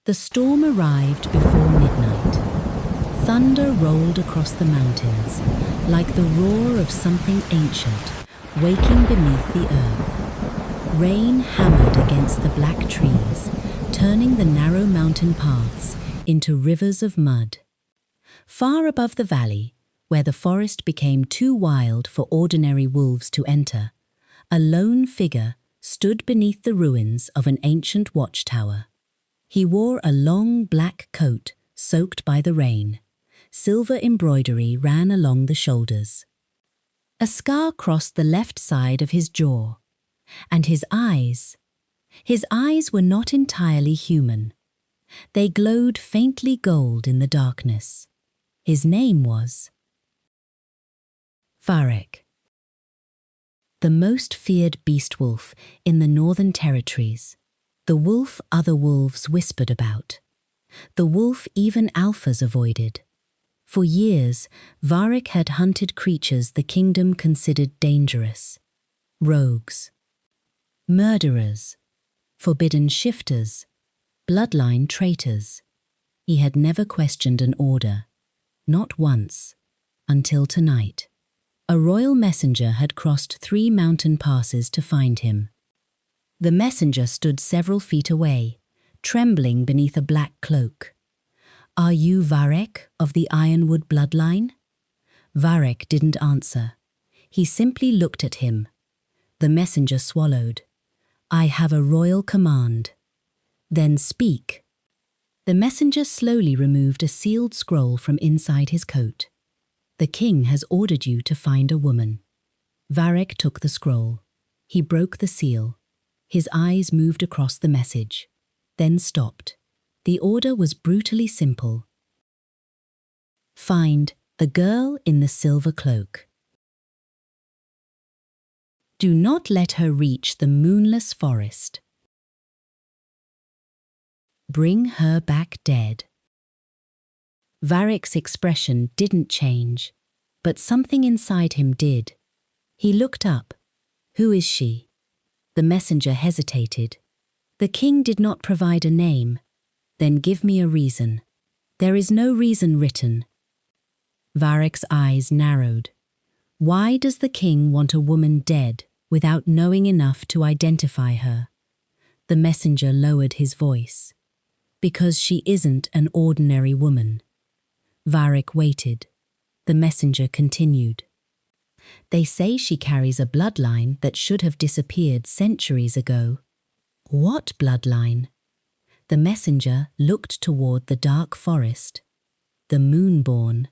The storm arrived before midnight. Thunder rolled across the mountains, like the roar of something ancient, waking beneath the earth. Rain hammered against the black trees, turning the narrow mountain paths into rivers of mud. Far above the valley, where the forest became too wild for ordinary wolves to enter, a lone figure stood beneath the ruins of an ancient watchtower. He wore a long black coat soaked by the rain. Silver embroidery ran along the shoulders. A scar crossed the left side of his jaw, and his eyes were not entirely human. They glowed faintly gold in the darkness. His name was Varek, the most feared beast wolf in the northern territories, the wolf other wolves whispered about, the wolf even alphas avoided. For years, Varek had hunted creatures the kingdom considered dangerous: rogues, murderers, forbidden shifters, bloodline traitors. He had never questioned an order, not once, until tonight. A royal messenger had crossed 3 mountain passes to find him. The messenger stood several feet away, trembling beneath a black cloak. "Are you Varek of the Ironwood bloodline?" Varek didn't answer. He simply looked at him. The messenger swallowed. "I have a royal command." "Then speak." The messenger slowly removed a sealed scroll from inside his coat. "The king has ordered you to find a woman." Varek took the scroll. He broke the seal. His eyes moved across the message, then stopped. The order was brutally simple. "Find the girl in the silver cloak. Do not let her reach the moonless forest. Bring her back dead." Varek's expression didn't change, but something inside him did. He looked up. "Who is she?" The messenger hesitated. "The king did not provide a name." "Then give me a reason." "There is no reason written." Varek's eyes narrowed. "Why does the king want a woman dead without knowing enough to identify her?" The messenger lowered his voice. "Because she isn't an ordinary woman." Varek waited. The messenger continued. "They say she carries a bloodline that should have disappeared centuries ago." "What bloodline?" The messenger looked toward the dark forest. "The Moonborn."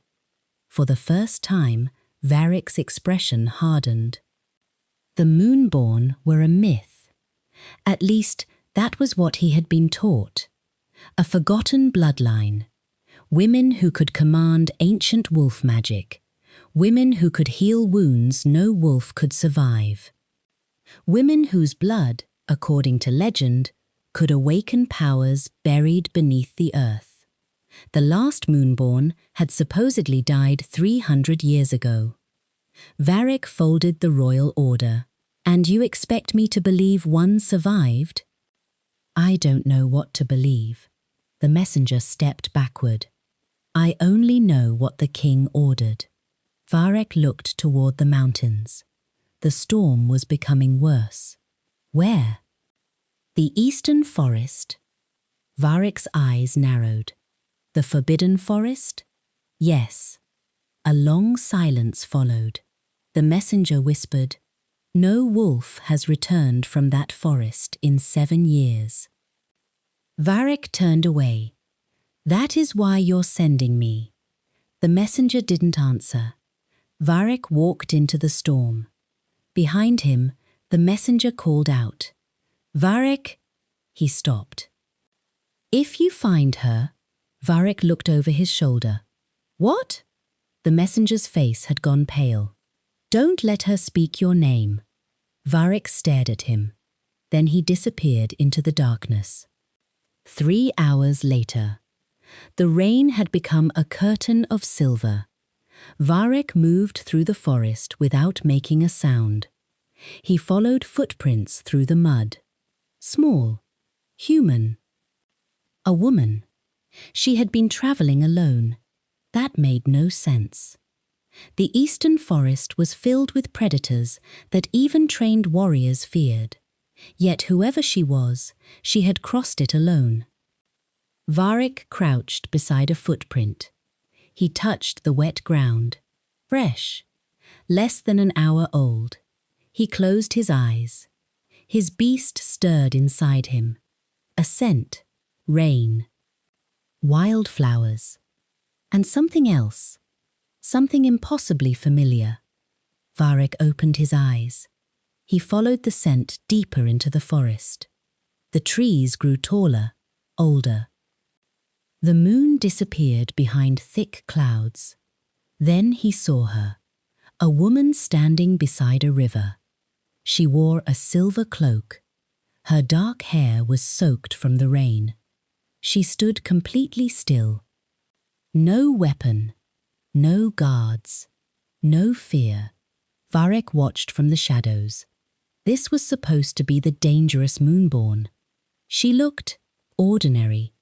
For the first time, Varek's expression hardened. The Moonborn were a myth. At least, that was what he had been taught. A forgotten bloodline. Women who could command ancient wolf magic. Women who could heal wounds no wolf could survive. Women whose blood, according to legend, could awaken powers buried beneath the earth. The last Moonborn had supposedly died 300 years ago. Varek folded the royal order. "And you expect me to believe one survived?" "I don't know what to believe." The messenger stepped backward. "I only know what the king ordered." Varek looked toward the mountains. The storm was becoming worse. "Where?" "The eastern forest." Varek's eyes narrowed. "The forbidden forest?" "Yes." A long silence followed. The messenger whispered, "No wolf has returned from that forest in 7 years." Varek turned away. "That is why you're sending me." The messenger didn't answer. Varek walked into the storm. Behind him, the messenger called out, "Varek!" He stopped. "If you find her..." Varek looked over his shoulder. "What?" The messenger's face had gone pale. "Don't let her speak your name." Varek stared at him. Then he disappeared into the darkness. 3 hours later. The rain had become a curtain of silver. Varek moved through the forest without making a sound. He followed footprints through the mud. Small, human. A woman. She had been traveling alone. That made no sense. The eastern forest was filled with predators that even trained warriors feared. Yet whoever she was, she had crossed it alone. Varek crouched beside a footprint. He touched the wet ground. Fresh. Less than an hour old. He closed his eyes. His beast stirred inside him. A scent. Rain. Wildflowers. And something else. Something impossibly familiar. Varek opened his eyes. He followed the scent deeper into the forest. The trees grew taller, older. The moon disappeared behind thick clouds. Then he saw her, a woman standing beside a river. She wore a silver cloak. Her dark hair was soaked from the rain. She stood completely still. No weapon, no guards, no fear. Varek watched from the shadows. This was supposed to be the dangerous Moonborn. She looked ordinary,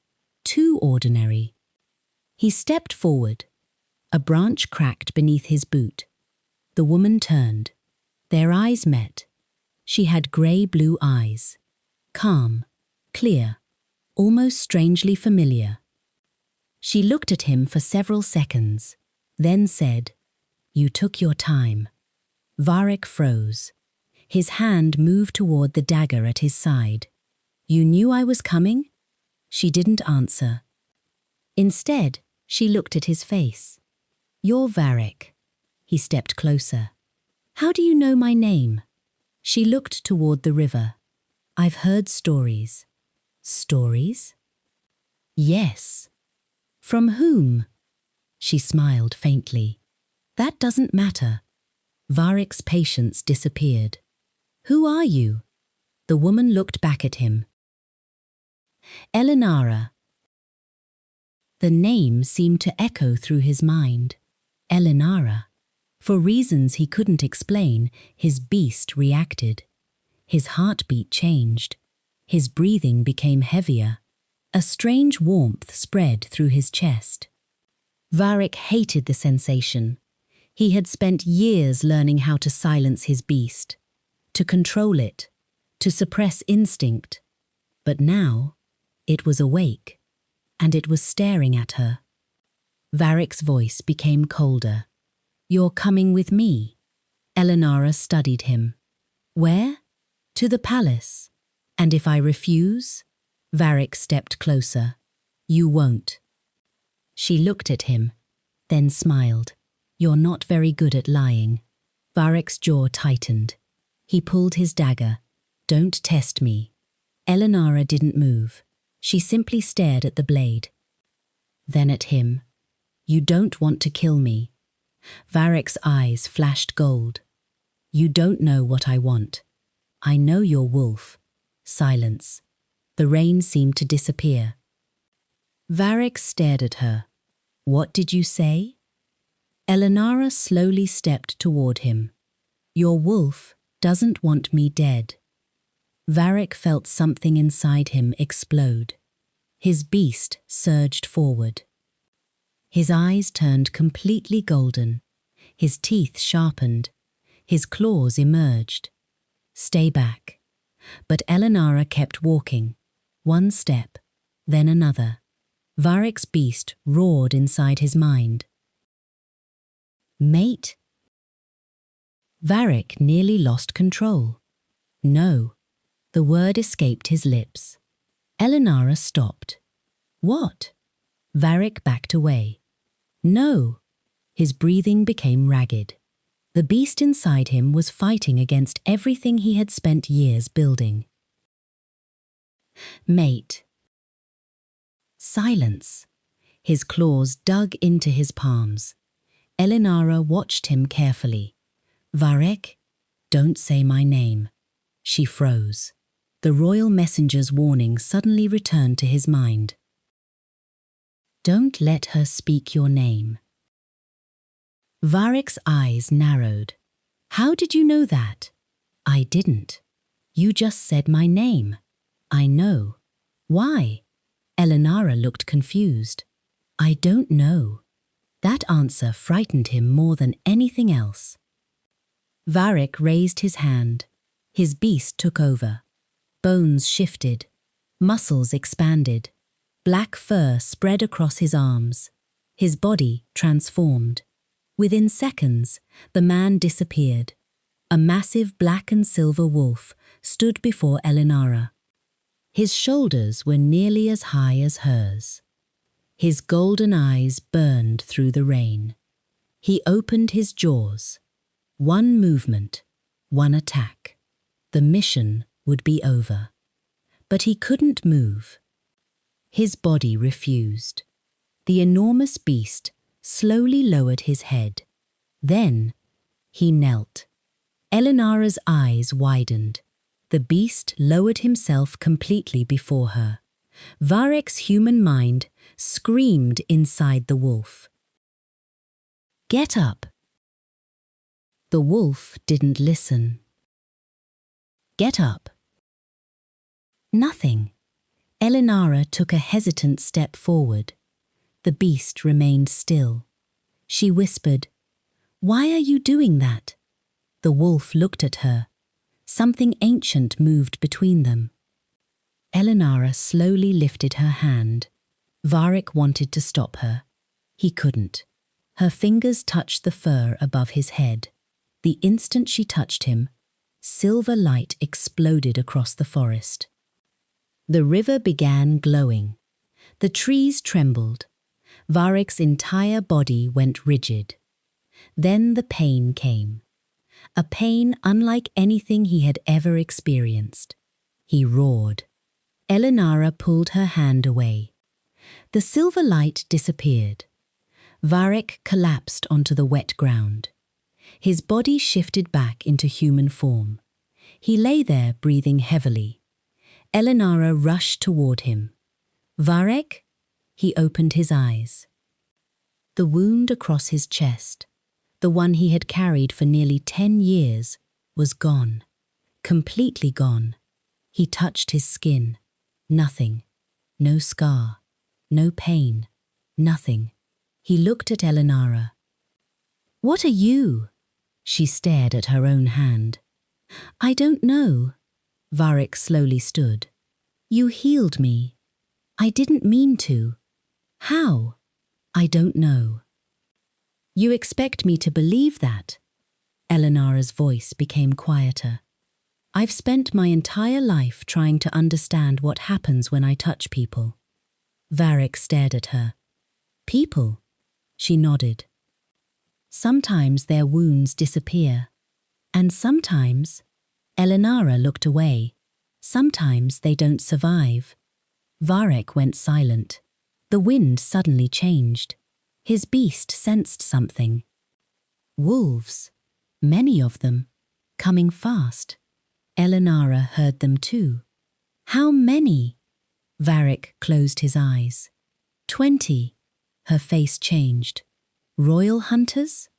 too ordinary. He stepped forward. A branch cracked beneath his boot. The woman turned. Their eyes met. She had grey-blue eyes. Calm, clear, almost strangely familiar. She looked at him for several seconds, then said, "You took your time." Varek froze. His hand moved toward the dagger at his side. "You knew I was coming?" She didn't answer. Instead, she looked at his face. "You're Varek." He stepped closer. "How do you know my name?" She looked toward the river. "I've heard stories." "Stories?" "Yes." "From whom?" She smiled faintly. "That doesn't matter." Varek's patience disappeared. "Who are you?" The woman looked back at him. "Elinara." The name seemed to echo through his mind. Elinara. For reasons he couldn't explain, his beast reacted. His heartbeat changed. His breathing became heavier. A strange warmth spread through his chest. Varek hated the sensation. He had spent years learning how to silence his beast, to control it, to suppress instinct. But now, it was awake, and it was staring at her. Varek's voice became colder. "You're coming with me." Elinara studied him. "Where?" "To the palace." "And if I refuse?" Varek stepped closer. "You won't." She looked at him, then smiled. "You're not very good at lying." Varek's jaw tightened. He pulled his dagger. "Don't test me." Elinara didn't move. She simply stared at the blade. Then at him. "You don't want to kill me." Varek's eyes flashed gold. "You don't know what I want. I know you're wolf." Silence. The rain seemed to disappear. Varek stared at her. "What did you say?" Elinara slowly stepped toward him. "Your wolf doesn't want me dead." Varek felt something inside him explode. His beast surged forward. His eyes turned completely golden. His teeth sharpened. His claws emerged. "Stay back." But Elinara kept walking. One step, then another. Varek's beast roared inside his mind. "Mate?" Varek nearly lost control. "No." The word escaped his lips. Elinara stopped. "What?" Varek backed away. "No." His breathing became ragged. The beast inside him was fighting against everything he had spent years building. "Mate." Silence. His claws dug into his palms. Elinara watched him carefully. "Varek, don't say my name." She froze. The royal messenger's warning suddenly returned to his mind. "Don't let her speak your name." Varek's eyes narrowed. "How did you know that?" "I didn't. You just said my name." "I know." "Why?" Elinara looked confused. I don't know. That answer frightened him more than anything else. Varek raised his hand. His beast took over. Bones shifted. Muscles expanded. Black fur spread across his arms. His body transformed. Within seconds, the man disappeared. A massive black and silver wolf stood before Elinara. His shoulders were nearly as high as hers. His golden eyes burned through the rain. He opened his jaws. One movement, one attack. The mission would be over. But he couldn't move. His body refused. The enormous beast slowly lowered his head. Then he knelt. Elinara's eyes widened. The beast lowered himself completely before her. Varek's human mind screamed inside the wolf. Get up. The wolf didn't listen. Get up. Nothing. Elinara took a hesitant step forward. The beast remained still. She whispered, "Why are you doing that?" The wolf looked at her. Something ancient moved between them. Elinara slowly lifted her hand. Varek wanted to stop her. He couldn't. Her fingers touched the fur above his head. The instant she touched him, silver light exploded across the forest. The river began glowing. The trees trembled. Varek's entire body went rigid. Then the pain came. A pain unlike anything he had ever experienced. He roared. Elinara pulled her hand away. The silver light disappeared. Varek collapsed onto the wet ground. His body shifted back into human form. He lay there breathing heavily. Elinara rushed toward him. Varek? He opened his eyes. The wound across his chest, the one he had carried for nearly 10 years, was gone. Completely gone. He touched his skin. Nothing. No scar. No pain. Nothing. He looked at Elinara. "What are you?" She stared at her own hand. "I don't know." Varek slowly stood. "You healed me. I didn't mean to. How? I don't know." "You expect me to believe that?" Elinara's voice became quieter. "I've spent my entire life trying to understand what happens when I touch people." Varek stared at her. "People?" She nodded. "Sometimes their wounds disappear. And sometimes," Elinara looked away, "sometimes they don't survive." Varek went silent. The wind suddenly changed. His beast sensed something. Wolves, many of them, coming fast. Elinara heard them too. "How many?" Varek closed his eyes. 20. Her face changed. "Royal hunters?"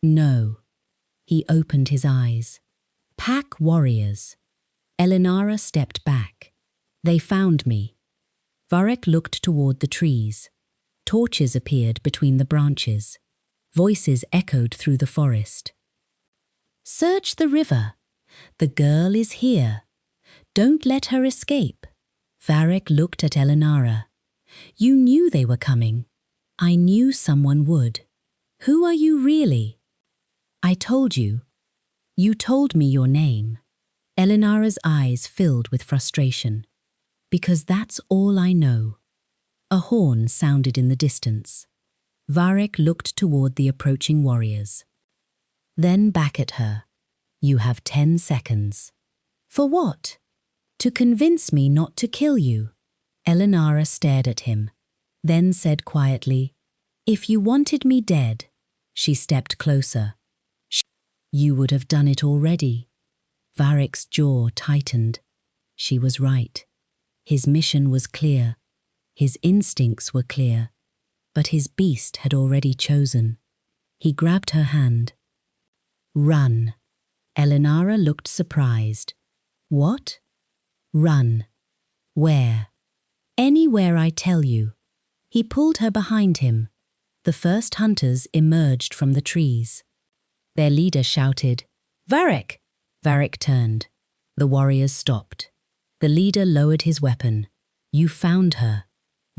"No." He opened his eyes. "Pack warriors." Elinara stepped back. "They found me." Varek looked toward the trees. Torches appeared between the branches. Voices echoed through the forest. "Search the river. The girl is here. Don't let her escape." Varek looked at Elinara. "You knew they were coming." "I knew someone would." "Who are you really?" "I told you." "You told me your name." Elinara's eyes filled with frustration. "Because that's all I know." A horn sounded in the distance. Varek looked toward the approaching warriors. Then back at her. "You have 10 seconds." "For what?" "To convince me not to kill you." Elinara stared at him, then said quietly, "If you wanted me dead." She stepped closer. "You would have done it already." Varek's jaw tightened. She was right. His mission was clear. His instincts were clear. But his beast had already chosen. He grabbed her hand. "Run." Elinara looked surprised. "What?" "Run." "Where?" Anywhere I tell you. He pulled her behind him. The first hunters emerged from the trees. Their leader shouted, "Varek!" Varek turned. The warriors stopped. The leader lowered his weapon. "You found her."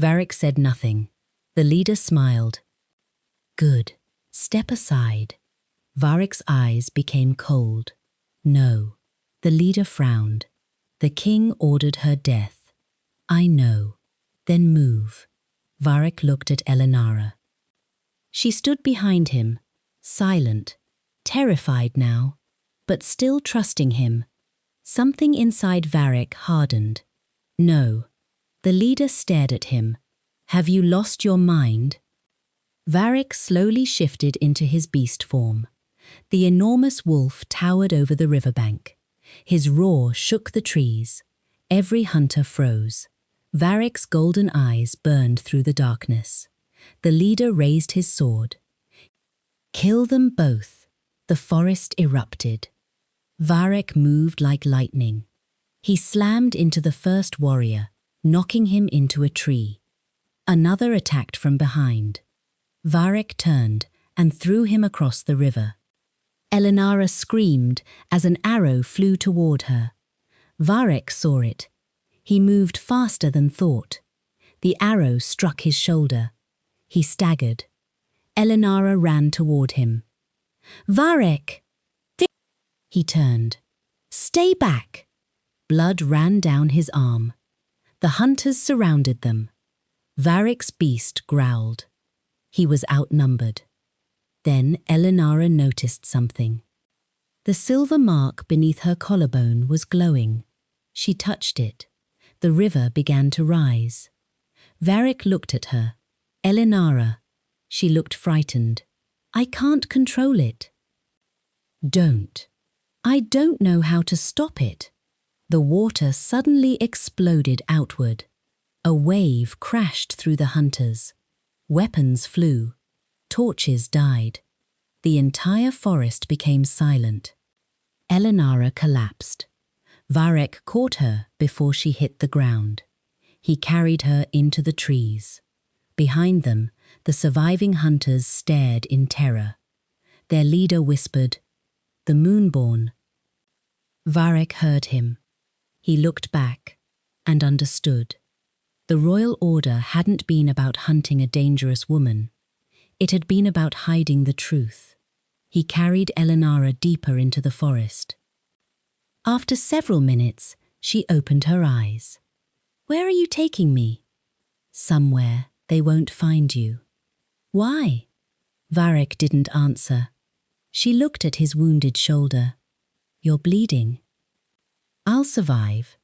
Varek said nothing. The leader smiled. "Good. Step aside." Varek's eyes became cold. "No." The leader frowned. "The king ordered her death." "I know." "Then move." Varek looked at Elinara. She stood behind him, silent, terrified now, but still trusting him. Something inside Varek hardened. "No." The leader stared at him. "Have you lost your mind?" Varek slowly shifted into his beast form. The enormous wolf towered over the riverbank. His roar shook the trees. Every hunter froze. Varek's golden eyes burned through the darkness. The leader raised his sword. "Kill them both." The forest erupted. Varek moved like lightning. He slammed into the first warrior, knocking him into a tree. Another attacked from behind. Varek turned and threw him across the river. Elinara screamed as an arrow flew toward her. Varek saw it. He moved faster than thought. The arrow struck his shoulder. He staggered. Elinara ran toward him. "Varek!" He turned. "Stay back!" Blood ran down his arm. The hunters surrounded them. Varek's beast growled. He was outnumbered. Then Elinara noticed something. The silver mark beneath her collarbone was glowing. She touched it. The river began to rise. Varek looked at her. "Elinara." She looked frightened. "I can't control it." "Don't." "I don't know how to stop it." The water suddenly exploded outward. A wave crashed through the hunters. Weapons flew. Torches died. The entire forest became silent. Elinara collapsed. Varek caught her before she hit the ground. He carried her into the trees. Behind them, the surviving hunters stared in terror. Their leader whispered, "The Moonborn." Varek heard him. He looked back and understood. The royal order hadn't been about hunting a dangerous woman. It had been about hiding the truth. He carried Elinara deeper into the forest. After several minutes, she opened her eyes. "Where are you taking me?" "Somewhere they won't find you." "Why?" Varek didn't answer. She looked at his wounded shoulder. "You're bleeding." "I'll survive.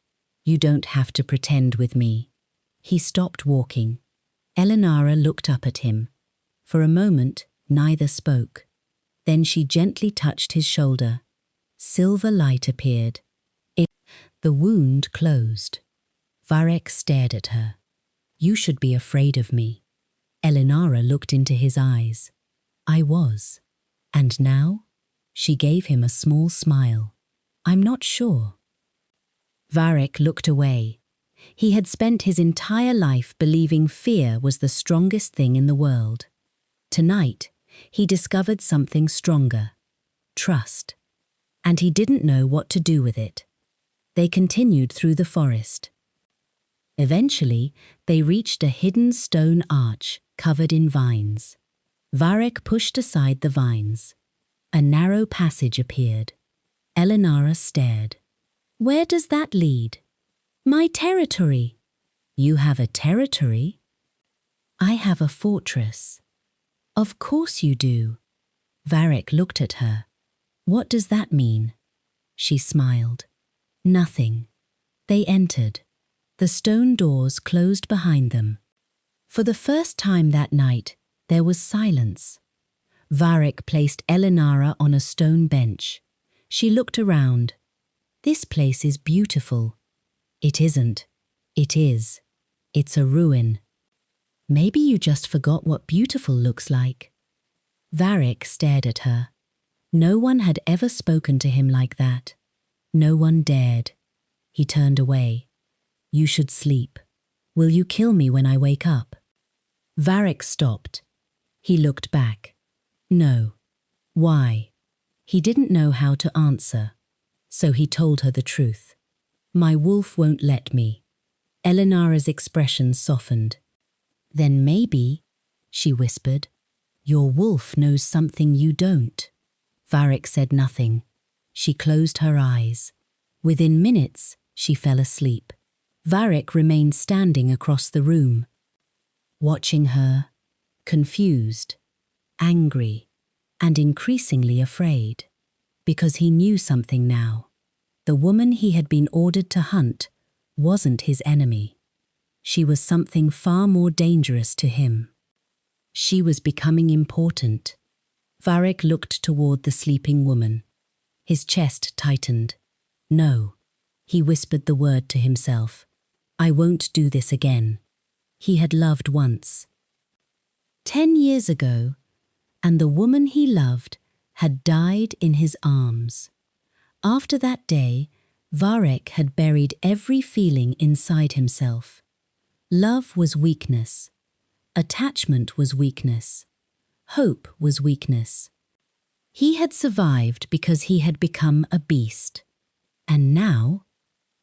You don't have to pretend with me." He stopped walking. Elinara looked up at him. For a moment, neither spoke. Then she gently touched his shoulder. Silver light appeared. The wound closed. Varek stared at her. "You should be afraid of me." Elinara looked into his eyes. "I was. And now?" She gave him a small smile. "I'm not sure." Varek looked away. He had spent his entire life believing fear was the strongest thing in the world. Tonight, he discovered something stronger: trust. And he didn't know what to do with it. They continued through the forest. Eventually, they reached a hidden stone arch covered in vines. Varek pushed aside the vines. A narrow passage appeared. Elinara stared. "Where does that lead?" "My territory." "You have a territory?" "I have a fortress." "Of course you do." Varek looked at her. "What does that mean?" She smiled. "Nothing." They entered. The stone doors closed behind them. For the first time that night, there was silence. Varek placed Elinara on a stone bench. She looked around. "This place is beautiful." "It isn't." "It is. It's a ruin." "Maybe you just forgot what beautiful looks like." Varek stared at her. No one had ever spoken to him like that. No one dared. He turned away. "You should sleep. Will you kill me when I wake up? Varek stopped. He looked back. No. Why? He didn't know how to answer, so he told her the truth. My wolf won't let me. Elinara's expression softened. Then maybe, she whispered, your wolf knows something you don't. Varek said nothing. She closed her eyes. Within minutes, she fell asleep. Varek remained standing across the room, watching her, confused, angry, and increasingly afraid. Because he knew something now. The woman he had been ordered to hunt wasn't his enemy. She was something far more dangerous to him. She was becoming important. Varek looked toward the sleeping woman. His chest tightened. No. He whispered the word to himself. I won't do this again. He had loved once. 10 years ago, and the woman he loved had died in his arms. After that day, Varek had buried every feeling inside himself. Love was weakness. Attachment was weakness. Hope was weakness. He had survived because he had become a beast. And now,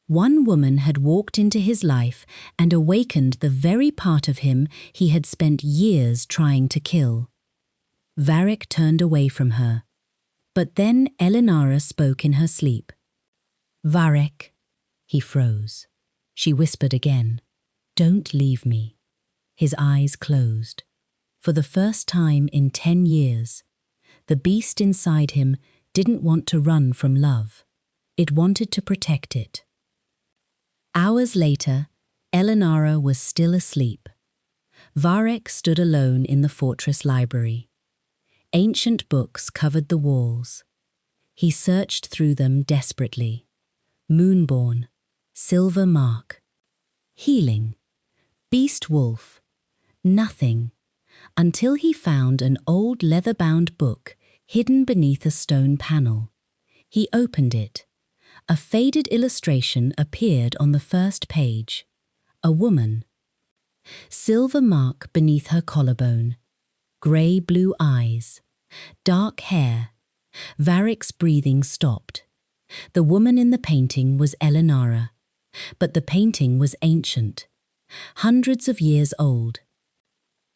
one woman had walked into his life and awakened the very part of him he had spent years trying to kill. Varek turned away from her. But then Elinara spoke in her sleep. Varek. He froze. She whispered again. Don't leave me. His eyes closed. For the first time in 10 years, the beast inside him didn't want to run from love. It wanted to protect it. Hours later, Elinara was still asleep. Varek stood alone in the fortress library. Ancient books covered the walls. He searched through them desperately. Moonborn, Silver Mark, Healing, Beast Wolf, nothing, until he found an old leather-bound book hidden beneath a stone panel. He opened it. A faded illustration appeared on the first page. A woman. Silver mark beneath her collarbone. Grey-blue eyes. Dark hair. Varek's breathing stopped. The woman in the painting was Elinara, but the painting was ancient, hundreds of years old.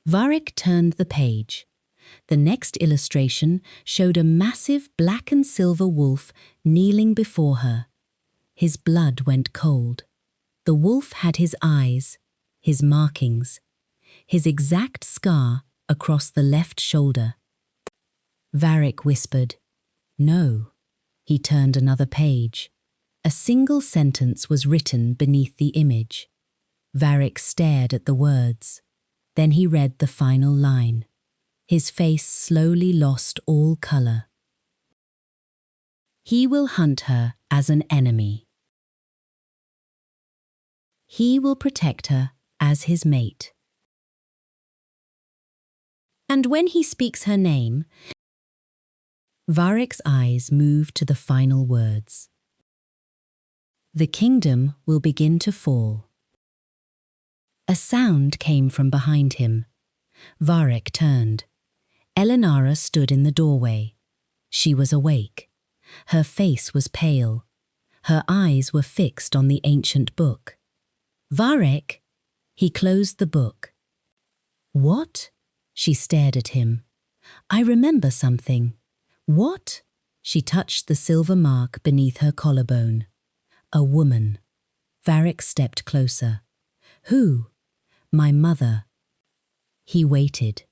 Varek turned the page. The next illustration showed a massive black and silver wolf kneeling before her. His blood went cold. The wolf had his eyes, his markings, his exact scar across the left shoulder. Varek whispered, "No." He turned another page. A single sentence was written beneath the image. Varek stared at the words. Then he read the final line. His face slowly lost all color. He will hunt her as an enemy. He will protect her as his mate. And when he speaks her name, Varek's eyes moved to the final words. The kingdom will begin to fall. A sound came from behind him. Varek turned. Elinara stood in the doorway. She was awake. Her face was pale. Her eyes were fixed on the ancient book. "Varek!" He closed the book. "What?" She stared at him. "I remember something." "What?" She touched the silver mark beneath her collarbone. "A woman." Varek stepped closer. "Who?" "My mother." He waited.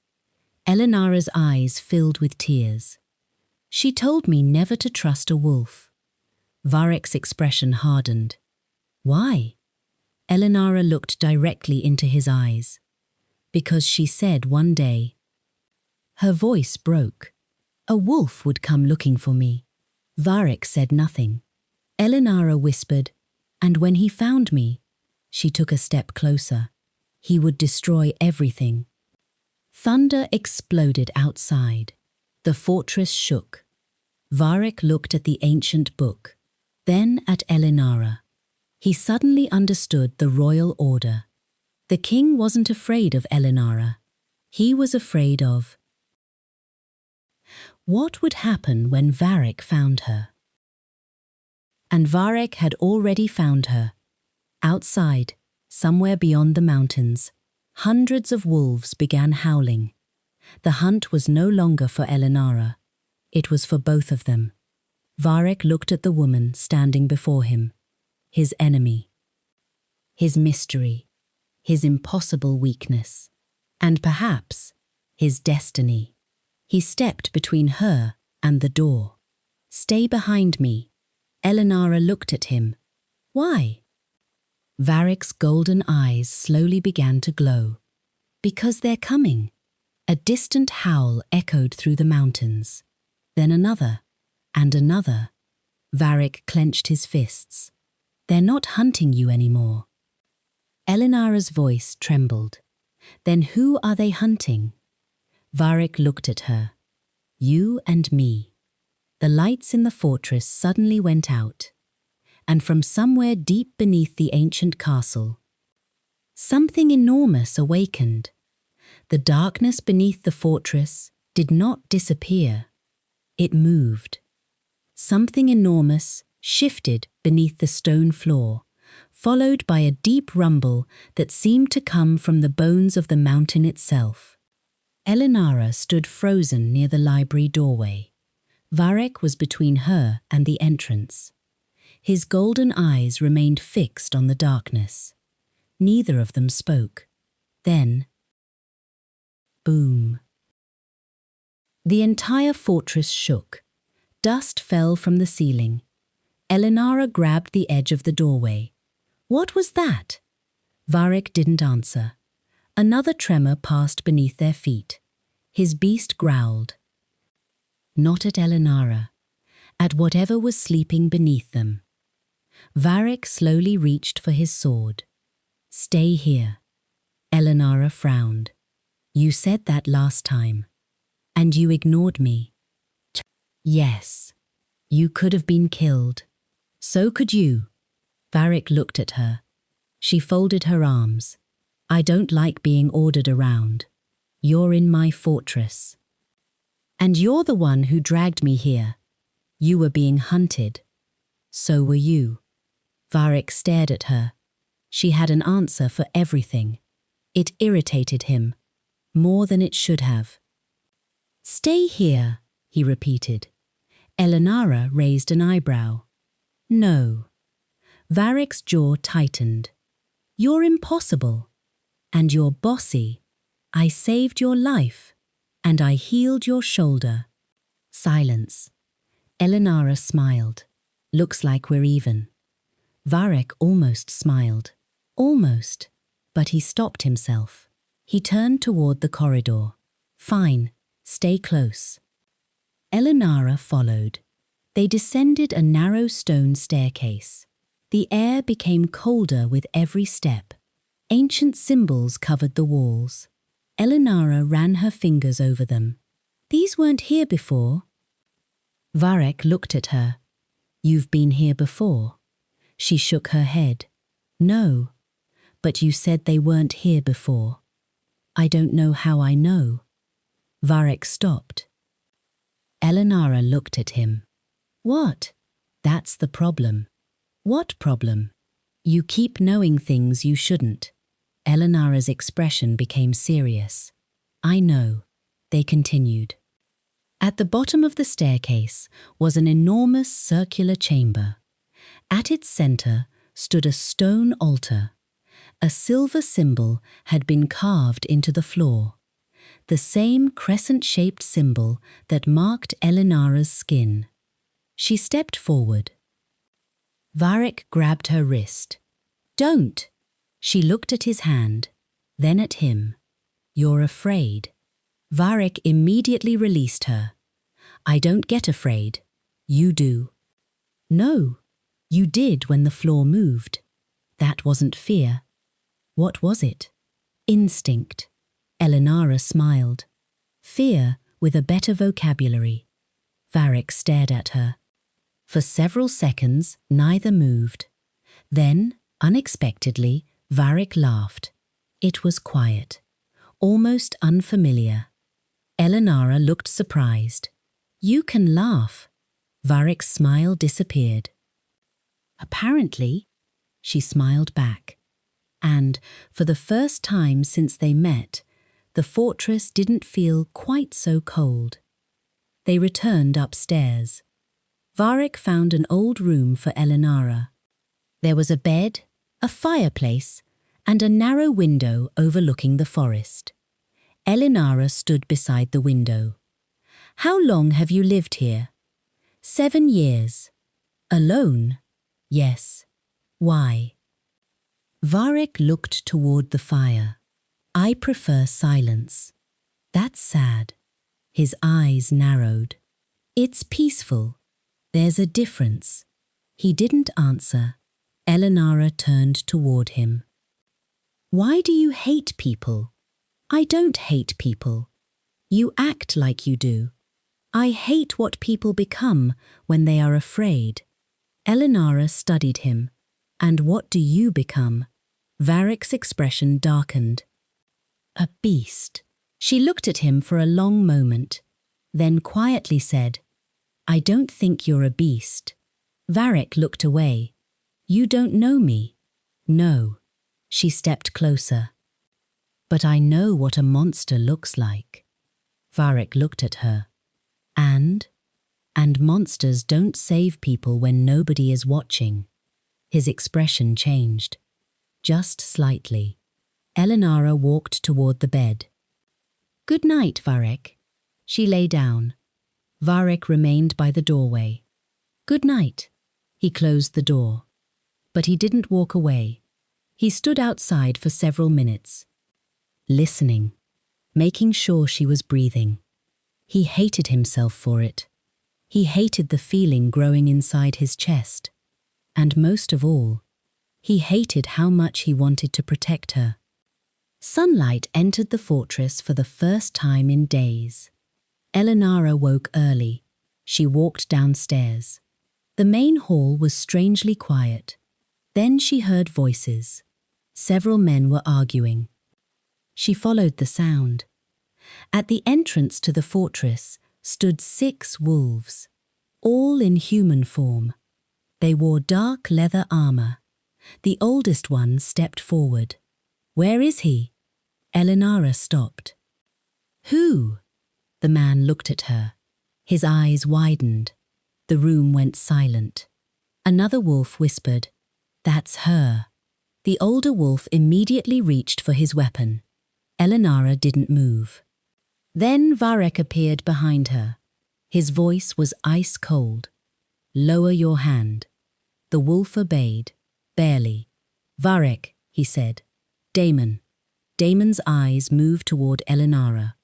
Elinara's eyes filled with tears. "She told me never to trust a wolf." Varek's expression hardened. "Why?" Elinara looked directly into his eyes. "Because she said one day." Her voice broke. "A wolf would come looking for me." Varek said nothing. Elinara whispered, "And when he found me," she took a step closer, "he would destroy everything." Thunder exploded outside. The fortress shook. Varek looked at the ancient book, then at Elinara. He suddenly understood the royal order. The king wasn't afraid of Elinara. He was afraid of what would happen when Varek found her. And Varek had already found her. Outside, somewhere beyond the mountains, hundreds of wolves began howling. The hunt was no longer for Elinara. It was for both of them. Varek looked at the woman standing before him. His enemy. His mystery. His impossible weakness. And perhaps, his destiny. He stepped between her and the door. "Stay behind me." Elinara looked at him. "Why?" Varek's golden eyes slowly began to glow. "Because they're coming." A distant howl echoed through the mountains. Then another, and another. Varek clenched his fists. "They're not hunting you anymore." Elinara's voice trembled. "Then who are they hunting?" Varek looked at her. "You and me." The lights in the fortress suddenly went out, and from somewhere deep beneath the ancient castle, something enormous awakened. The darkness beneath the fortress did not disappear. It moved. Something enormous shifted beneath the stone floor, followed by a deep rumble that seemed to come from the bones of the mountain itself. Elinara stood frozen near the library doorway. Varek was between her and the entrance. His golden eyes remained fixed on the darkness. Neither of them spoke. Then, boom. The entire fortress shook. Dust fell from the ceiling. Elinara grabbed the edge of the doorway. "What was that?" Varek didn't answer. Another tremor passed beneath their feet. His beast growled. Not at Elinara, at whatever was sleeping beneath them. Varek slowly reached for his sword. "Stay here." Elinara frowned. "You said that last time. And you ignored me." "Yes. You could have been killed. So could you." Varek looked at her. She folded her arms. "I don't like being ordered around. You're in my fortress. And you're the one who dragged me here. You were being hunted. So were you." Varek stared at her. She had an answer for everything. It irritated him, more than it should have. "Stay here," he repeated. Elinara raised an eyebrow. "No." Varek's jaw tightened. "You're impossible. And you're bossy. I saved your life, and I healed your shoulder." Silence. Elinara smiled. "Looks like we're even." Varek almost smiled. Almost. But he stopped himself. He turned toward the corridor. "Fine. Stay close." Elinara followed. They descended a narrow stone staircase. The air became colder with every step. Ancient symbols covered the walls. Elinara ran her fingers over them. "These weren't here before." Varek looked at her. "You've been here before." She shook her head. "No, but you said they weren't here before." "I don't know how I know." Varek stopped. Elinara looked at him. "What?" "That's the problem." "What problem?" "You keep knowing things you shouldn't." Elinara's expression became serious. "I know," they continued. At the bottom of the staircase was an enormous circular chamber. At its center stood a stone altar. A silver symbol had been carved into the floor. The same crescent-shaped symbol that marked Elinara's skin. She stepped forward. Varek grabbed her wrist. "Don't!" She looked at his hand, then at him. "You're afraid." Varek immediately released her. "I don't get afraid. You do." "No, you did when the floor moved. That wasn't fear." "What was it?" "Instinct." Elinara smiled. "Fear with a better vocabulary." Varek stared at her. For several seconds, neither moved. Then, unexpectedly, Varek laughed. It was quiet, almost unfamiliar. Elinara looked surprised. "You can laugh." Varek's smile disappeared. "Apparently," she smiled back. And, for the first time since they met, the fortress didn't feel quite so cold. They returned upstairs. Varek found an old room for Elinara. There was a bed, a fireplace, and a narrow window overlooking the forest. Elinara stood beside the window. "How long have you lived here?" 7 years. "Alone?" "Yes." "Why?" Varek looked toward the fire. "I prefer silence." "That's sad." His eyes narrowed. "It's peaceful. There's a difference." He didn't answer. Elinara turned toward him. "Why do you hate people?" "I don't hate people. You act like you do." "I hate what people become when they are afraid." Elinara studied him. "And what do you become?" Varek's expression darkened. "A beast." She looked at him for a long moment, then quietly said, "I don't think you're a beast." Varek looked away. "You don't know me." "No." She stepped closer. "But I know what a monster looks like." Varek looked at her. And monsters don't save people when nobody is watching." His expression changed. Just slightly. Elinara walked toward the bed. "Good night, Varek." She lay down. Varek remained by the doorway. "Good night." He closed the door. But he didn't walk away. He stood outside for several minutes, listening, making sure she was breathing. He hated himself for it. He hated the feeling growing inside his chest. And most of all, he hated how much he wanted to protect her. Sunlight entered the fortress for the first time in days. Elinara woke early. She walked downstairs. The main hall was strangely quiet. Then she heard voices. Several men were arguing. She followed the sound. At the entrance to the fortress stood 6 wolves, all in human form. They wore dark leather armor. The oldest one stepped forward. "Where is he?" Elinara stopped. "Who?" The man looked at her. His eyes widened. The room went silent. Another wolf whispered, "That's her." The older wolf immediately reached for his weapon. Elinara didn't move. Then Varek appeared behind her. His voice was ice cold. "Lower your hand." The wolf obeyed, barely. "Varek," he said. "Damon." Damon's eyes moved toward Elinara.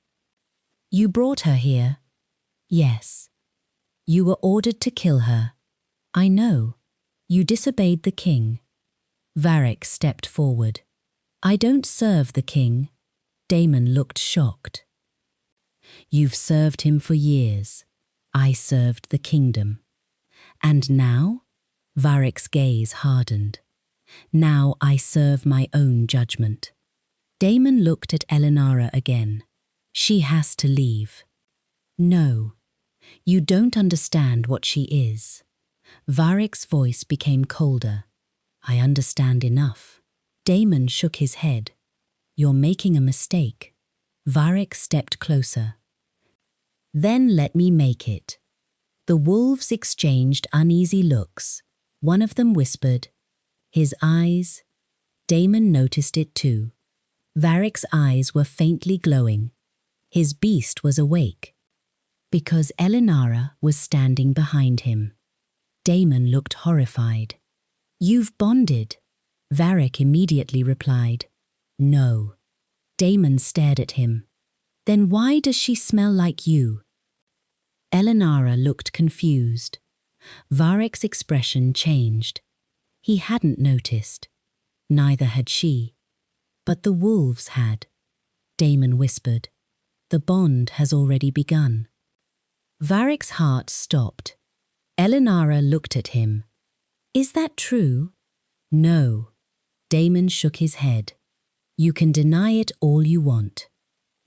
"You brought her here?" "Yes." "You were ordered to kill her." "I know. You disobeyed the king." Varek stepped forward. "I don't serve the king." Damon looked shocked. "You've served him for years. I served the kingdom." "And now?" Varek's gaze hardened. "Now I serve my own judgment." Damon looked at Elinara again. "She has to leave." "No, you don't understand what she is." Varek's voice became colder. "I understand enough." Damon shook his head. "You're making a mistake." Varek stepped closer. "Then let me make it." The wolves exchanged uneasy looks. One of them whispered, "His eyes." Damon noticed it too. Varek's eyes were faintly glowing. His beast was awake. Because Elinara was standing behind him. Damon looked horrified. "You've bonded." Varek immediately replied, "No." Damon stared at him. "Then why does she smell like you?" Elinara looked confused. Varek's expression changed. He hadn't noticed. Neither had she. But the wolves had. Damon whispered, "The bond has already begun." Varek's heart stopped. Elinara looked at him. "Is that true?" "No." Damon shook his head. You can deny it all you want.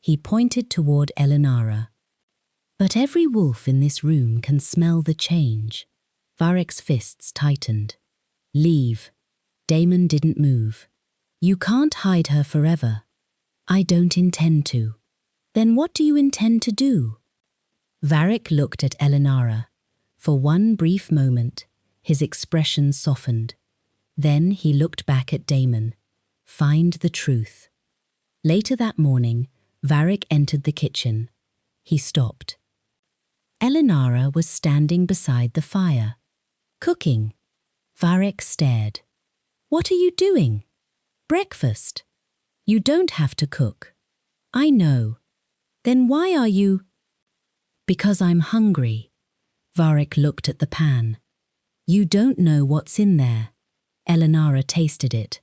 He pointed toward Elinara. But every wolf in this room can smell the change. Varek's fists tightened. Leave. Damon didn't move. You can't hide her forever. I don't intend to. Then what do you intend to do? Varek looked at Elinara. For one brief moment, his expression softened. Then he looked back at Damon. Find the truth. Later that morning, Varek entered the kitchen. He stopped. Elinara was standing beside the fire, cooking. Varek stared. What are you doing? Breakfast. You don't have to cook. I know. Then why are you? Because I'm hungry. Varek looked at the pan. You don't know what's in there. Elinara tasted it.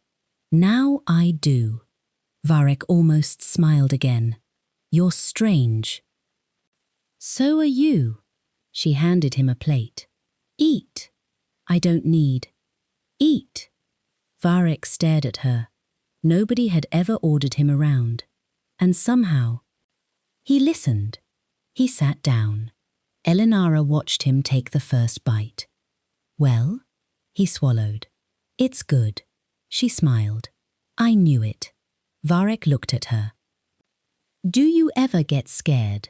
Now I do. Varek almost smiled again. You're strange. So are you. She handed him a plate. Eat. I don't need. Eat. Varek stared at her. Nobody had ever ordered him around. And somehow, he listened. He sat down. Elinara watched him take the first bite. Well, he swallowed. It's good. She smiled. I knew it. Varek looked at her. Do you ever get scared?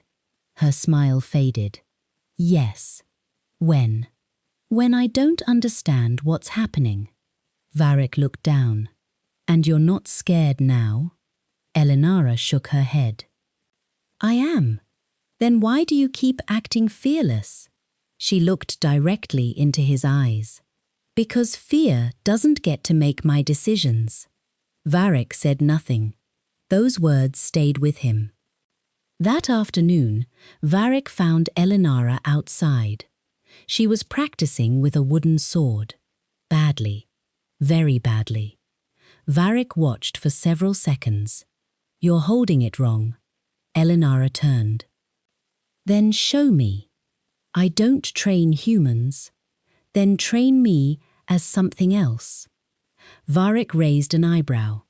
Her smile faded. Yes. When? When I don't understand what's happening. Varek looked down. And you're not scared now? Elinara shook her head. I am. Then why do you keep acting fearless? She looked directly into his eyes. Because fear doesn't get to make my decisions. Varek said nothing. Those words stayed with him. That afternoon, Varek found Elinara outside. She was practicing with a wooden sword. Badly. Very badly. Varek watched for several seconds. You're holding it wrong. Elinara turned. Then show me. I don't train humans. Then train me as something else. Varek raised an eyebrow.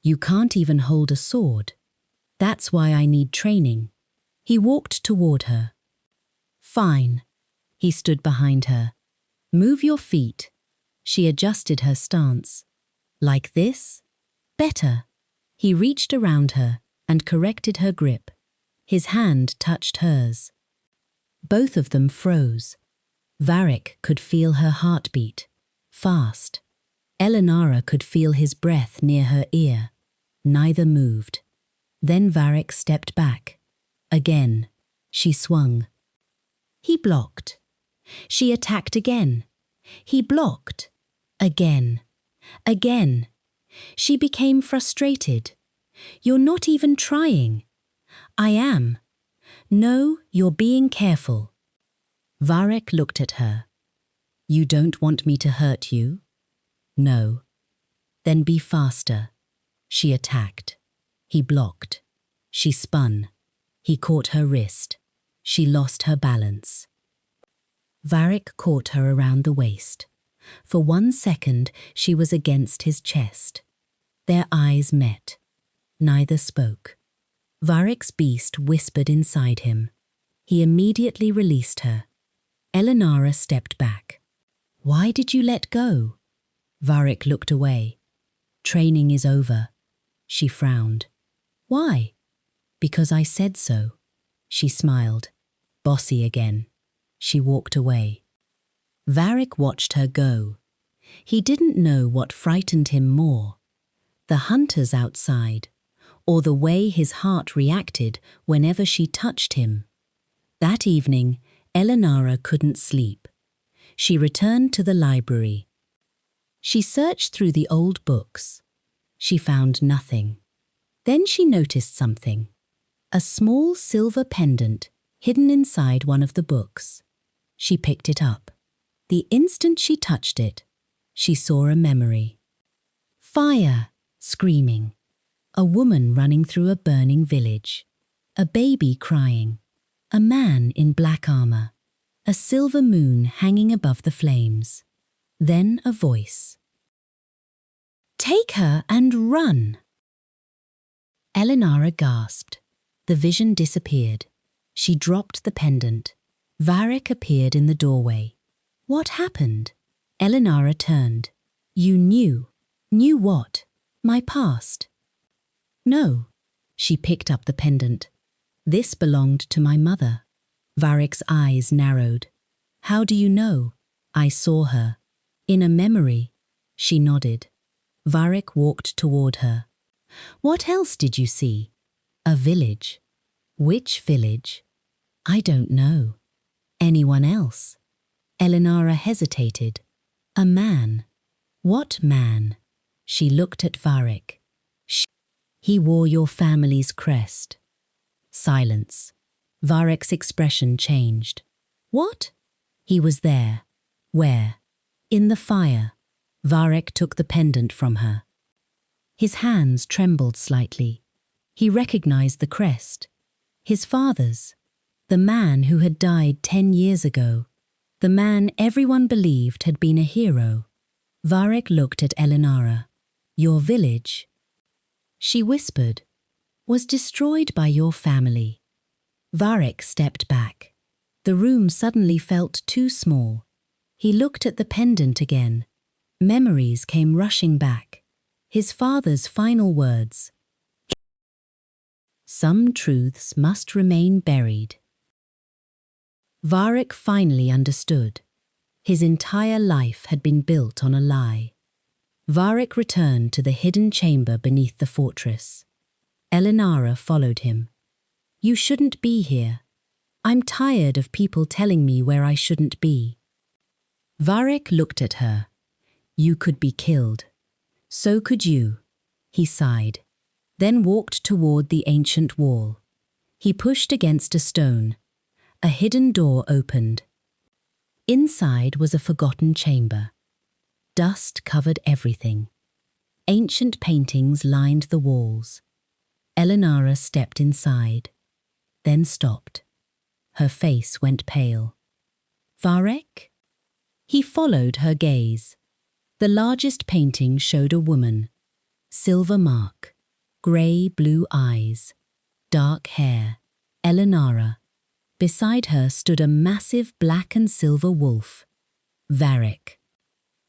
You can't even hold a sword. That's why I need training. He walked toward her. Fine. He stood behind her. Move your feet. She adjusted her stance. Like this? Better. He reached around her and corrected her grip. His hand touched hers. Both of them froze. Varek could feel her heartbeat. Fast. Elinara could feel his breath near her ear. Neither moved. Then Varek stepped back. Again. She swung. He blocked. She attacked again. He blocked. Again. Again. She became frustrated. You're not even trying. I am. No, you're being careful. Varek looked at her. You don't want me to hurt you? No. Then be faster. She attacked. He blocked. She spun. He caught her wrist. She lost her balance. Varek caught her around the waist. For 1 second, she was against his chest. Their eyes met. Neither spoke. Varek's beast whispered inside him. He immediately released her. Elinara stepped back. Why did you let go? Varek looked away. Training is over. She frowned. Why? Because I said so. She smiled. Bossy again. She walked away. Varek watched her go. He didn't know what frightened him more. The hunters outside, or the way his heart reacted whenever she touched him. That evening, Elinara couldn't sleep. She returned to the library. She searched through the old books. She found nothing. Then she noticed something. A small silver pendant hidden inside one of the books. She picked it up. The instant she touched it, she saw a memory. Fire! Screaming. A woman running through a burning village. A baby crying. A man in black armor. A silver moon hanging above the flames. Then a voice. Take her and run! Elinara gasped. The vision disappeared. She dropped the pendant. Varek appeared in the doorway. What happened? Elinara turned. You knew. Knew what? My past. No. She picked up the pendant. This belonged to my mother. Varek's eyes narrowed. How do you know? I saw her. In a memory. She nodded. Varek walked toward her. What else did you see? A village. Which village? I don't know. Anyone else? Elinara hesitated. A man. What man? She looked at Varek. He wore your family's crest. Silence. Varek's expression changed. What? He was there. Where? In the fire. Varek took the pendant from her. His hands trembled slightly. He recognized the crest. His father's. The man who had died 10 years ago. The man everyone believed had been a hero. Varek looked at Elinara. Your village, she whispered, was destroyed by your family. Varek stepped back. The room suddenly felt too small. He looked at the pendant again. Memories came rushing back. His father's final words. Some truths must remain buried. Varek finally understood. His entire life had been built on a lie. Varek returned to the hidden chamber beneath the fortress. Elinara followed him. You shouldn't be here. I'm tired of people telling me where I shouldn't be. Varek looked at her. You could be killed. So could you. He sighed, then walked toward the ancient wall. He pushed against a stone. A hidden door opened. Inside was a forgotten chamber. Dust covered everything. Ancient paintings lined the walls. Elinara stepped inside, then stopped. Her face went pale. Varek? He followed her gaze. The largest painting showed a woman. Silver mark, grey-blue eyes, dark hair. Elinara. Beside her stood a massive black and silver wolf. Varek.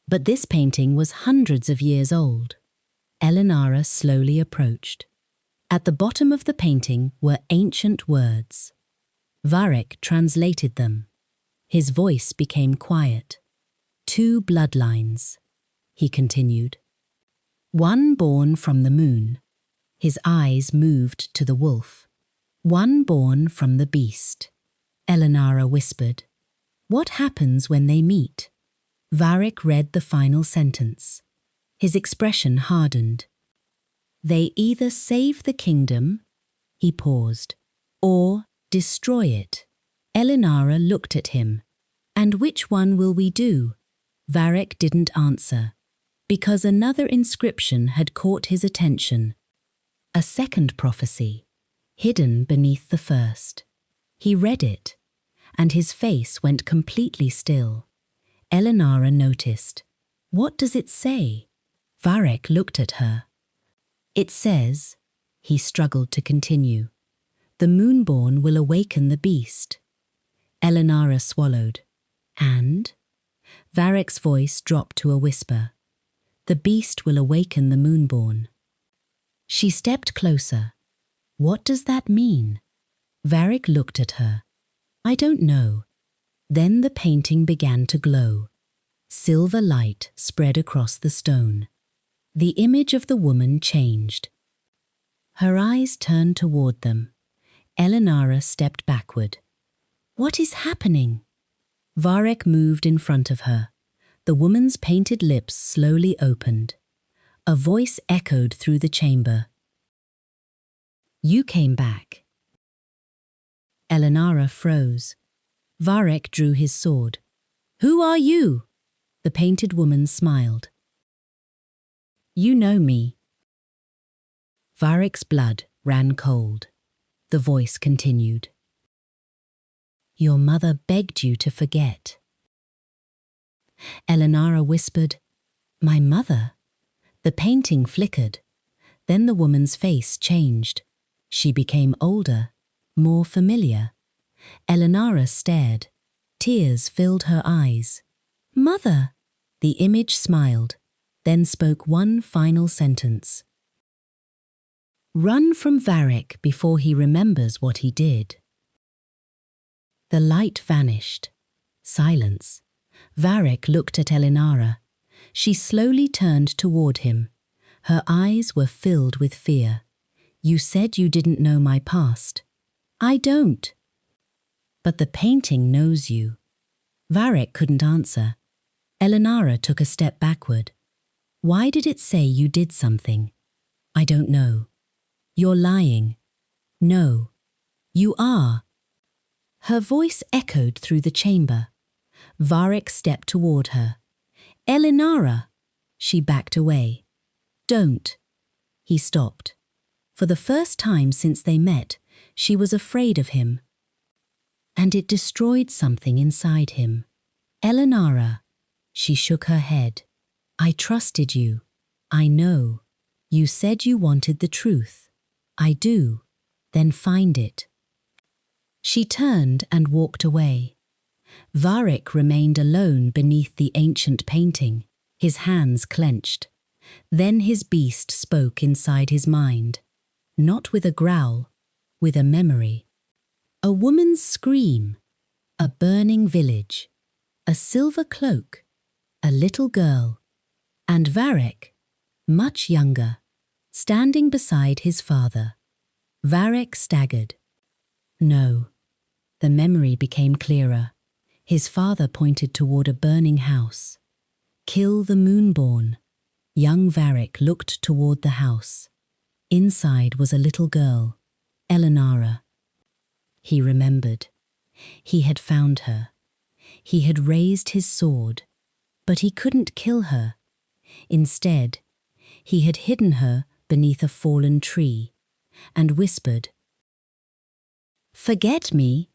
But this painting was hundreds of years old. Elinara slowly approached. At the bottom of the painting were ancient words. Varek translated them. His voice became quiet. 2 bloodlines, he continued. One born from the moon. His eyes moved to the wolf. One born from the beast. Elinara whispered. What happens when they meet? Varek read the final sentence. His expression hardened. They either save the kingdom, he paused, or destroy it. Elinara looked at him. And which one will we do? Varek didn't answer, because another inscription had caught his attention. A second prophecy, hidden beneath the first. He read it, and his face went completely still. Elinara noticed. What does it say? Varek looked at her. It says, he struggled to continue, the Moonborn will awaken the beast. Elinara swallowed. And? Varek's voice dropped to a whisper. The beast will awaken the Moonborn. She stepped closer. What does that mean? Varek looked at her. I don't know. Then the painting began to glow. Silver light spread across the stone. The image of the woman changed. Her eyes turned toward them. Elinara stepped backward. What is happening? Varek moved in front of her. The woman's painted lips slowly opened. A voice echoed through the chamber. You came back. Elinara froze. Varek drew his sword. Who are you? The painted woman smiled. You know me. Varek's blood ran cold. The voice continued. Your mother begged you to forget. Elinara whispered, My mother? The painting flickered. Then the woman's face changed. She became older, more familiar. Elinara stared. Tears filled her eyes. "Mother!" The image smiled, then spoke one final sentence. "Run from Varek before he remembers what he did." The light vanished. Silence. Varek looked at Elinara. She slowly turned toward him. Her eyes were filled with fear. "You said you didn't know my past." "I don't." "But the painting knows you." Varek couldn't answer. Elinara took a step backward. "Why did it say you did something?" "I don't know." "You're lying." "No." "You are." Her voice echoed through the chamber. Varek stepped toward her. "Elinara!" She backed away. "Don't." He stopped. For the first time since they met, she was afraid of him. And it destroyed something inside him. "Elinara." She shook her head. "I trusted you. I know. You said you wanted the truth. I do. Then find it." She turned and walked away. Varek remained alone beneath the ancient painting, his hands clenched. Then his beast spoke inside his mind, not with a growl, with a memory. A woman's scream, a burning village, a silver cloak, a little girl, and Varek, much younger, standing beside his father. Varek staggered. No. The memory became clearer. His father pointed toward a burning house. "Kill the Moonborn." Young Varek looked toward the house. Inside was a little girl, Elinara. He remembered. He had found her. He had raised his sword, but he couldn't kill her. Instead, he had hidden her beneath a fallen tree and whispered, "Forget me."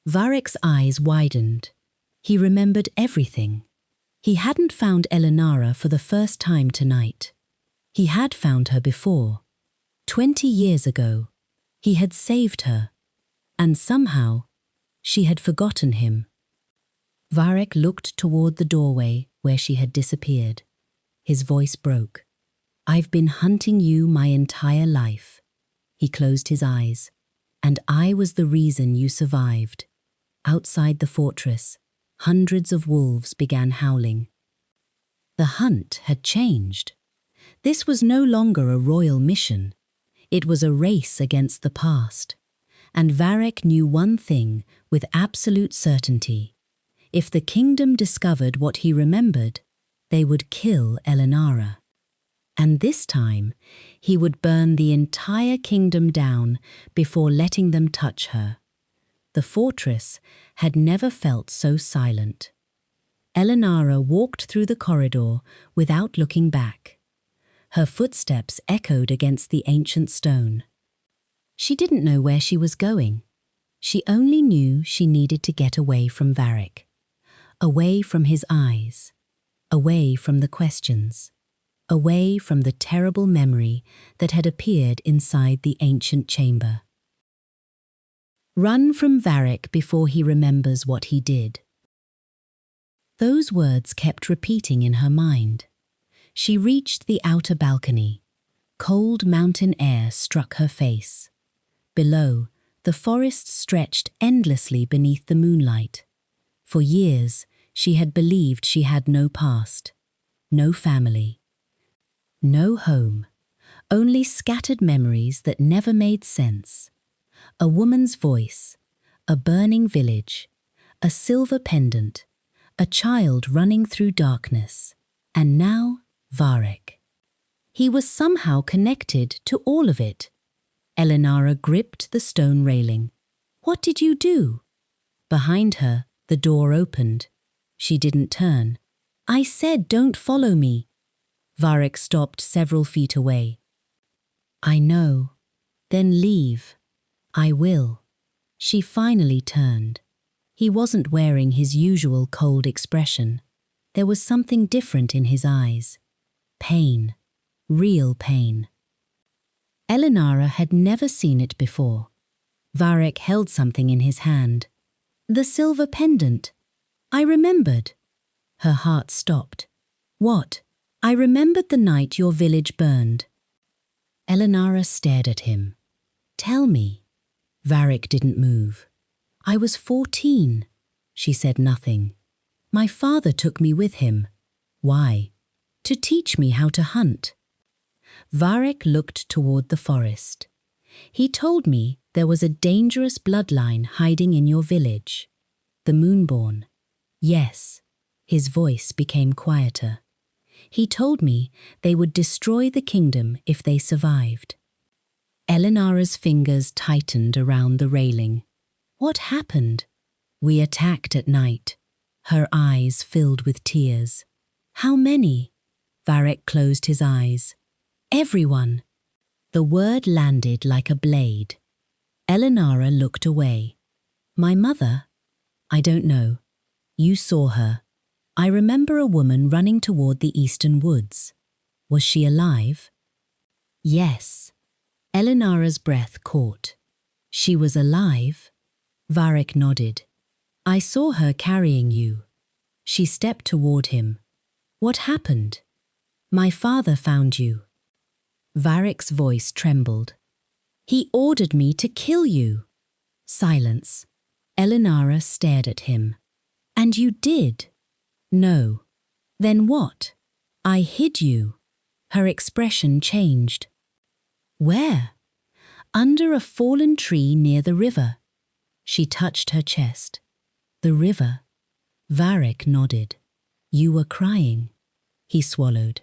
Varek's eyes widened. He remembered everything. He hadn't found Elinara for the first time tonight. He had found her before. 20 years ago, he had saved her. And somehow, she had forgotten him. Varek looked toward the doorway where she had disappeared. His voice broke. "I've been hunting you my entire life." He closed his eyes. "And I was the reason you survived." Outside the fortress, hundreds of wolves began howling. The hunt had changed. This was no longer a royal mission. It was a race against the past. And Varek knew one thing with absolute certainty. If the kingdom discovered what he remembered, they would kill Elinara. And this time, he would burn the entire kingdom down before letting them touch her. The fortress had never felt so silent. Elinara walked through the corridor without looking back. Her footsteps echoed against the ancient stone. She didn't know where she was going. She only knew she needed to get away from Varek, away from his eyes, away from the questions, away from the terrible memory that had appeared inside the ancient chamber. "Run from Varek before he remembers what he did." Those words kept repeating in her mind. She reached the outer balcony. Cold mountain air struck her face. Below, the forest stretched endlessly beneath the moonlight. For years, she had believed she had no past, no family, no home, only scattered memories that never made sense. A woman's voice, a burning village, a silver pendant, a child running through darkness, and now Varek. He was somehow connected to all of it. Elinara gripped the stone railing. "What did you do?" Behind her, the door opened. She didn't turn. "I said don't follow me." Varek stopped several feet away. "I know. Then leave." "I will." She finally turned. He wasn't wearing his usual cold expression. There was something different in his eyes. Pain. real pain. Elinara had never seen it before. Varek held something in his hand. The silver pendant. I remembered. Her heart stopped. What? I remembered the night your village burned. Elinara stared at him. Tell me. Varek didn't move. I was 14. She said nothing. My father took me with him. Why? To teach me how to hunt. Varek looked toward the forest. He told me there was a dangerous bloodline hiding in your village. The Moonborn. Yes. His voice became quieter. He told me they would destroy the kingdom if they survived. Elinara's fingers tightened around the railing. What happened? We attacked at night. Her eyes filled with tears. How many? Varek closed his eyes. Everyone. The word landed like a blade. Elinara looked away. My mother? I don't know. You saw her. I remember a woman running toward the eastern woods. Was she alive? Yes. Elinara's breath caught. She was alive? Varek nodded. I saw her carrying you. She stepped toward him. What happened? My father found you. Varek's voice trembled. He ordered me to kill you. Silence. Elinara stared at him. And you did? No. Then what? I hid you. Her expression changed. Where? Under a fallen tree near the river. She touched her chest. The river. Varek nodded. You were crying. He swallowed.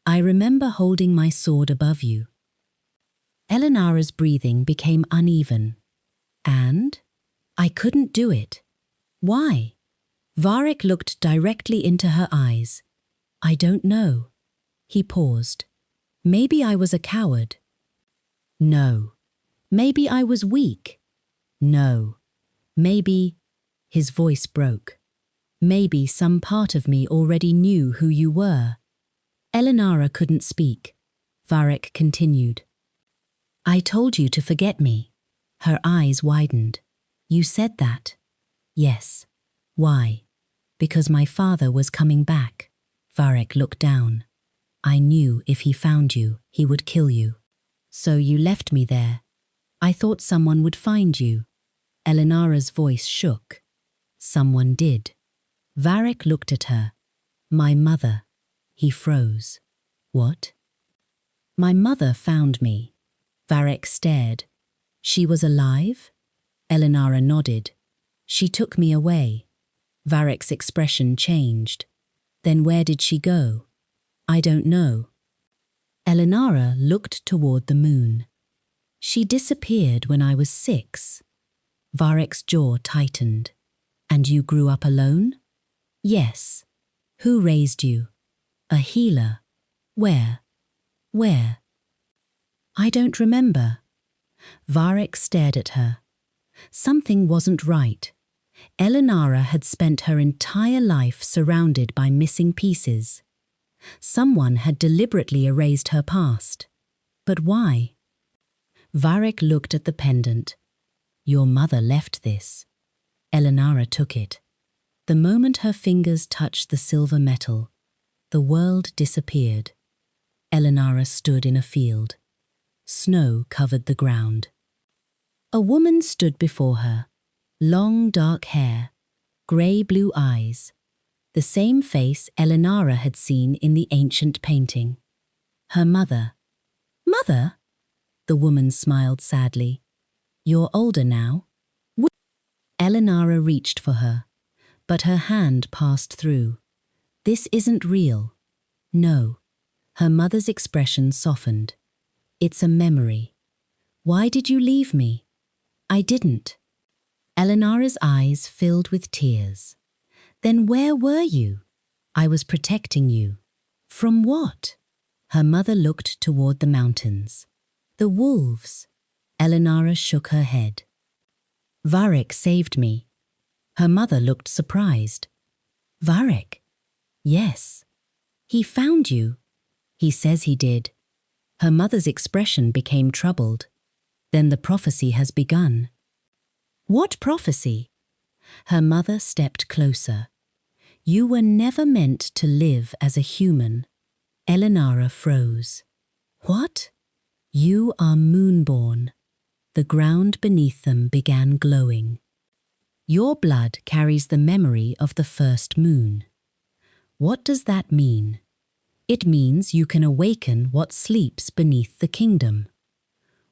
I remember holding my sword above you. Elinara's breathing became uneven. And? I couldn't do it. Why? Varek looked directly into her eyes. I don't know. He paused. Maybe I was a coward. No. Maybe I was weak. No. Maybe... His voice broke. Maybe some part of me already knew who you were. Elinara couldn't speak. Varek continued. I told you to forget me. Her eyes widened. You said that? Yes. Why? Because my father was coming back. Varek looked down. I knew if he found you, he would kill you. So you left me there. I thought someone would find you. Elinara's voice shook. Someone did. Varek looked at her. My mother. He froze. What? My mother found me. Varek stared. She was alive? Elinara nodded. She took me away. Varek's expression changed. Then where did she go? I don't know. Elinara looked toward the moon. She disappeared when I was 6. Varek's jaw tightened. And you grew up alone? Yes. Who raised you? A healer. Where? Where? I don't remember. Varek stared at her. Something wasn't right. Elinara had spent her entire life surrounded by missing pieces. Someone had deliberately erased her past. But why? Varek looked at the pendant. Your mother left this. Elinara took it. The moment her fingers touched the silver metal, the world disappeared. Elinara stood in a field. Snow covered the ground. A woman stood before her. Long dark hair, grey-blue eyes, the same face Elinara had seen in the ancient painting. Her mother. Mother? The woman smiled sadly. You're older now. Elinara reached for her, but her hand passed through. This isn't real. No. Her mother's expression softened. It's a memory. Why did you leave me? I didn't. Elinara's eyes filled with tears. Then where were you? I was protecting you. From what? Her mother looked toward the mountains. The wolves. Elinara shook her head. Varek saved me. Her mother looked surprised. Varek? Yes. He found you. He says he did. Her mother's expression became troubled. Then the prophecy has begun. What prophecy? Her mother stepped closer. You were never meant to live as a human. Elinara froze. What? You are Moonborn. The ground beneath them began glowing. Your blood carries the memory of the first moon. What does that mean? It means you can awaken what sleeps beneath the kingdom.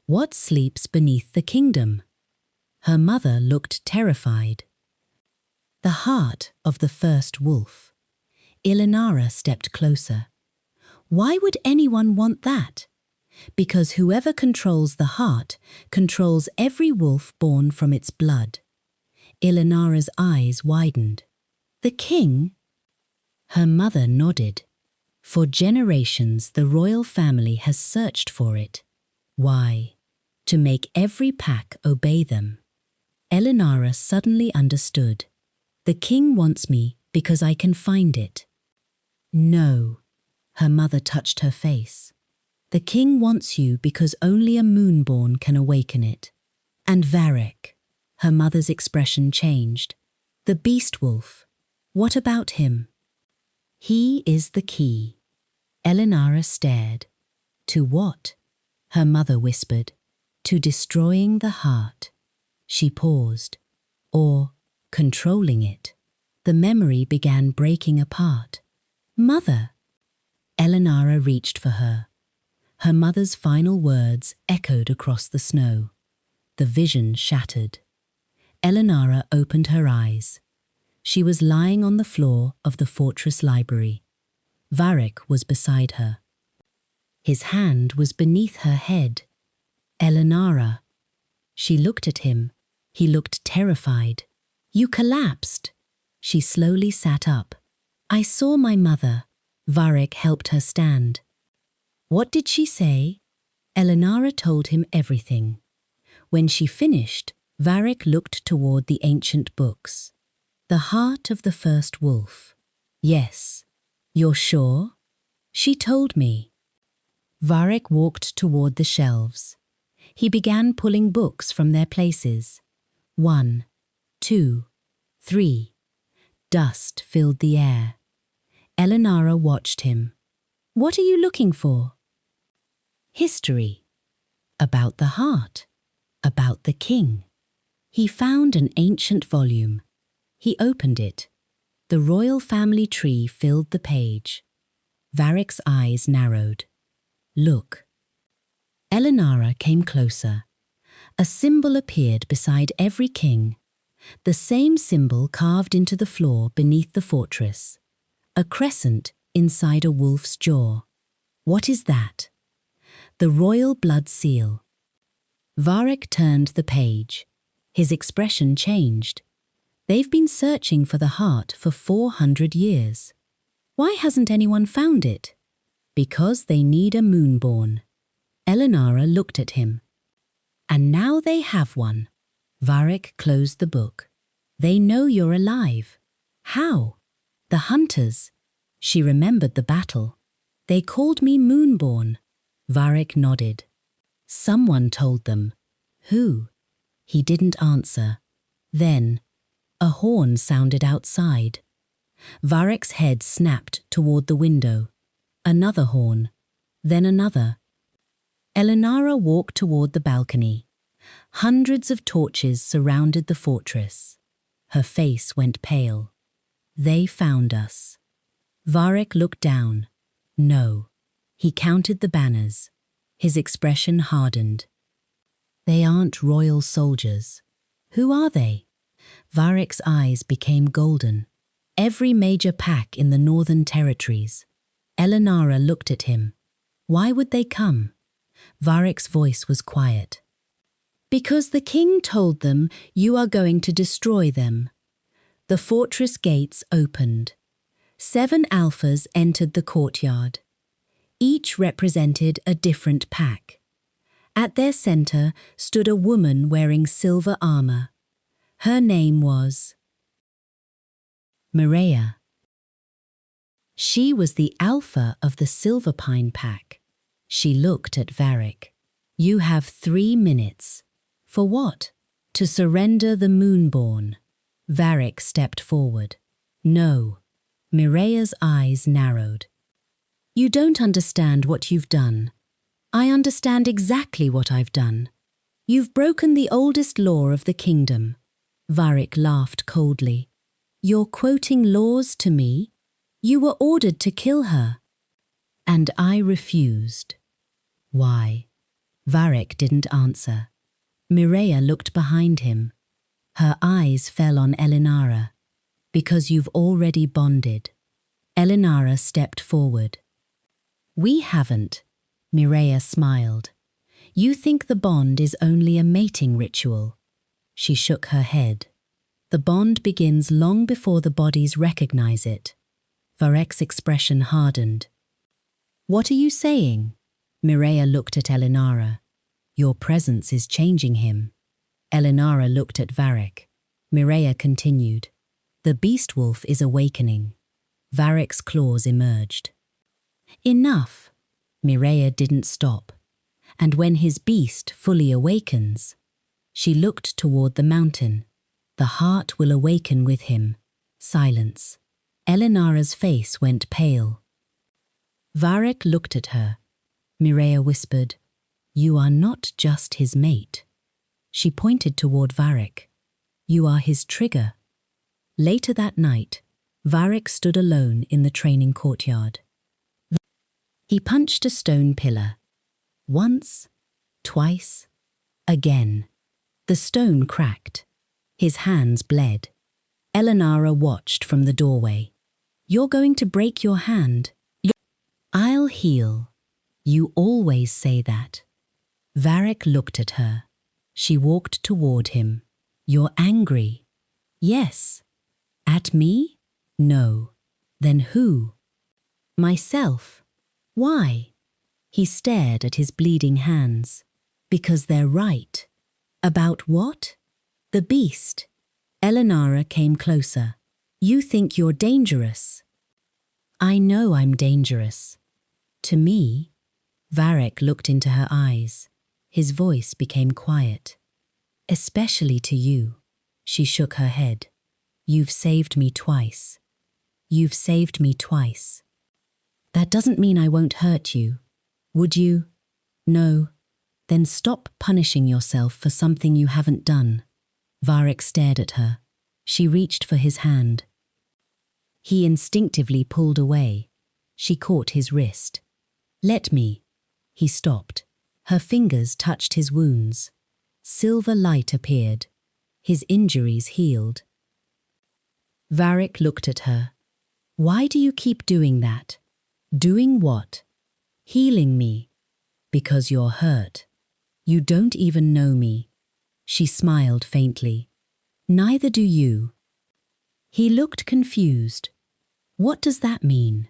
What sleeps beneath the kingdom? Her mother looked terrified. The heart of the first wolf. Elinara stepped closer. Why would anyone want that? Because whoever controls the heart controls every wolf born from its blood. Elinara's eyes widened. The king? Her mother nodded. For generations, the royal family has searched for it. Why? To make every pack obey them. Elinara suddenly understood. The king wants me because I can find it. No. Her mother touched her face. The king wants you because only a Moonborn can awaken it. And Varek. Her mother's expression changed. The beast wolf. What about him? He is the key. Elinara stared. To what? Her mother whispered. To destroying the heart. She paused. Or controlling it. The memory began breaking apart. Mother! Elinara reached for her. Her mother's final words echoed across the snow. The vision shattered. Elinara opened her eyes. She was lying on the floor of the fortress library. Varek was beside her. His hand was beneath her head. Elinara. She looked at him. He looked terrified. You collapsed. She slowly sat up. I saw my mother. Varek helped her stand. What did she say? Elinara told him everything. When she finished, Varek looked toward the ancient books. The heart of the first wolf. Yes. You're sure? She told me. Varek walked toward the shelves. He began pulling books from their places. 1, 2, 3. Dust filled the air. Elinara watched him. What are you looking for? History. About the heart. About the king. He found an ancient volume. He opened it. The royal family tree filled the page. Varek's eyes narrowed. Look. Elinara came closer. A symbol appeared beside every king. The same symbol carved into the floor beneath the fortress. A crescent inside a wolf's jaw. What is that? The royal blood seal. Varek turned the page. His expression changed. They've been searching for the heart for 400 years. Why hasn't anyone found it? Because they need a Moonborn. Elinara looked at him. And now they have one. Varek closed the book. They know you're alive. How? The hunters. She remembered the battle. They called me Moonborn. Varek nodded. Someone told them. Who? He didn't answer. Then, a horn sounded outside. Varek's head snapped toward the window. Another horn. Then another. Elinara walked toward the balcony. Hundreds of torches surrounded the fortress. Her face went pale. They found us. Varek looked down. No. He counted the banners. His expression hardened. They aren't royal soldiers. Who are they? Varek's eyes became golden. Every major pack in the northern territories. Elinara looked at him. Why would they come? Varek's voice was quiet. Because the king told them you are going to destroy them. The fortress gates opened. 7 alphas entered the courtyard. Each represented a different pack. At their center stood a woman wearing silver armor. Her name was Mireia. She was the alpha of the Silver Pine pack. She looked at Varek. You have 3 minutes. For what? To surrender the Moonborn. Varek stepped forward. No. Mireya's eyes narrowed. You don't understand what you've done. I understand exactly what I've done. You've broken the oldest law of the kingdom. Varek laughed coldly. You're quoting laws to me? You were ordered to kill her. And I refused. Why? Varek didn't answer. Mireya looked behind him. Her eyes fell on Elinara. Because you've already bonded. Elinara stepped forward. We haven't. Mireya smiled. You think the bond is only a mating ritual. She shook her head. The bond begins long before the bodies recognize it. Varek's expression hardened. What are you saying? Mireya looked at Elinara. Your presence is changing him. Elinara looked at Varek. Mireya continued. The beast wolf is awakening. Varek's claws emerged. Enough. Mireya didn't stop. And when his beast fully awakens, she looked toward the mountain. The heart will awaken with him. Silence. Elinara's face went pale. Varek looked at her. Mireya whispered, You are not just his mate. She pointed toward Varek. You are his trigger. Later that night, Varek stood alone in the training courtyard. He punched a stone pillar. Once, twice, again. The stone cracked. His hands bled. Elinara watched from the doorway. You're going to break your hand. I'll heal. You always say that. Varek looked at her. She walked toward him. You're angry. Yes. At me? No. Then who? Myself. Why? He stared at his bleeding hands. Because they're right. About what? The beast. Elinara came closer. You think you're dangerous. I know I'm dangerous. To me? Varek looked into her eyes. His voice became quiet. Especially to you. She shook her head. You've saved me twice. You've saved me twice. That doesn't mean I won't hurt you. Would you? No. Then stop punishing yourself for something you haven't done. Varek stared at her. She reached for his hand. He instinctively pulled away. She caught his wrist. Let me. He stopped. Her fingers touched his wounds. Silver light appeared. His injuries healed. Varek looked at her. Why do you keep doing that? Doing what? Healing me. Because you're hurt. You don't even know me. She smiled faintly. Neither do you. He looked confused. What does that mean?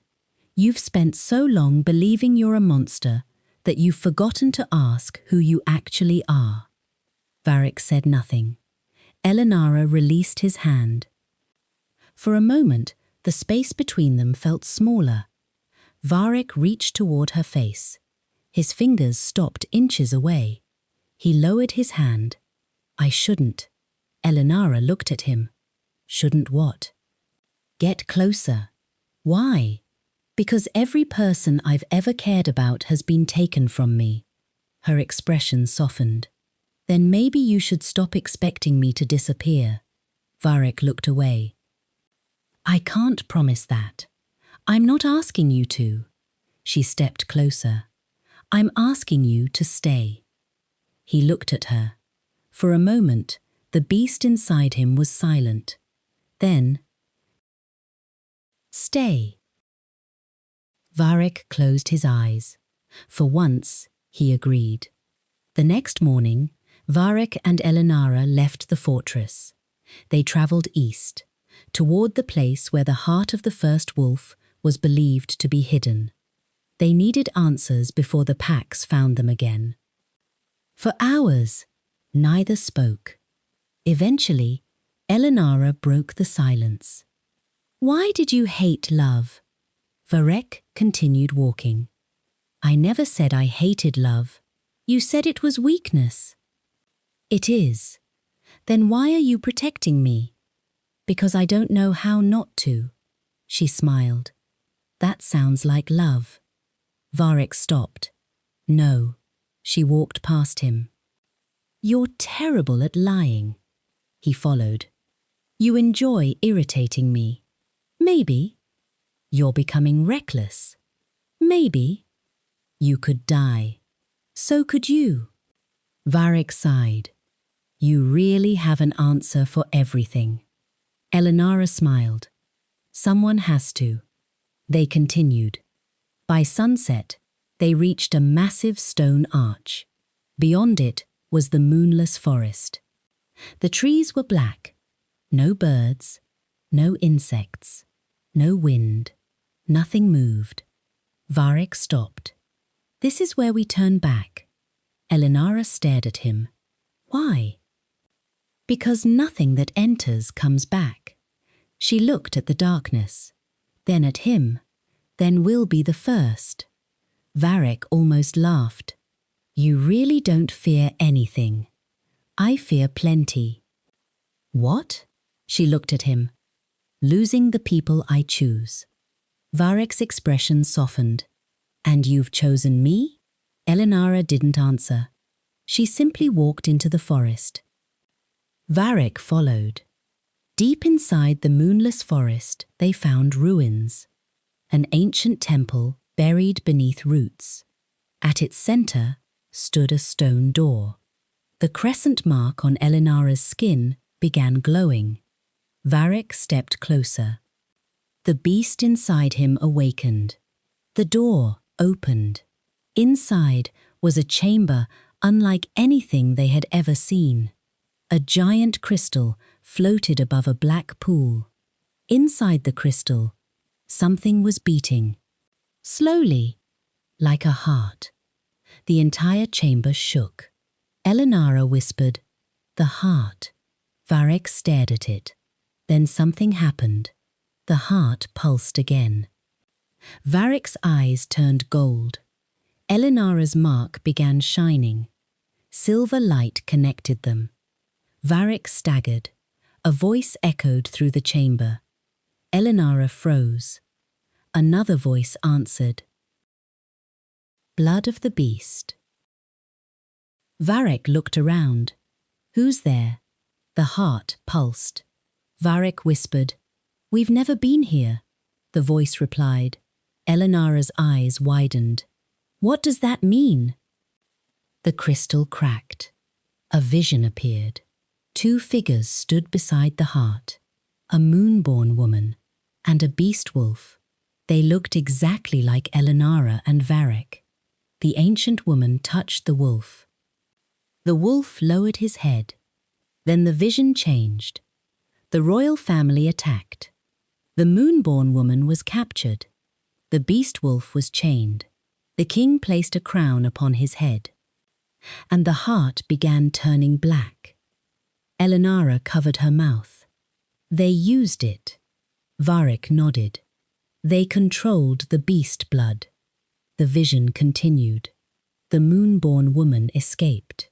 You've spent so long believing you're a monster that you've forgotten to ask who you actually are. Varek said nothing. Elinara released his hand. For a moment, the space between them felt smaller. Varek reached toward her face. His fingers stopped inches away. He lowered his hand. I shouldn't. Elinara looked at him. Shouldn't what? Get closer. Why? Because every person I've ever cared about has been taken from me. Her expression softened. Then maybe you should stop expecting me to disappear. Varek looked away. I can't promise that. I'm not asking you to. She stepped closer. I'm asking you to stay. He looked at her. For a moment, the beast inside him was silent. Then, stay. Varek closed his eyes. For once, he agreed. The next morning, Varek and Elinara left the fortress. They travelled east, toward the place where the heart of the first wolf was believed to be hidden. They needed answers before the packs found them again. For hours, neither spoke. Eventually, Elinara broke the silence. Why did you hate love? Varek continued walking. I never said I hated love. You said it was weakness. It is. Then why are you protecting me? Because I don't know how not to. She smiled. That sounds like love. Varek stopped. No. She walked past him. You're terrible at lying. He followed. You enjoy irritating me. Maybe. You're becoming reckless. Maybe. You could die. So could you. Varek sighed. You really have an answer for everything. Elinara smiled. Someone has to. They continued. By sunset, they reached a massive stone arch. Beyond it was the moonless forest. The trees were black. No birds, no insects, no wind. Nothing moved. Varek stopped. This is where we turn back. Elinara stared at him. Why? Because nothing that enters comes back. She looked at the darkness, then at him, then we'll be the first. Varek almost laughed. You really don't fear anything. I fear plenty. What? She looked at him. Losing the people I choose. Varek's expression softened. And you've chosen me? Elinara didn't answer. She simply walked into the forest. Varek followed. Deep inside the moonless forest, they found ruins. An ancient temple buried beneath roots. At its center stood a stone door. The crescent mark on Elinara's skin began glowing. Varek stepped closer. The beast inside him awakened. The door opened. Inside was a chamber unlike anything they had ever seen. A giant crystal floated above a black pool. Inside the crystal, something was beating. Slowly, like a heart. The entire chamber shook. Elinara whispered, "The heart." Varek stared at it. Then something happened. The heart pulsed again. Varek's eyes turned gold. Elinara's mark began shining. Silver light connected them. Varek staggered. A voice echoed through the chamber. Elinara froze. Another voice answered. Blood of the beast. Varek looked around. Who's there? The heart pulsed. Varek whispered, "We've never been here." The voice replied. Elinara's eyes widened. What does that mean? The crystal cracked. A vision appeared. 2 figures stood beside the heart, a Moonborn woman and a beast wolf. They looked exactly like Elinara and Varek. The ancient woman touched the wolf. The wolf lowered his head. Then the vision changed. The royal family attacked. The Moonborn woman was captured. The beast wolf was chained. The king placed a crown upon his head. And the heart began turning black. Elinara covered her mouth. They used it. Varek nodded. They controlled the beast blood. The vision continued. The Moonborn woman escaped.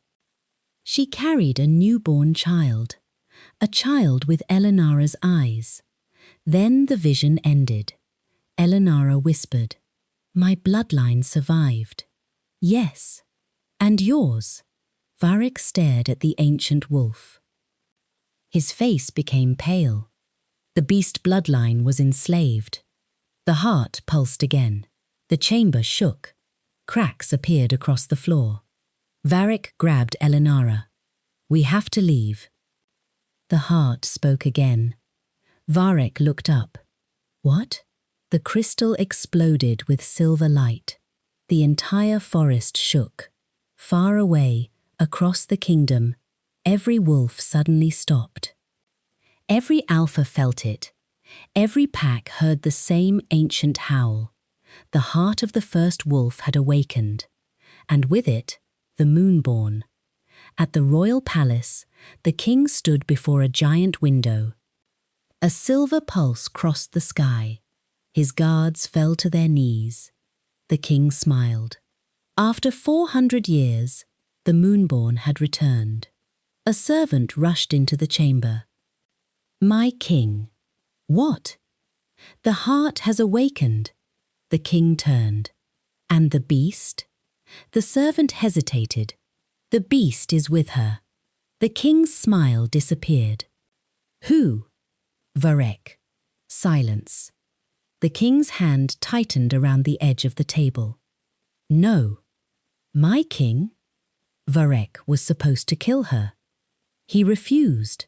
She carried a newborn child, a child with Elinara's eyes. Then the vision ended. Elinara whispered, "My bloodline survived." "Yes, and yours." Varek stared at the ancient wolf. His face became pale. The beast bloodline was enslaved. The heart pulsed again. The chamber shook. Cracks appeared across the floor. Varek grabbed Elinara. "We have to leave." The heart spoke again. Varek looked up. What? The crystal exploded with silver light. The entire forest shook. Far away, across the kingdom, every wolf suddenly stopped. Every alpha felt it. Every pack heard the same ancient howl. The heart of the first wolf had awakened, and with it, the Moonborn. At the royal palace, the king stood before a giant window. A silver pulse crossed the sky. His guards fell to their knees. The king smiled. After 400 years, the Moonborn had returned. A servant rushed into the chamber. "My king." "What?" "The heart has awakened." The king turned. "And the beast?" The servant hesitated. "The beast is with her." The king's smile disappeared. "Who?" "Varek." Silence. The king's hand tightened around the edge of the table. "No." "My king?" "Varek was supposed to kill her. He refused."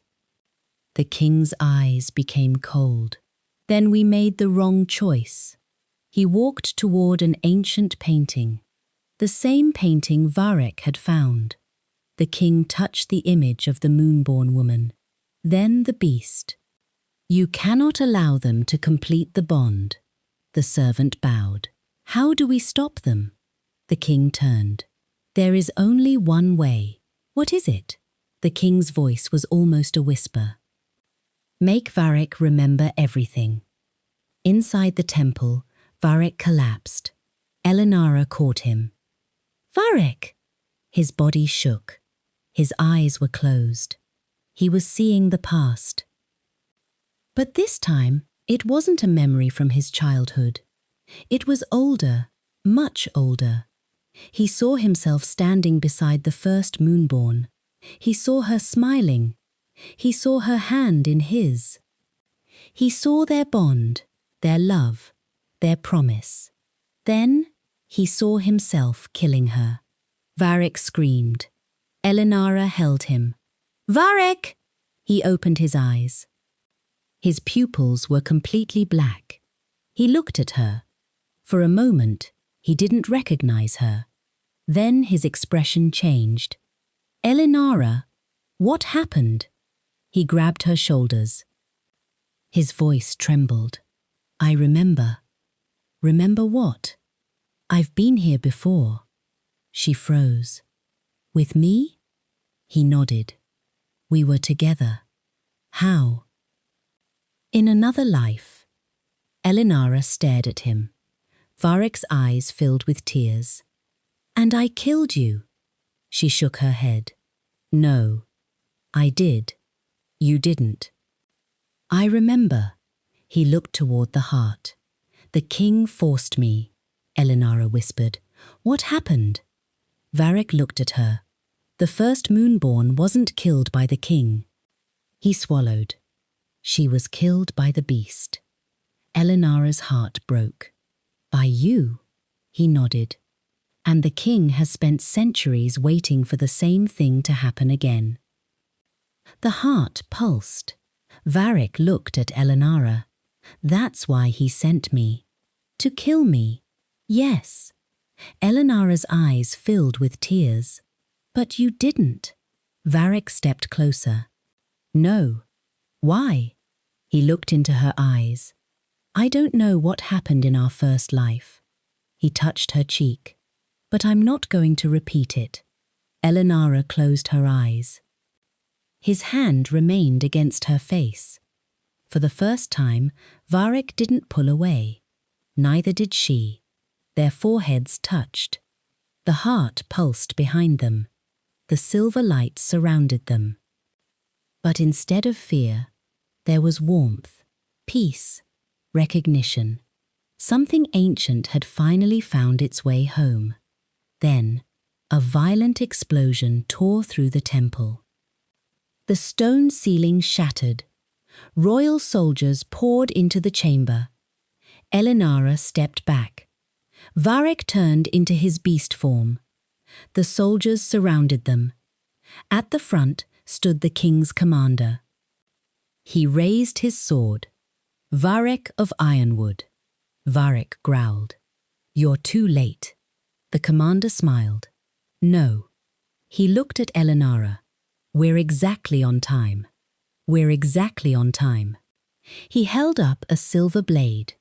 The king's eyes became cold. "Then we made the wrong choice." He walked toward an ancient painting, the same painting Varek had found. The king touched the image of the Moonborn woman, then the beast. "You cannot allow them to complete the bond." The servant bowed. "How do we stop them?" The king turned. "There is only one way." "What is it?" The king's voice was almost a whisper. "Make Varek remember everything." Inside the temple, Varek collapsed. Elinara caught him. "Varek!" His body shook. His eyes were closed. He was seeing the past. But this time, it wasn't a memory from his childhood. It was older, much older. He saw himself standing beside the first Moonborn. He saw her smiling. He saw her hand in his. He saw their bond, their love, their promise. Then he saw himself killing her. Varek screamed. Elinara held him. "Varek!" He opened his eyes. His pupils were completely black. He looked at her. For a moment, he didn't recognize her. Then his expression changed. "Elinara, what happened?" He grabbed her shoulders. His voice trembled. "I remember." "Remember what?" "I've been here before." She froze. "With me?" He nodded. "We were together." "How?" "In another life." Elinara stared at him. Varek's eyes filled with tears. "And I killed you." She shook her head. "No, I did. You didn't." "I remember." He looked toward the heart. "The king forced me," Elinara whispered. "What happened?" Varek looked at her. The first Moonborn wasn't killed by the king. He swallowed. She was killed by the beast. Elinara's heart broke. "By you?" He nodded. "And the king has spent centuries waiting for the same thing to happen again." The heart pulsed. Varek looked at Elinara. "That's why he sent me. To kill me." "Yes." Elinara's eyes filled with tears. "But you didn't." Varek stepped closer. "No." "Why?" He looked into her eyes. "I don't know what happened in our first life." He touched her cheek. "But I'm not going to repeat it." Elinara closed her eyes. His hand remained against her face. For the first time, Varek didn't pull away. Neither did she. Their foreheads touched. The heart pulsed behind them. The silver light surrounded them. But instead of fear, there was warmth, peace, recognition. Something ancient had finally found its way home. Then, a violent explosion tore through the temple. The stone ceiling shattered. Royal soldiers poured into the chamber. Elinara stepped back. Varek turned into his beast form. The soldiers surrounded them. At the front stood the king's commander. He raised his sword. "Varek of Ironwood." Varek growled. "You're too late." The commander smiled. "No." He looked at Elinara. "We're exactly on time." "We're exactly on time." He held up a silver blade.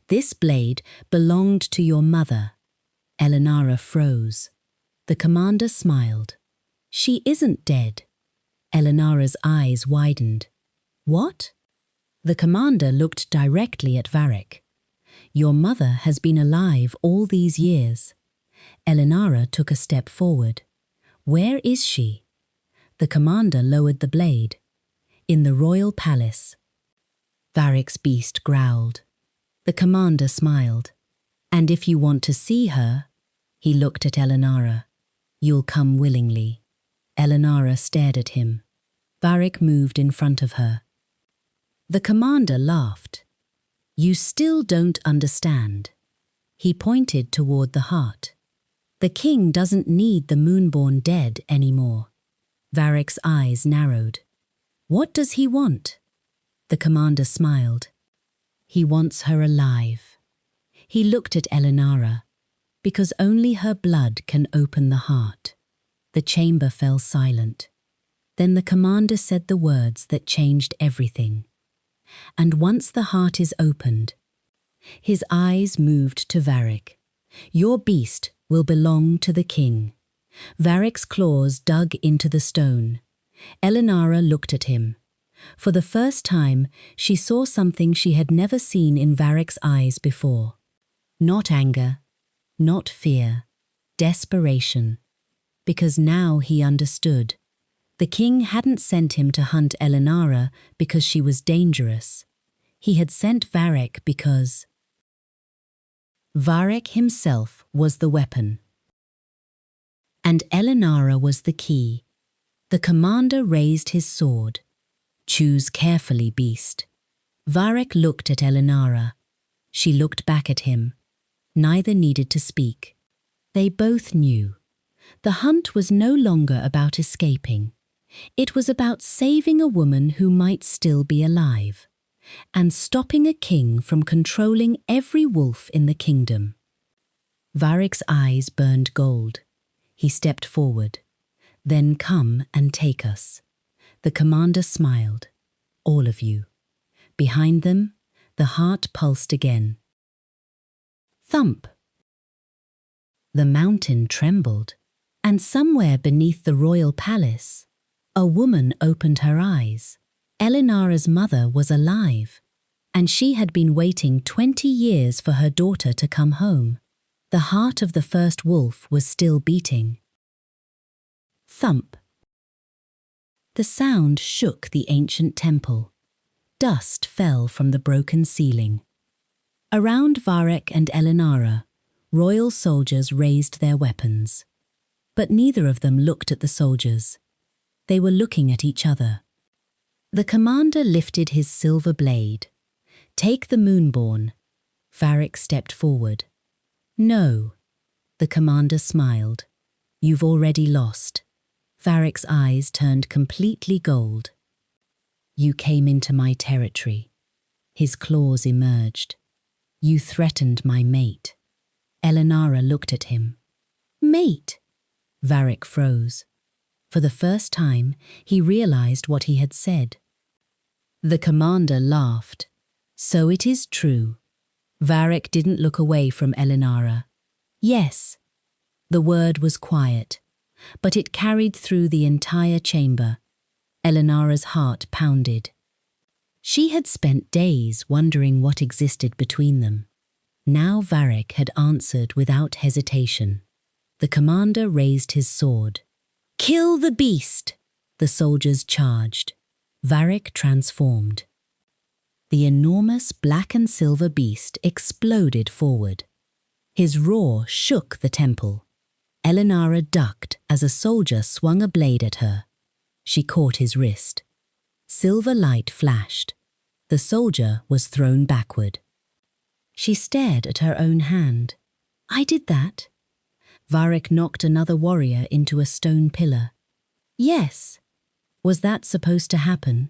"This blade belonged to your mother." Elinara froze. The commander smiled. "She isn't dead." Elinara's eyes widened. "What?" The commander looked directly at Varek. Your mother has been alive all these years. Elinara took a step forward. Where is she? The commander lowered the blade. In the royal palace. Varek's beast growled. The commander smiled. And if you want to see her, he looked at Elinara. You'll come willingly. Elinara stared at him. Varek moved in front of her. The commander laughed. You still don't understand. He pointed toward the heart. The king doesn't need the Moonborn dead anymore. Varek's eyes narrowed. What does he want? The commander smiled. He wants her alive. He looked at Elinara, because only her blood can open the heart. The chamber fell silent. Then the commander said the words that changed everything. And once the heart is opened, his eyes moved to Varek. Your beast will belong to the king. Varek's claws dug into the stone. Elinara looked at him. For the first time, she saw something she had never seen in Varek's eyes before. Not anger, not fear, desperation. Because now he understood. The king hadn't sent him to hunt Elinara because she was dangerous. He had sent Varek because Varek himself was the weapon. And Elinara was the key. The commander raised his sword. Choose carefully, beast. Varek looked at Elinara. She looked back at him. Neither needed to speak. They both knew. The hunt was no longer about escaping. It was about saving a woman who might still be alive, and stopping a king from controlling every wolf in the kingdom. Varek's eyes burned gold. He stepped forward. Then come and take us. The commander smiled. All of you. Behind them, the heart pulsed again. Thump. The mountain trembled, and somewhere beneath the royal palace, a woman opened her eyes. Elinara's mother was alive, and she had been waiting 20 years for her daughter to come home. The heart of the first wolf was still beating. Thump. The sound shook the ancient temple. Dust fell from the broken ceiling. Around Varek and Elinara, royal soldiers raised their weapons. But neither of them looked at the soldiers. They were looking at each other. The commander lifted his silver blade. Take the Moonborn. Varek stepped forward. No. The commander smiled. You've already lost. Varek's eyes turned completely gold. You came into my territory. His claws emerged. You threatened my mate. Elinara looked at him. Mate? Varek froze. For the first time, he realized what he had said. The commander laughed. So it is true. Varek didn't look away from Elinara. Yes. The word was quiet, but it carried through the entire chamber. Elinara's heart pounded. She had spent days wondering what existed between them. Now Varek had answered without hesitation. The commander raised his sword. Kill the beast! The soldiers charged. Varek transformed. The enormous black and silver beast exploded forward. His roar shook the temple. Elinara ducked as a soldier swung a blade at her. She caught his wrist. Silver light flashed. The soldier was thrown backward. She stared at her own hand. I did that. Varek knocked another warrior into a stone pillar. Yes. Was that supposed to happen?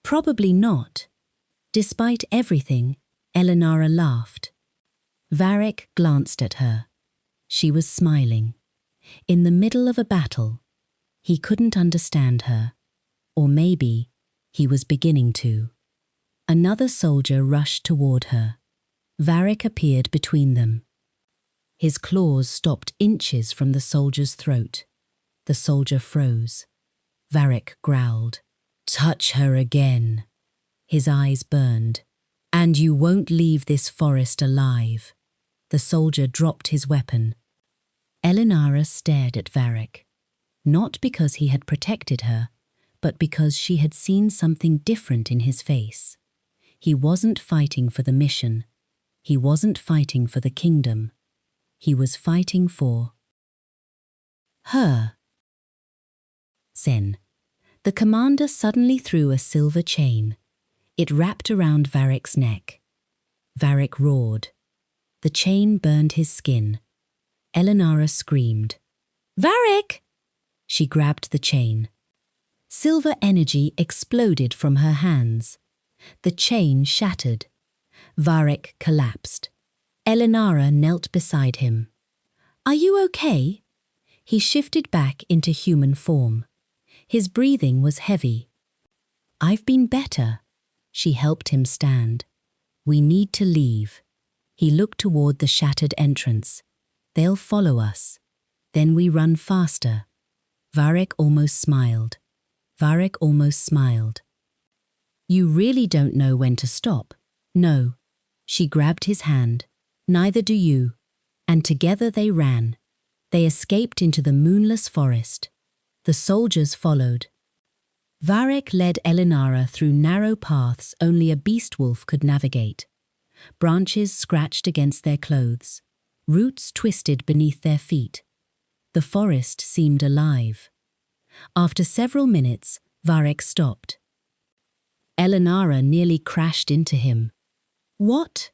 Probably not. Despite everything, Elinara laughed. Varek glanced at her. She was smiling. In the middle of a battle, he couldn't understand her. Or maybe he was beginning to. Another soldier rushed toward her. Varek appeared between them. His claws stopped inches from the soldier's throat. The soldier froze. Varek growled. Touch her again. His eyes burned. And you won't leave this forest alive. The soldier dropped his weapon. Elinara stared at Varek, not because he had protected her, but because she had seen something different in his face. He wasn't fighting for the mission. He wasn't fighting for the kingdom. He was fighting for her. Then, the commander suddenly threw a silver chain. It wrapped around Varek's neck. Varek roared. The chain burned his skin. Elinara screamed. "Varek!" She grabbed the chain. Silver energy exploded from her hands. The chain shattered. Varek collapsed. Elinara knelt beside him. "Are you okay?" He shifted back into human form. His breathing was heavy. "I've been better." She helped him stand. "We need to leave." He looked toward the shattered entrance. "They'll follow us. Then we run faster." Varek almost smiled. "You really don't know when to stop." "No." She grabbed his hand. "Neither do you." And together they ran. They escaped into the moonless forest. The soldiers followed. Varek led Elinara through narrow paths only a beast wolf could navigate. Branches scratched against their clothes. Roots twisted beneath their feet. The forest seemed alive. After several minutes, Varek stopped. Elinara nearly crashed into him. "What?"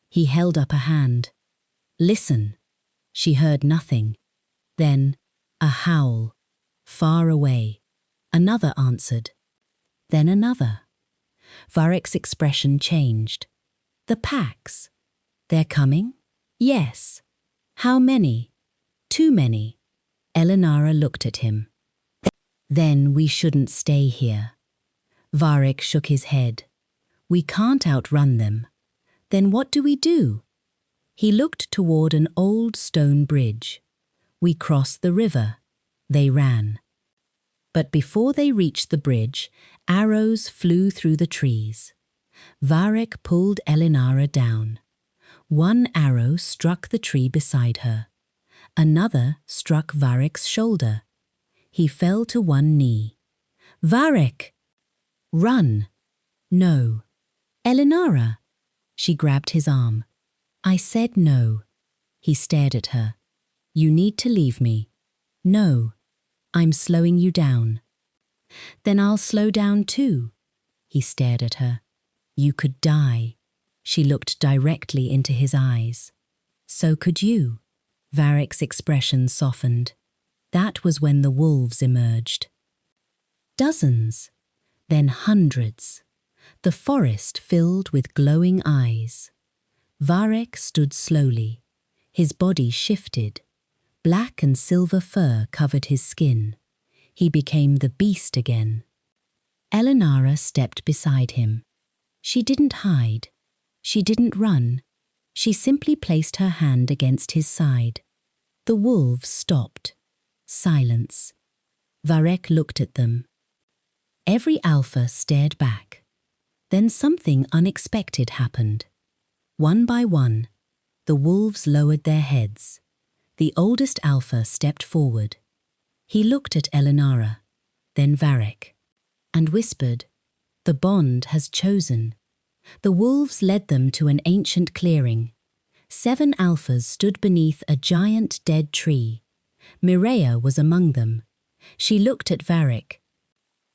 He held up a hand. "Listen." She heard nothing. Then, a howl. Far away. Another answered. Then another. Varek's expression changed. "The packs. They're coming?" "Yes." "How many?" "Too many." Elinara looked at him. "Then we shouldn't stay here." Varek shook his head. "We can't outrun them." "Then what do we do?" He looked toward an old stone bridge. "We cross the river." They ran. But before they reached the bridge, arrows flew through the trees. Varek pulled Elinara down. One arrow struck the tree beside her. Another struck Varek's shoulder. He fell to one knee. "Varek!" "Run!" "No." "Elinara!" She grabbed his arm. "I said no." He stared at her. "You need to leave me." "No." "I'm slowing you down." "Then I'll slow down too." He stared at her. "You could die." She looked directly into his eyes. "So could you." Varek's expression softened. That was when the wolves emerged. Dozens, then hundreds. The forest filled with glowing eyes. Varek stood slowly. His body shifted. Black and silver fur covered his skin. He became the beast again. Elinara stepped beside him. She didn't hide. She didn't run. She simply placed her hand against his side. The wolves stopped. Silence. Varek looked at them. Every alpha stared back. Then something unexpected happened. One by one, the wolves lowered their heads. The oldest alpha stepped forward. He looked at Elinara, then Varek, and whispered, "The bond has chosen." The wolves led them to an ancient clearing. 7 alphas stood beneath a giant dead tree. Mireia was among them. She looked at Varek.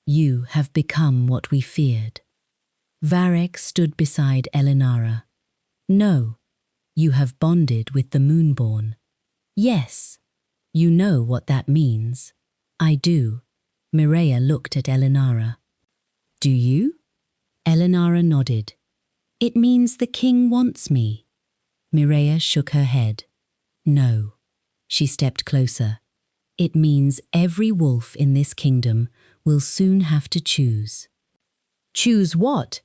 "You have become what we feared." Varek stood beside Elinara. "No, you have bonded with the Moonborn." "Yes." "You know what that means." "I do." Mireia looked at Elinara. "Do you?" Elinara nodded. "It means the king wants me." Mireia shook her head. "No." She stepped closer. "It means every wolf in this kingdom will soon have to choose." "Choose what?"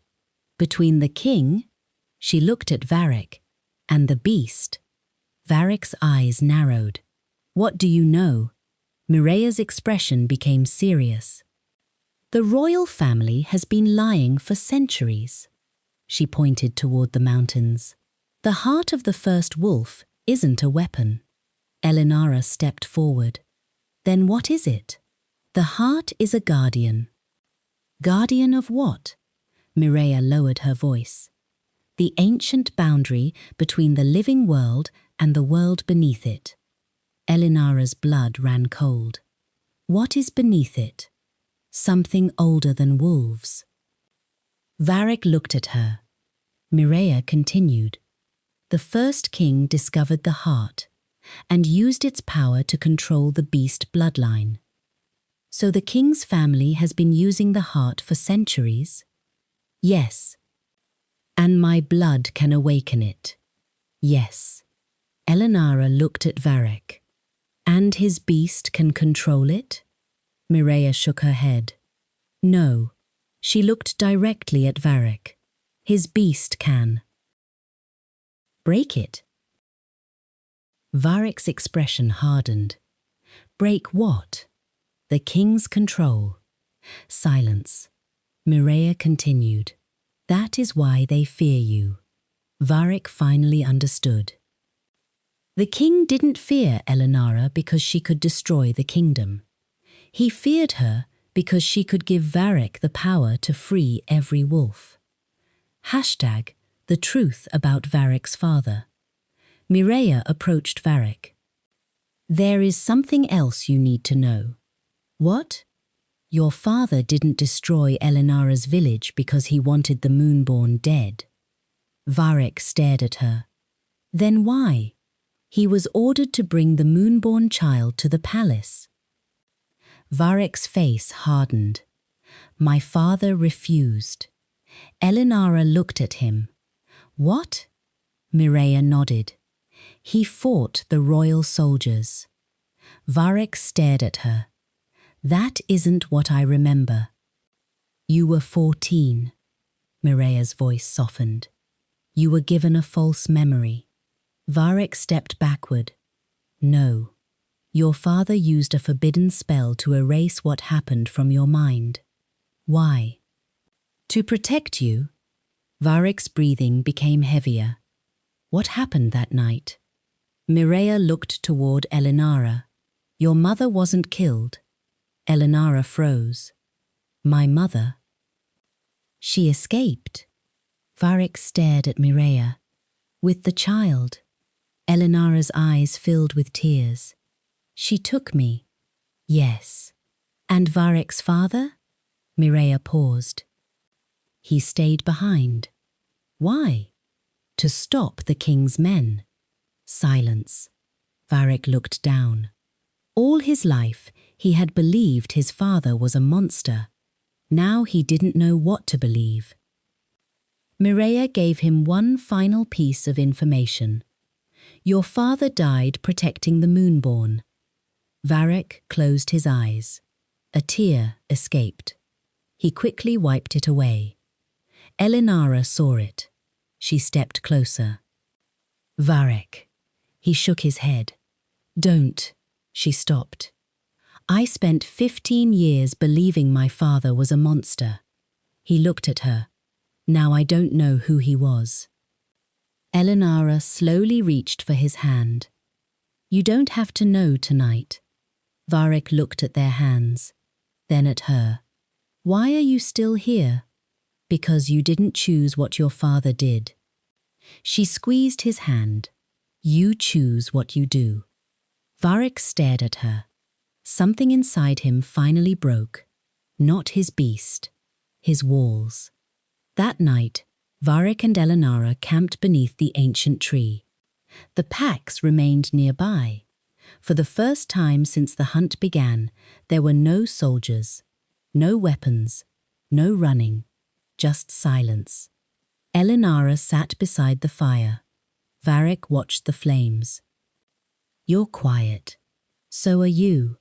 "Between the king," she looked at Varek, "and the beast." Varek's eyes narrowed. "What do you know?" Mireia's expression became serious. "The royal family has been lying for centuries." She pointed toward the mountains. The heart of the first wolf isn't a weapon. Elinara stepped forward. Then what is it? The heart is a guardian. Guardian of what? Mireia lowered her voice. The ancient boundary between the living world and the world beneath it. Elinara's blood ran cold. What is beneath it? Something older than wolves. Varek looked at her. Mireia continued. The first king discovered the heart and used its power to control the beast bloodline. So the king's family has been using the heart for centuries? Yes. And my blood can awaken it. Yes. Elinara looked at Varek. And his beast can control it? Mireia shook her head. No. She looked directly at Varek. His beast can. Break it. Varek's expression hardened. Break what? The king's control. Silence. Mireia continued. That is why they fear you. Varek finally understood. The king didn't fear Elinara because she could destroy the kingdom. He feared her because she could give Varek the power to free every wolf. Hashtag the truth about Varek's father. Mireia approached Varek. There is something else you need to know. What? Your father didn't destroy Elinara's village because he wanted the Moonborn dead. Varek stared at her. Then why? He was ordered to bring the Moonborn child to the palace. Varek's face hardened. My father refused. Elinara looked at him. What? Mireia nodded. He fought the royal soldiers. Varek stared at her. That isn't what I remember. You were 14. Mireia's voice softened. You were given a false memory. Varek stepped backward. No. Your father used a forbidden spell to erase what happened from your mind. Why? To protect you. Varek's breathing became heavier. What happened that night? Mireia looked toward Elinara. Your mother wasn't killed. Elinara froze. My mother? She escaped. Varek stared at Mireia. With the child. Elinara's eyes filled with tears. She took me. Yes. And Varek's father? Mireia paused. He stayed behind. Why? To stop the king's men. Silence. Varek looked down. All his life, he had believed his father was a monster. Now he didn't know what to believe. Mireia gave him one final piece of information. Your father died protecting the Moonborn. Varek closed his eyes. A tear escaped. He quickly wiped it away. Elinara saw it. She stepped closer. Varek. He shook his head. Don't. She stopped. I spent 15 years believing my father was a monster. He looked at her. Now I don't know who he was. Elinara slowly reached for his hand. You don't have to know tonight. Varek looked at their hands, then at her. Why are you still here? Because you didn't choose what your father did. She squeezed his hand. You choose what you do. Varek stared at her. Something inside him finally broke. Not his beast, his walls. That night, Varek and Elinara camped beneath the ancient tree. The packs remained nearby. For the first time since the hunt began, there were no soldiers, no weapons, no running, just silence. Elinara sat beside the fire. Varek watched the flames. You're quiet. So are you.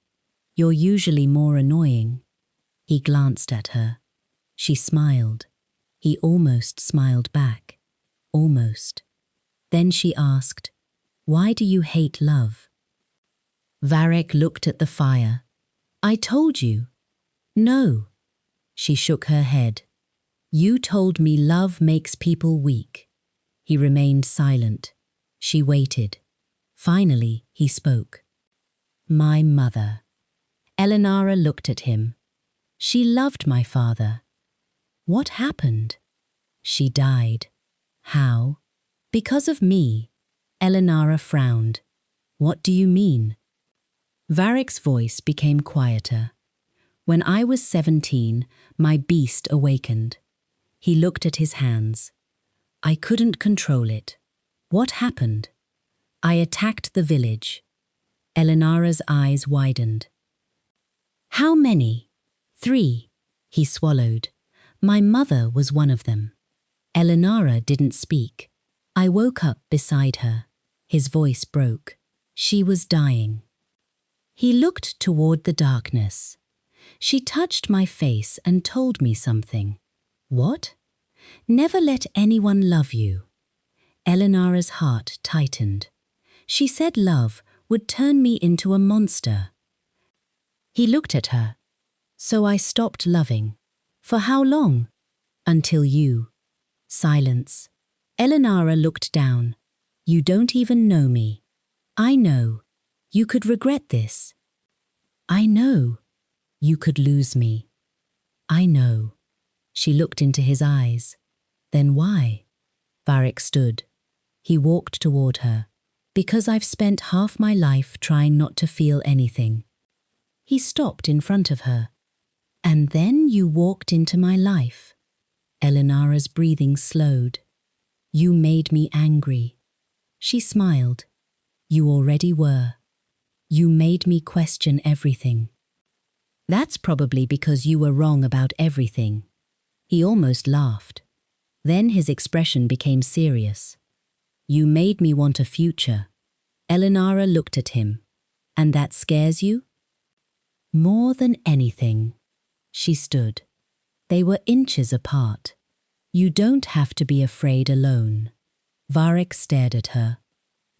You're usually more annoying. He glanced at her. She smiled. He almost smiled back. Almost. Then she asked, Why do you hate love? Varek looked at the fire. I told you. No. She shook her head. You told me love makes people weak. He remained silent. She waited. Finally, he spoke. My mother. Elinara looked at him. She loved my father. What happened? She died. How? Because of me. Elinara frowned. What do you mean? Varek's voice became quieter. When I was 17, my beast awakened. He looked at his hands. I couldn't control it. What happened? I attacked the village. Elinara's eyes widened. How many? 3. He swallowed. My mother was one of them. Elinara didn't speak. I woke up beside her. His voice broke. She was dying. He looked toward the darkness. She touched my face and told me something. What? Never let anyone love you. Elinara's heart tightened. She said love would turn me into a monster. He looked at her. So I stopped loving. For how long? Until you. Silence. Elinara looked down. You don't even know me. I know. You could regret this. I know. You could lose me. I know. She looked into his eyes. Then why? Varek stood. He walked toward her. Because I've spent half my life trying not to feel anything. He stopped in front of her. And then you walked into my life. Elinara's breathing slowed. You made me angry. She smiled. You already were. You made me question everything. That's probably because you were wrong about everything. He almost laughed. Then his expression became serious. You made me want a future. Elinara looked at him. And that scares you? More than anything. She stood. They were inches apart. You don't have to be afraid alone. Varek stared at her.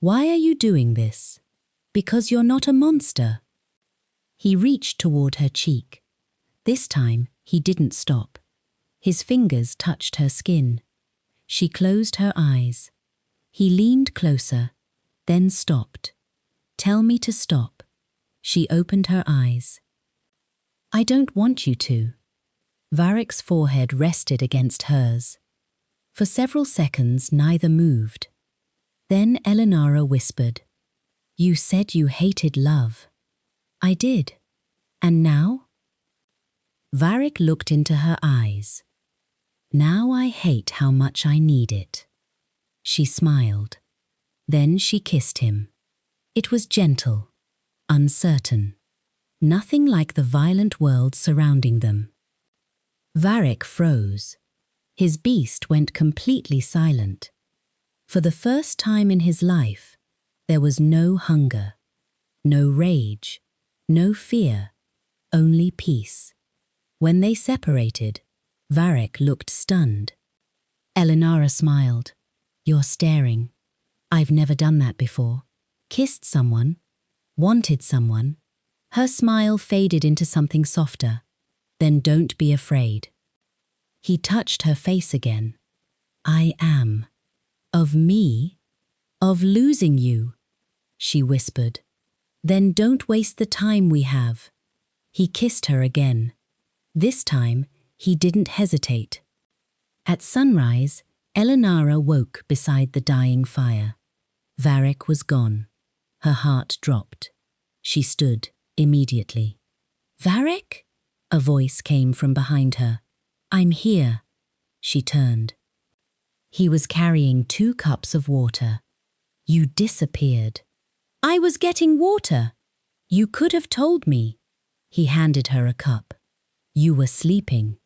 Why are you doing this? Because you're not a monster. He reached toward her cheek. This time, he didn't stop. His fingers touched her skin. She closed her eyes. He leaned closer, then stopped. Tell me to stop. She opened her eyes. I don't want you to. Varek's forehead rested against hers. For several seconds, neither moved. Then Elinara whispered, You said you hated love. I did. And now? Varek looked into her eyes. Now I hate how much I need it. She smiled. Then she kissed him. It was gentle, uncertain. Nothing like the violent world surrounding them. Varek froze. His beast went completely silent. For the first time in his life, there was no hunger, no rage, no fear, only peace. When they separated, Varek looked stunned. Elinara smiled. You're staring. I've never done that before. Kissed someone, wanted someone. Her smile faded into something softer. Then don't be afraid. He touched her face again. I am. Of me? Of losing you? She whispered. Then don't waste the time we have. He kissed her again. This time, he didn't hesitate. At sunrise, Elinara woke beside the dying fire. Varek was gone. Her heart dropped. She stood immediately. Varek? A voice came from behind her. I'm here. She turned. He was carrying 2 cups of water. You disappeared. I was getting water. You could have told me. He handed her a cup. You were sleeping.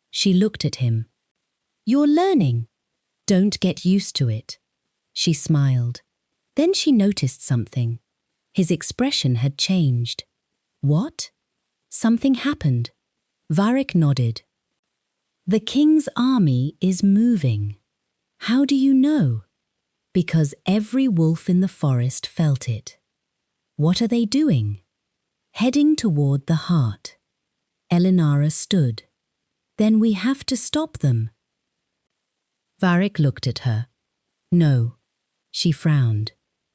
She looked at him. You're learning. Don't get used to it. She smiled. Then she noticed something. His expression had changed. What? Something happened. Varek nodded. The king's army is moving. How do you know? Because every wolf in the forest felt it. What are they doing? Heading toward the heart. Elinara stood. Then we have to stop them. Varek looked at her. No. She frowned.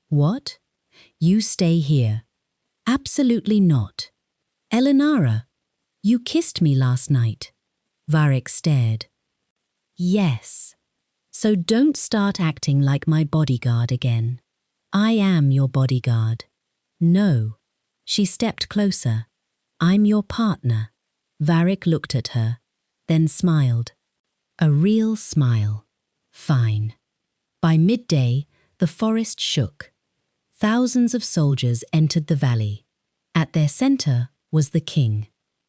What? You stay here. Absolutely not. Elinara, you kissed me last night. Varek stared. Yes. So don't start acting like my bodyguard again. I am your bodyguard. No. She stepped closer. I'm your partner. Varek looked at her, then smiled. A real smile. Fine. By midday, the forest shook. Thousands of soldiers entered the valley. At their center was the king.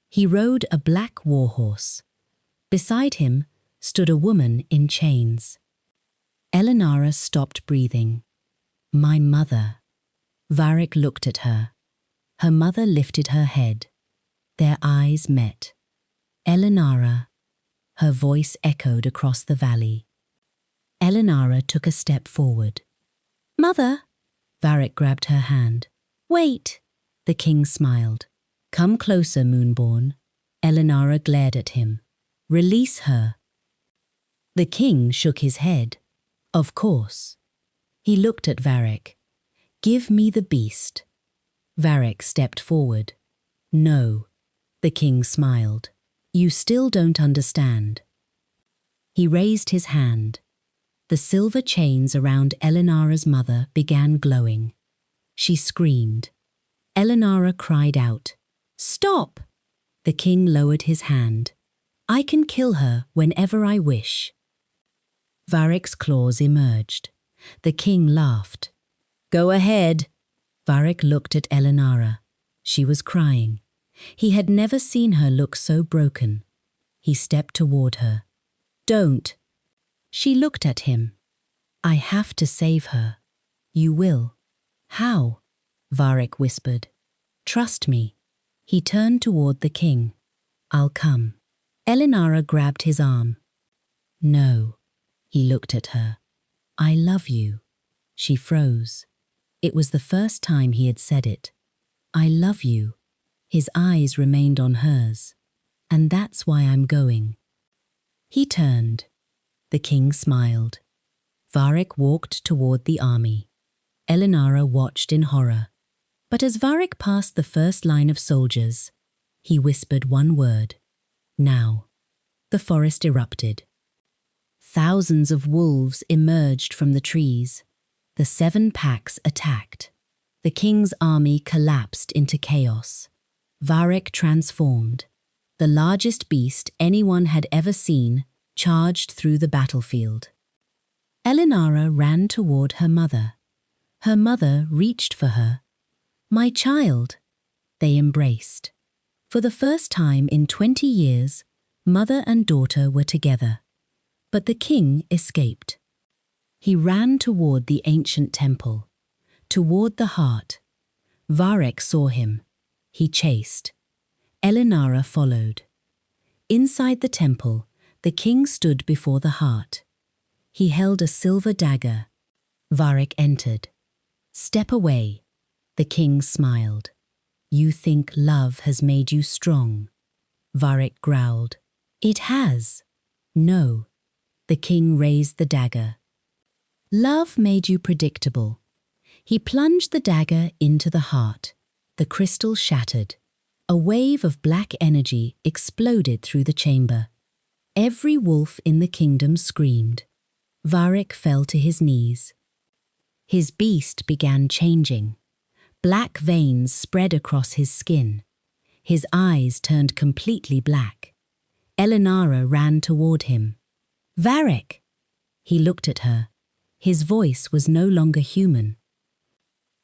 He rode a black warhorse. Beside him stood a woman in chains. Elinara stopped breathing. My mother. Varek looked at her. Her mother lifted her head. Their eyes met. Elinara. Her voice echoed across the valley. Elinara took a step forward. Mother! Varek grabbed her hand. Wait! The king smiled. Come closer, Moonborn. Elinara glared at him. Release her. The king shook his head. Of course. He looked at Varek. Give me the beast. Varek stepped forward. No. The king smiled. You still don't understand. He raised his hand. The silver chains around Elinara's mother began glowing. She screamed. Elinara cried out. Stop! The king lowered his hand. I can kill her whenever I wish. Varek's claws emerged. The king laughed. Go ahead. Varek looked at Elinara. She was crying. He had never seen her look so broken. He stepped toward her. Don't. She looked at him. I have to save her. You will. How? Varek whispered. Trust me. He turned toward the king. I'll come. Elinara grabbed his arm. No. He looked at her. I love you. She froze. It was the first time he had said it. I love you. His eyes remained on hers. And that's why I'm going. He turned. The king smiled. Varek walked toward the army. Elinara watched in horror. But as Varek passed the first line of soldiers, he whispered one word. Now. The forest erupted. Thousands of wolves emerged from the trees. The 7 packs attacked. The king's army collapsed into chaos. Varek transformed. The largest beast anyone had ever seen charged through the battlefield. Elinara ran toward her mother. Her mother reached for her. My child. They embraced. For the first time in 20 years, mother and daughter were together. But the king escaped. He ran toward the ancient temple, toward the heart. Varek saw him. He chased. Elinara followed. Inside the temple, the king stood before the heart. He held a silver dagger. Varek entered. Step away. The king smiled. You think love has made you strong. Varek growled. It has. No. The king raised the dagger. Love made you predictable. He plunged the dagger into the heart. The crystal shattered. A wave of black energy exploded through the chamber. Every wolf in the kingdom screamed. Varek fell to his knees. His beast began changing. Black veins spread across his skin. His eyes turned completely black. Elinara ran toward him. Varek! He looked at her. His voice was no longer human.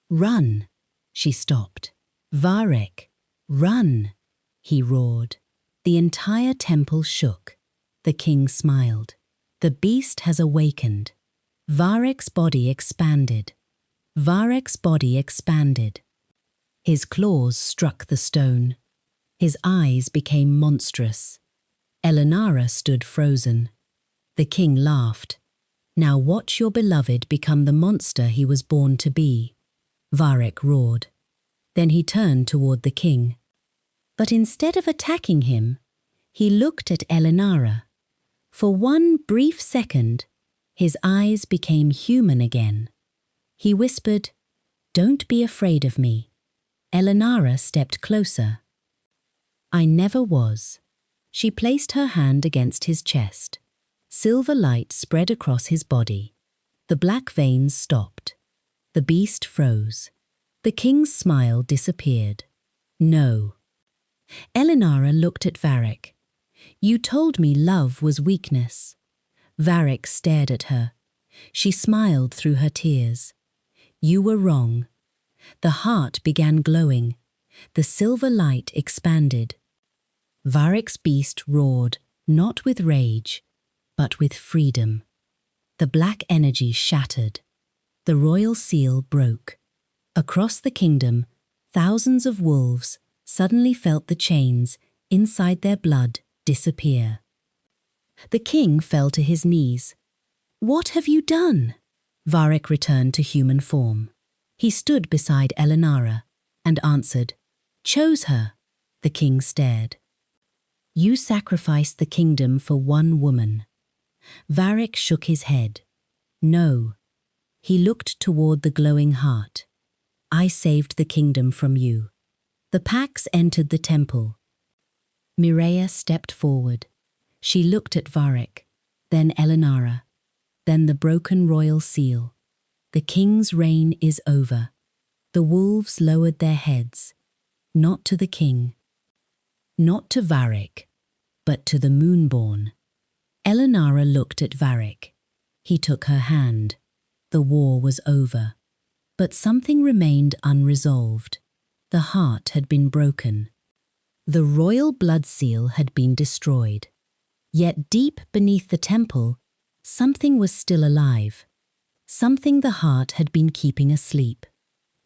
Run! She stopped. Varek! Run! He roared. The entire temple shook. The king smiled. The beast has awakened. Varek's body expanded. Varek's body expanded. His claws struck the stone. His eyes became monstrous. Elinara stood frozen. The king laughed. Now watch your beloved become the monster he was born to be. Varek roared. Then he turned toward the king. But instead of attacking him, he looked at Elinara. For one brief second, His eyes became human again. He whispered, "Don't be afraid of me." Elinara stepped closer. "I never was." She placed her hand against his chest. Silver light spread across his body. The black veins stopped. The beast froze. The king's smile disappeared. "No." Elinara looked at Varek. "You told me love was weakness." Varek stared at her. She smiled through her tears. "You were wrong." The heart began glowing. The silver light expanded. Varek's beast roared, not with rage, but with freedom. The black energy shattered. The royal seal broke. Across the kingdom, thousands of wolves suddenly felt the chains inside their blood disappear. The king fell to his knees. "What have you done?" Varek returned to human form. He stood beside Elinara and answered, "Chose her." The king stared. "You sacrificed the kingdom for one woman." Varek shook his head. "No." He looked toward the glowing heart. "I saved the kingdom from you." The Pax entered the temple. Mireia stepped forward. She looked at Varek, then Elinara, then the broken royal seal. The king's reign is over. The wolves lowered their heads, not to the king, not to Varek, but to the Moonborn. Elinara looked at Varek. He took her hand. The war was over. But something remained unresolved. The heart had been broken. The royal blood seal had been destroyed. Yet deep beneath the temple, something was still alive. Something the heart had been keeping asleep.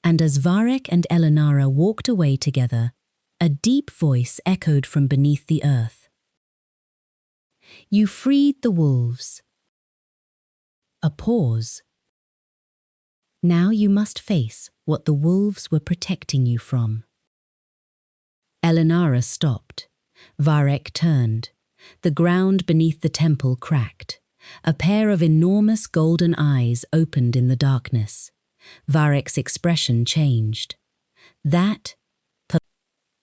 And as Varek and Elinara walked away together, a deep voice echoed from beneath the earth. "You freed the wolves." A pause. "Now you must face what the wolves were protecting you from." Elinara stopped. Varek turned. The ground beneath the temple cracked. A pair of enormous golden eyes opened in the darkness. Varek's expression changed.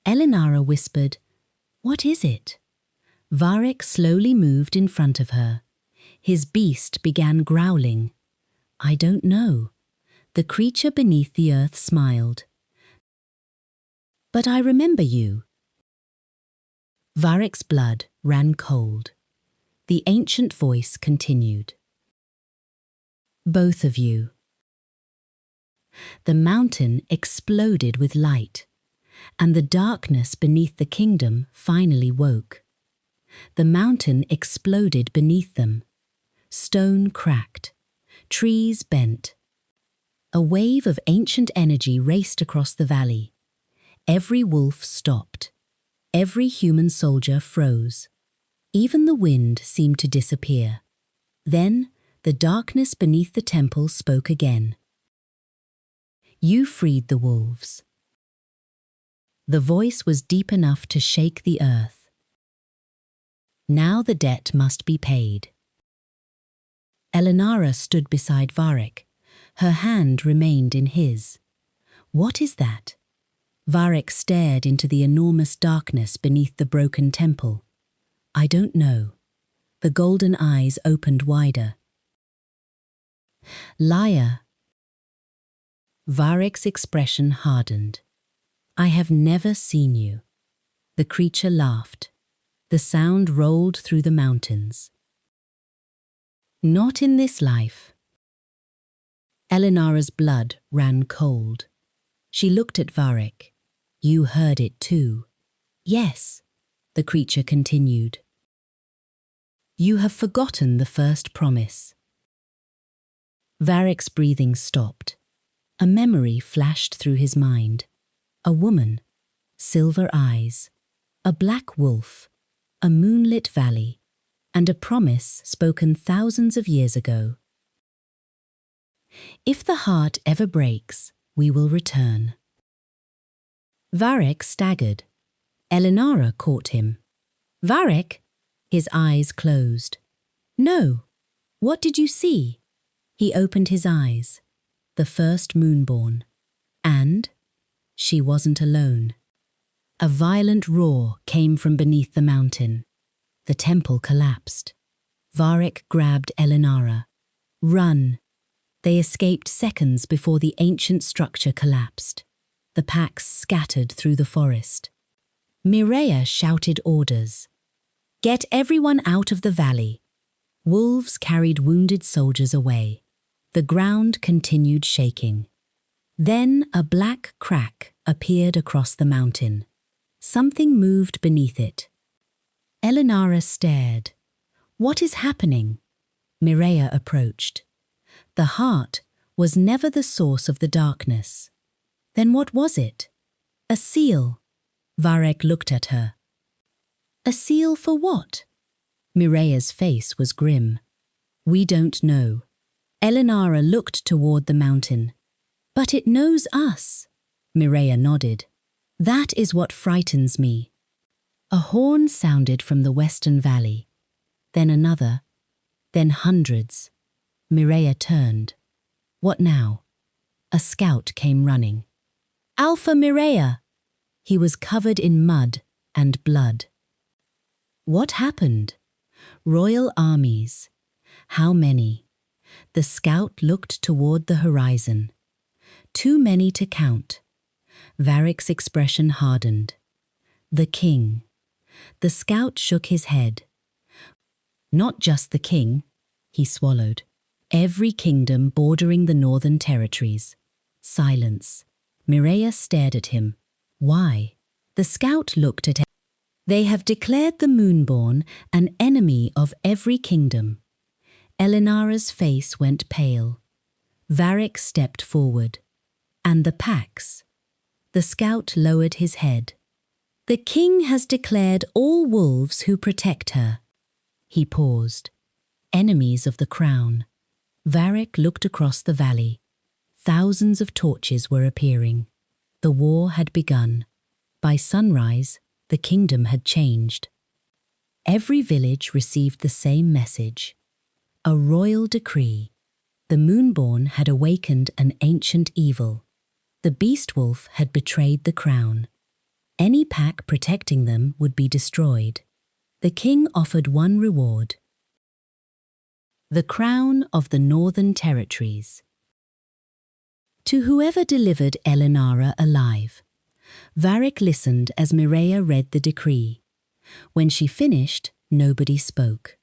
Elinara whispered, "What is it?" Varek slowly moved in front of her. His beast began growling. "I don't know." The creature beneath the earth smiled. "But I remember you." Varek's blood ran cold. The ancient voice continued. "Both of you." The mountain exploded with light, and the darkness beneath the kingdom finally woke. The mountain exploded beneath them. Stone cracked. Trees bent. A wave of ancient energy raced across the valley. Every wolf stopped. Every human soldier froze. Even the wind seemed to disappear. Then the darkness beneath the temple spoke again. "You freed the wolves." The voice was deep enough to shake the earth. Now the debt must be paid. Elinara stood beside Varek. Her hand remained in his. "What is that?" Varek stared into the enormous darkness beneath the broken temple. "I don't know." The golden eyes opened wider. "Liar." Varek's expression hardened. "I have never seen you." The creature laughed. The sound rolled through the mountains. "Not in this life." Elinara's blood ran cold. She looked at Varek. "You heard it too." "Yes," the creature continued. "You have forgotten the first promise." Varek's breathing stopped. A memory flashed through his mind. A woman, silver eyes, a black wolf, a moonlit valley, and a promise spoken thousands of years ago. "If the heart ever breaks, we will return." Varek staggered. Elinara caught him. "Varek!" His eyes closed. "No." What did you see? He opened his eyes. The first Moonborn. And she wasn't alone. A violent roar came from beneath the mountain. The temple collapsed. Varek grabbed Elinara. Run! They escaped seconds before the ancient structure collapsed. The packs scattered through the forest. Mireia shouted orders. Get everyone out of the valley. Wolves carried wounded soldiers away. The ground continued shaking. Then a black crack appeared across the mountain. Something moved beneath it. Elinara stared. What is happening? Mireia approached. The heart was never the source of the darkness. Then what was it? A seal. Varek looked at her. A seal for what? Mireia's face was grim. We don't know. Elinara looked toward the mountain. But it knows us. Mireia nodded. That is what frightens me. A horn sounded from the western valley. Then another. Then hundreds. Mireia turned. What now? A scout came running. Alpha Mireia! He was covered in mud and blood. What happened? Royal armies. How many? The scout looked toward the horizon. Too many to count. Varek's expression hardened. The king. The scout shook his head. Not just the king, he swallowed. Every kingdom bordering the northern territories. Silence. Mireia stared at him. Why? The scout looked at him. They have declared the Moonborn an enemy of every kingdom. Elinara's face went pale. Varek stepped forward. And the packs. The scout lowered his head. The king has declared all wolves who protect her. He paused. Enemies of the crown. Varek looked across the valley. Thousands of torches were appearing. The war had begun. By sunrise, the kingdom had changed. Every village received the same message. A royal decree. The Moonborn had awakened an ancient evil. The beast wolf had betrayed the crown. Any pack protecting them would be destroyed. The king offered one reward. The crown of the northern territories. To whoever delivered Elinara alive. Varek listened as Mireia read the decree. When she finished, nobody spoke.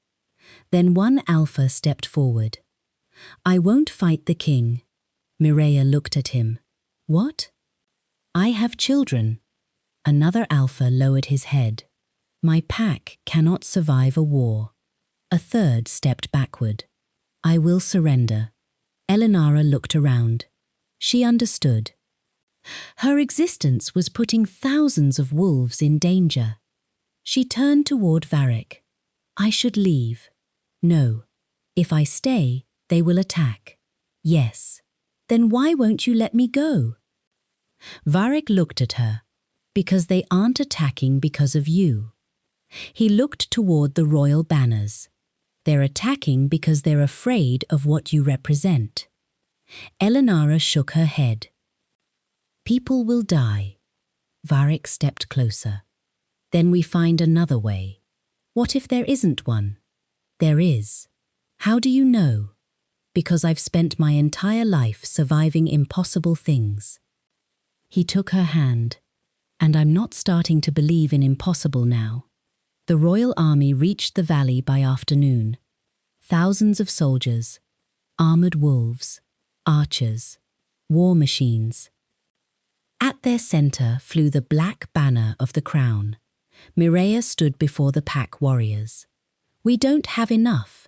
Then one alpha stepped forward. I won't fight the king. Mireia looked at him. What? I have children. Another alpha lowered his head. My pack cannot survive a war. A third stepped backward. I will surrender. Elinara looked around. She understood. Her existence was putting thousands of wolves in danger. She turned toward Varek. I should leave. No. If I stay, they will attack. Yes. Then why won't you let me go? Varek looked at her. Because they aren't attacking because of you. He looked toward the royal banners. They're attacking because they're afraid of what you represent. Elinara shook her head. People will die. Varek stepped closer. Then we find another way. What if there isn't one? There is. How do you know? Because I've spent my entire life surviving impossible things. He took her hand. And I'm not starting to believe in impossible now. The royal army reached the valley by afternoon. Thousands of soldiers, armored wolves, archers, war machines. At their center flew the black banner of the crown. Mireia stood before the pack warriors. We don't have enough.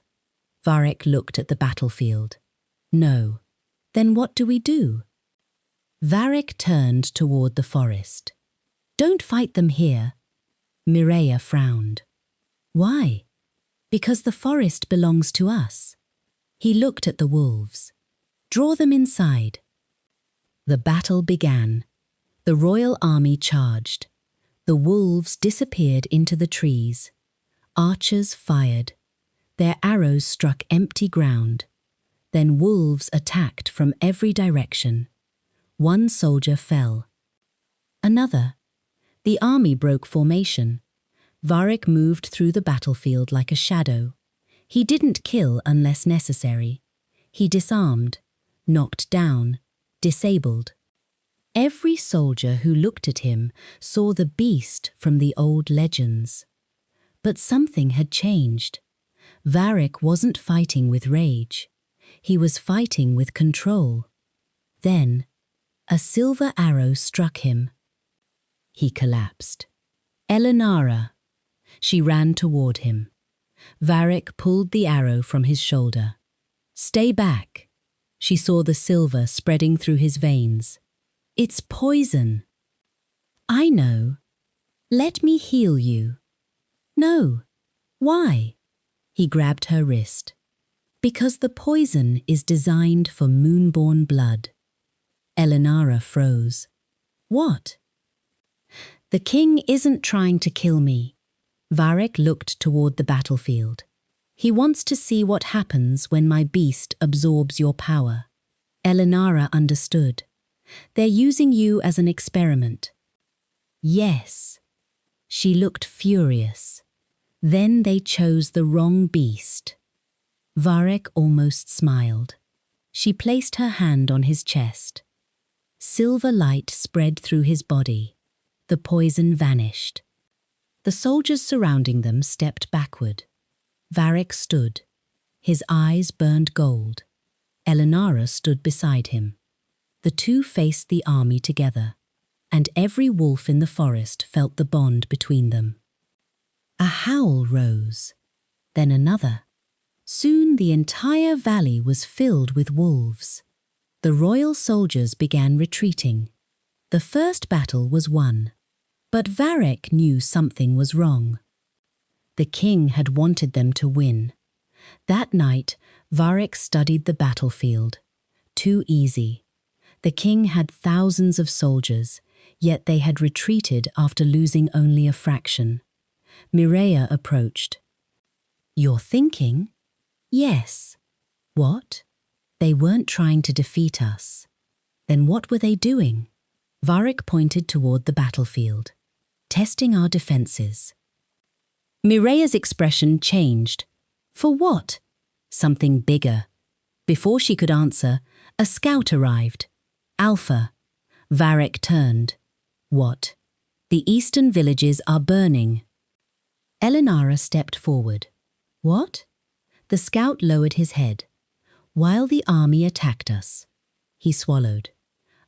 Varek looked at the battlefield. No. Then what do we do? Varek turned toward the forest. Don't fight them here. Mireia frowned. Why? Because the forest belongs to us. He looked at the wolves. Draw them inside. The battle began. The royal army charged. The wolves disappeared into the trees. Archers fired. Their arrows struck empty ground. Then wolves attacked from every direction. One soldier fell. Another. The army broke formation. Varek moved through the battlefield like a shadow. He didn't kill unless necessary. He disarmed, knocked down, disabled. Every soldier who looked at him saw the beast from the old legends. But something had changed. Varek wasn't fighting with rage. He was fighting with control. Then, a silver arrow struck him. He collapsed. Elinara. She ran toward him. Varek pulled the arrow from his shoulder. Stay back. She saw the silver spreading through his veins. It's poison. I know. Let me heal you. No. Why? He grabbed her wrist. Because the poison is designed for Moonborn blood. Elinara froze. What? The king isn't trying to kill me. Varek looked toward the battlefield. He wants to see what happens when my beast absorbs your power. Elinara understood. They're using you as an experiment. Yes. She looked furious. Then they chose the wrong beast. Varek almost smiled. She placed her hand on his chest. Silver light spread through his body. The poison vanished. The soldiers surrounding them stepped backward. Varek stood. His eyes burned gold. Elinara stood beside him. The two faced the army together, and every wolf in the forest felt the bond between them. A howl rose, then another. Soon the entire valley was filled with wolves. The royal soldiers began retreating. The first battle was won, but Varek knew something was wrong. The king had wanted them to win. That night, Varek studied the battlefield. Too easy. The king had thousands of soldiers, yet they had retreated after losing only a fraction. Mireia approached. You're thinking? Yes. What? They weren't trying to defeat us. Then what were they doing? Varek pointed toward the battlefield. Testing our defenses. Mireia's expression changed. For what? Something bigger. Before she could answer, a scout arrived. Alpha. Varek turned. What? The eastern villages are burning. Elinara stepped forward. What? The scout lowered his head. While the army attacked us. He swallowed.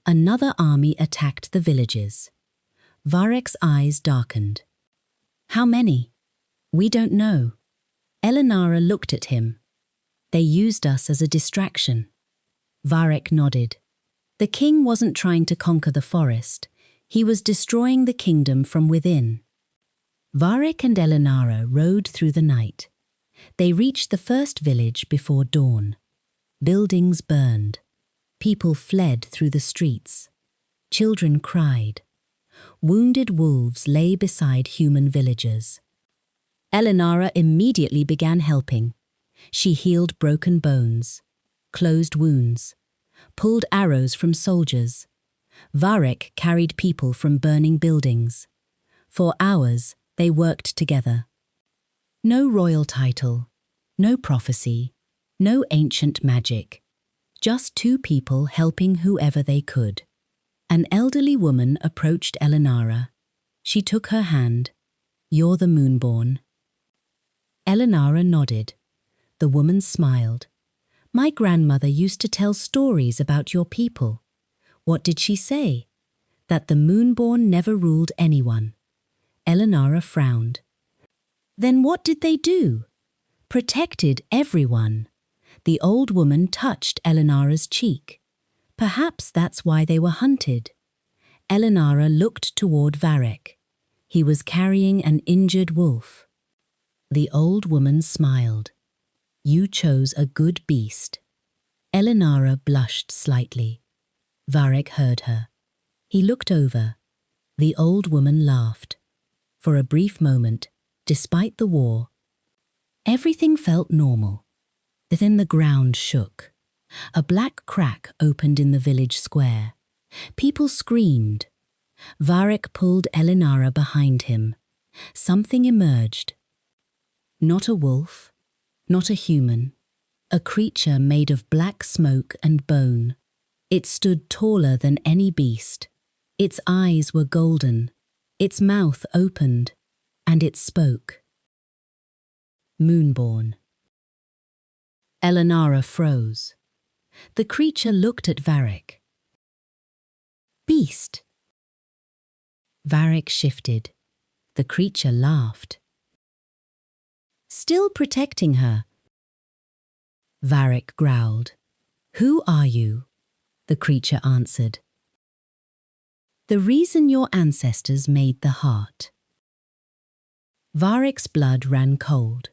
Another army attacked the villages. Varek's eyes darkened. How many? We don't know. Elinara looked at him. They used us as a distraction. Varek nodded. The king wasn't trying to conquer the forest. He was destroying the kingdom from within. Varek and Elinara rode through the night. They reached the first village before dawn. Buildings burned. People fled through the streets. Children cried. Wounded wolves lay beside human villagers. Elinara immediately began helping. She healed broken bones, closed wounds, pulled arrows from soldiers. Varek carried people from burning buildings. For hours, they worked together. No royal title, no prophecy, no ancient magic. Just two people helping whoever they could. An elderly woman approached Elinara. She took her hand. You're the Moonborn. Elinara nodded. The woman smiled. My grandmother used to tell stories about your people. What did she say? That the Moonborn never ruled anyone. Elinara frowned. Then what did they do? Protected everyone. The old woman touched Elinara's cheek. Perhaps that's why they were hunted. Elinara looked toward Varek. He was carrying an injured wolf. The old woman smiled. You chose a good beast. Elinara blushed slightly. Varek heard her. He looked over. The old woman laughed. For a brief moment, despite the war, Everything felt normal. Then the ground shook. A black crack opened in the village square. People screamed. Varek pulled Elinara behind him. Something emerged. Not a wolf, not a human. A creature made of black smoke and bone. It stood taller than any beast. Its eyes were golden. Its mouth opened, and it spoke. Moonborn. Elinara froze. The creature looked at Varek. Beast. Varek shifted. The creature laughed. Still protecting her. Varek growled. Who are you? The creature answered. The reason your ancestors made the heart. Varek's blood ran cold.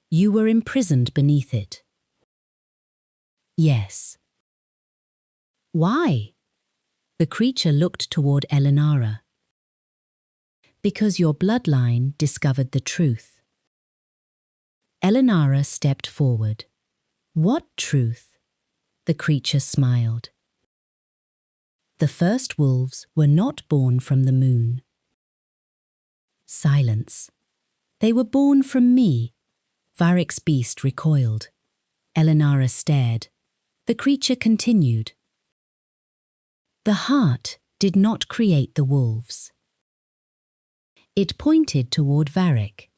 You were imprisoned beneath it. Yes. Why? The creature looked toward Elinara. Because your bloodline discovered the truth. Elinara stepped forward. What truth? The creature smiled. The first wolves were not born from the moon. Silence. They were born from me. Varek's beast recoiled. Elinara stared. The creature continued. The heart did not create the wolves. It pointed toward Varek.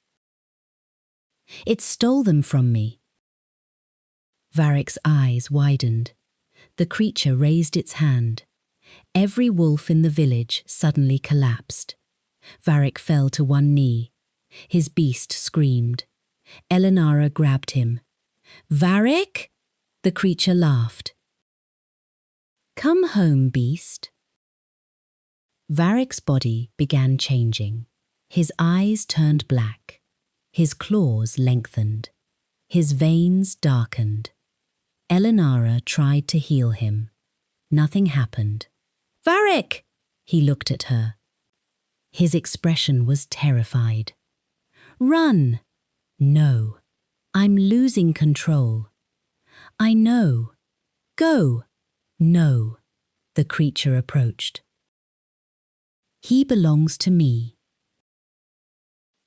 It stole them from me. Varek's eyes widened. The creature raised its hand. Every wolf in the village suddenly collapsed. Varek fell to one knee. His beast screamed. Elinara grabbed him. Varek? The creature laughed. Come home, beast. Varek's body began changing. His eyes turned black. His claws lengthened. His veins darkened. Elinara tried to heal him. Nothing happened. Varek! He looked at her. His expression was terrified. Run! No. I'm losing control. I know. Go! No. The creature approached. He belongs to me.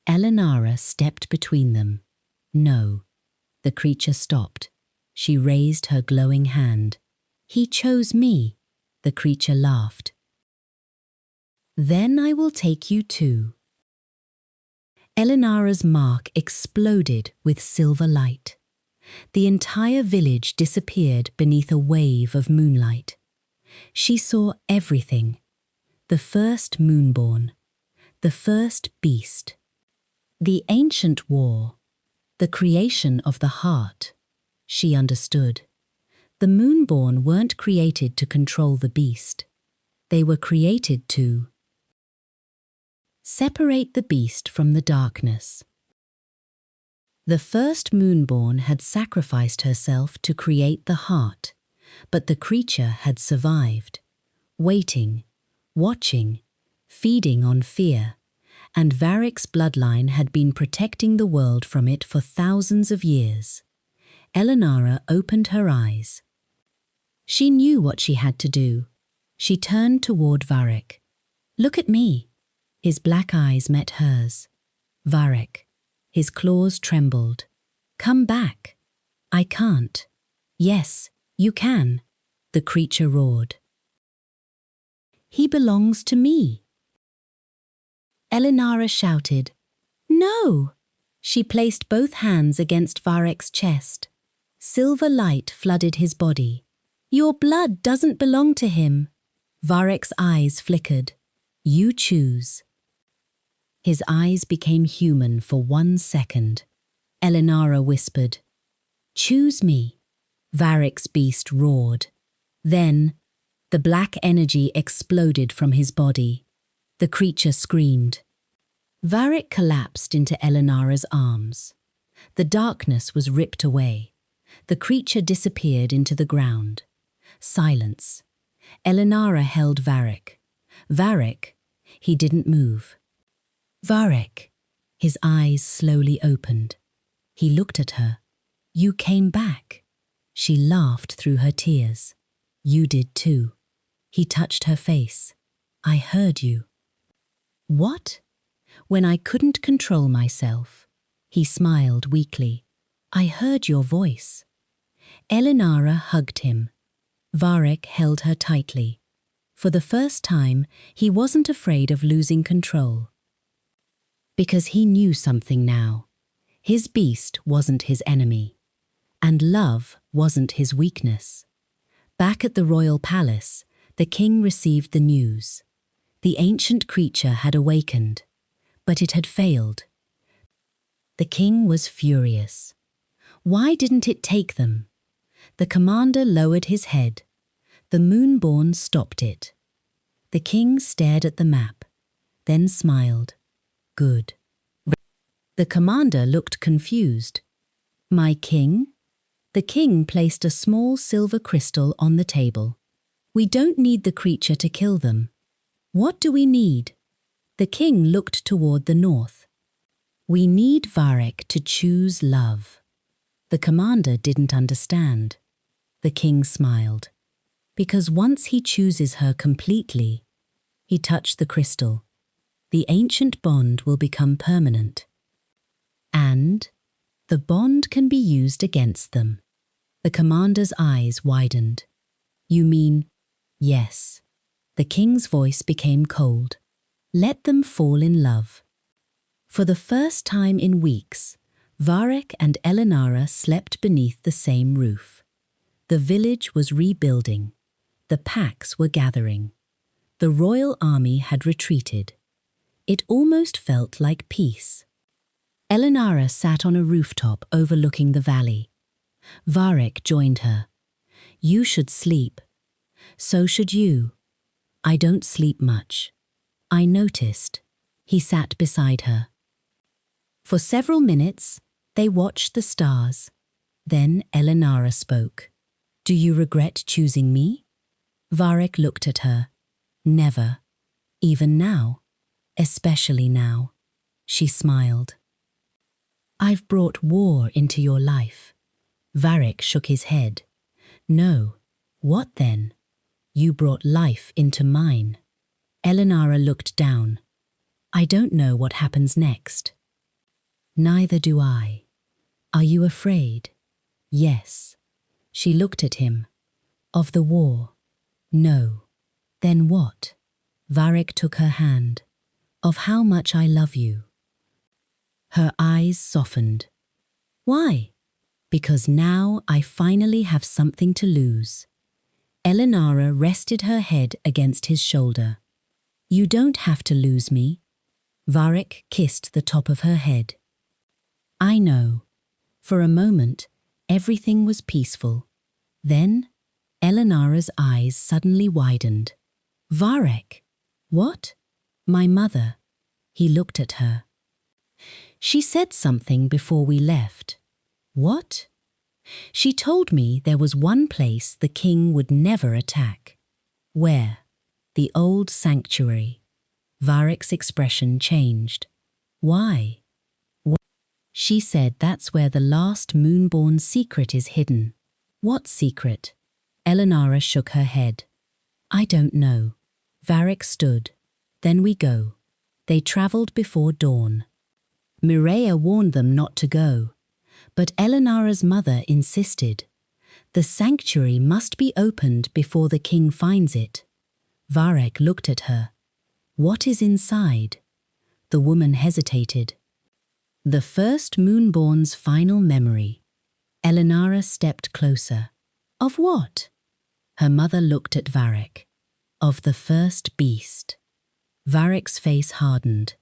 Elinara stepped between them. No. The creature stopped. She raised her glowing hand. He chose me. The creature laughed. Then I will take you too. Elinara's mark exploded with silver light. The entire village disappeared beneath a wave of moonlight. She saw everything. The first Moonborn. The first beast. The ancient war. The creation of the heart. She understood. The Moonborn weren't created to control the beast. They were created to separate the beast from the darkness. The first Moonborn had sacrificed herself to create the heart, but the creature had survived, waiting, watching, feeding on fear, and Varek's bloodline had been protecting the world from it for thousands of years. Elinara opened her eyes. She knew what she had to do. She turned toward Varek. Look at me. His black eyes met hers. Varek. His claws trembled. Come back. I can't. Yes, you can. The creature roared. He belongs to me. Elinara shouted. No! She placed both hands against Varek's chest. Silver light flooded his body. Your blood doesn't belong to him. Varek's eyes flickered. You choose. His eyes became human for 1 second. Elinara whispered, Choose me. Varek's beast roared. Then, the black energy exploded from his body. The creature screamed. Varek collapsed into Elinara's arms. The darkness was ripped away. The creature disappeared into the ground. Silence. Elinara held Varek. Varek, he didn't move. Varek, his eyes slowly opened. He looked at her. You came back. She laughed through her tears. You did too. He touched her face. I heard you. What? When I couldn't control myself. He smiled weakly. I heard your voice. Elinara hugged him. Varek held her tightly. For the first time, he wasn't afraid of losing control. Because he knew something now. His beast wasn't his enemy. And love wasn't his weakness. Back at the royal palace, the king received the news. The ancient creature had awakened, but it had failed. The king was furious. Why didn't it take them? The commander lowered his head. The Moonborn stopped it. The king stared at the map, then smiled. Good. The commander looked confused. My king? The king placed a small silver crystal on the table. We don't need the creature to kill them. What do we need? The king looked toward the north. We need Varek to choose love. The commander didn't understand. The king smiled. Because once he chooses her completely, he touched the crystal. The ancient bond will become permanent. And the bond can be used against them. The commander's eyes widened. You mean, yes. The king's voice became cold. Let them fall in love. For the first time in weeks, Varek and Elinara slept beneath the same roof. The village was rebuilding. The packs were gathering. The royal army had retreated. It almost felt like peace. Elinara sat on a rooftop overlooking the valley. Varek joined her. You should sleep. So should you. I don't sleep much. I noticed. He sat beside her. For several minutes, they watched the stars. Then Elinara spoke. Do you regret choosing me? Varek looked at her. Never. Even now. Especially now. She smiled. I've brought war into your life. Varek shook his head. No. What then? You brought life into mine. Elinara looked down. I don't know what happens next. Neither do I. Are you afraid? Yes. She looked at him. Of the war? No. Then what? Varek took her hand. Of how much I love you. Her eyes softened. Why? Because now I finally have something to lose. Elinara rested her head against his shoulder. You don't have to lose me. Varek kissed the top of her head. I know. For a moment, everything was peaceful. Then, Elinara's eyes suddenly widened. Varek! What? My mother. He looked at her. She said something before we left. What? She told me there was one place the king would never attack. Where? The old sanctuary. Varek's expression changed. Why? She said that's where the last Moonborn secret is hidden. What secret? Elinara shook her head. I don't know. Varek stood. Then we go. They travelled before dawn. Mireia warned them not to go, but Elinara's mother insisted. The sanctuary must be opened before the king finds it. Varek looked at her. What is inside? The woman hesitated. The first Moonborn's final memory. Elinara stepped closer. Of what? Her mother looked at Varek. Of the first beast. Varek's face hardened.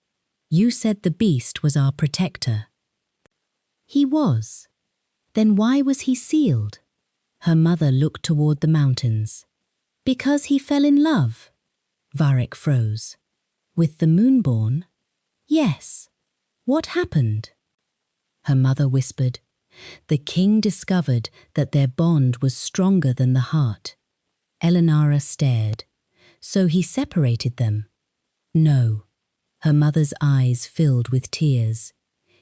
You said the beast was our protector. He was. Then why was he sealed? Her mother looked toward the mountains. Because he fell in love. Varek froze. With the Moonborn? Yes. What happened? Her mother whispered. The king discovered that their bond was stronger than the heart. Elinara stared. So he separated them. No. Her mother's eyes filled with tears.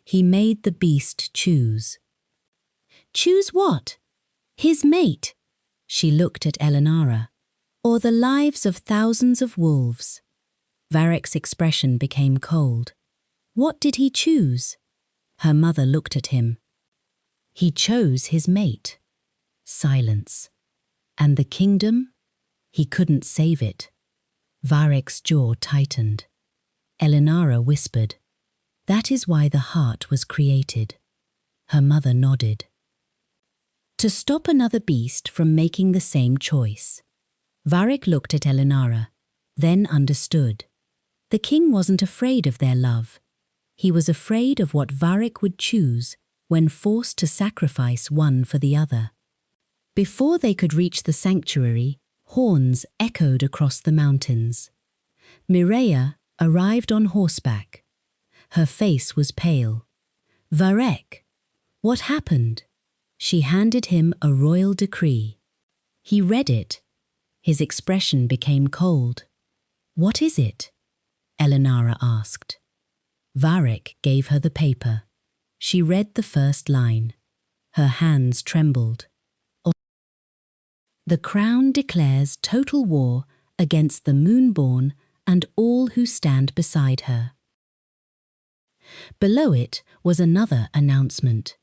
He made the beast choose. Choose what? His mate. She looked at Elinara. Or the lives of thousands of wolves. Varek's expression became cold. What did he choose? Her mother looked at him. He chose his mate. Silence. And the kingdom? He couldn't save it. Varek's jaw tightened. Elinara whispered, "That is why the heart was created." Her mother nodded. To stop another beast from making the same choice. Varek looked at Elinara, then understood. The king wasn't afraid of their love. He was afraid of what Varek would choose when forced to sacrifice one for the other. Before they could reach the sanctuary, horns echoed across the mountains. Mireia arrived on horseback. Her face was pale. "Varek, what happened?" She handed him a royal decree. He read it. His expression became cold. "What is it?" Elinara asked. Varek gave her the paper. She read the first line. Her hands trembled. The crown declares total war against the Moonborn and all who stand beside her. Below it was another announcement.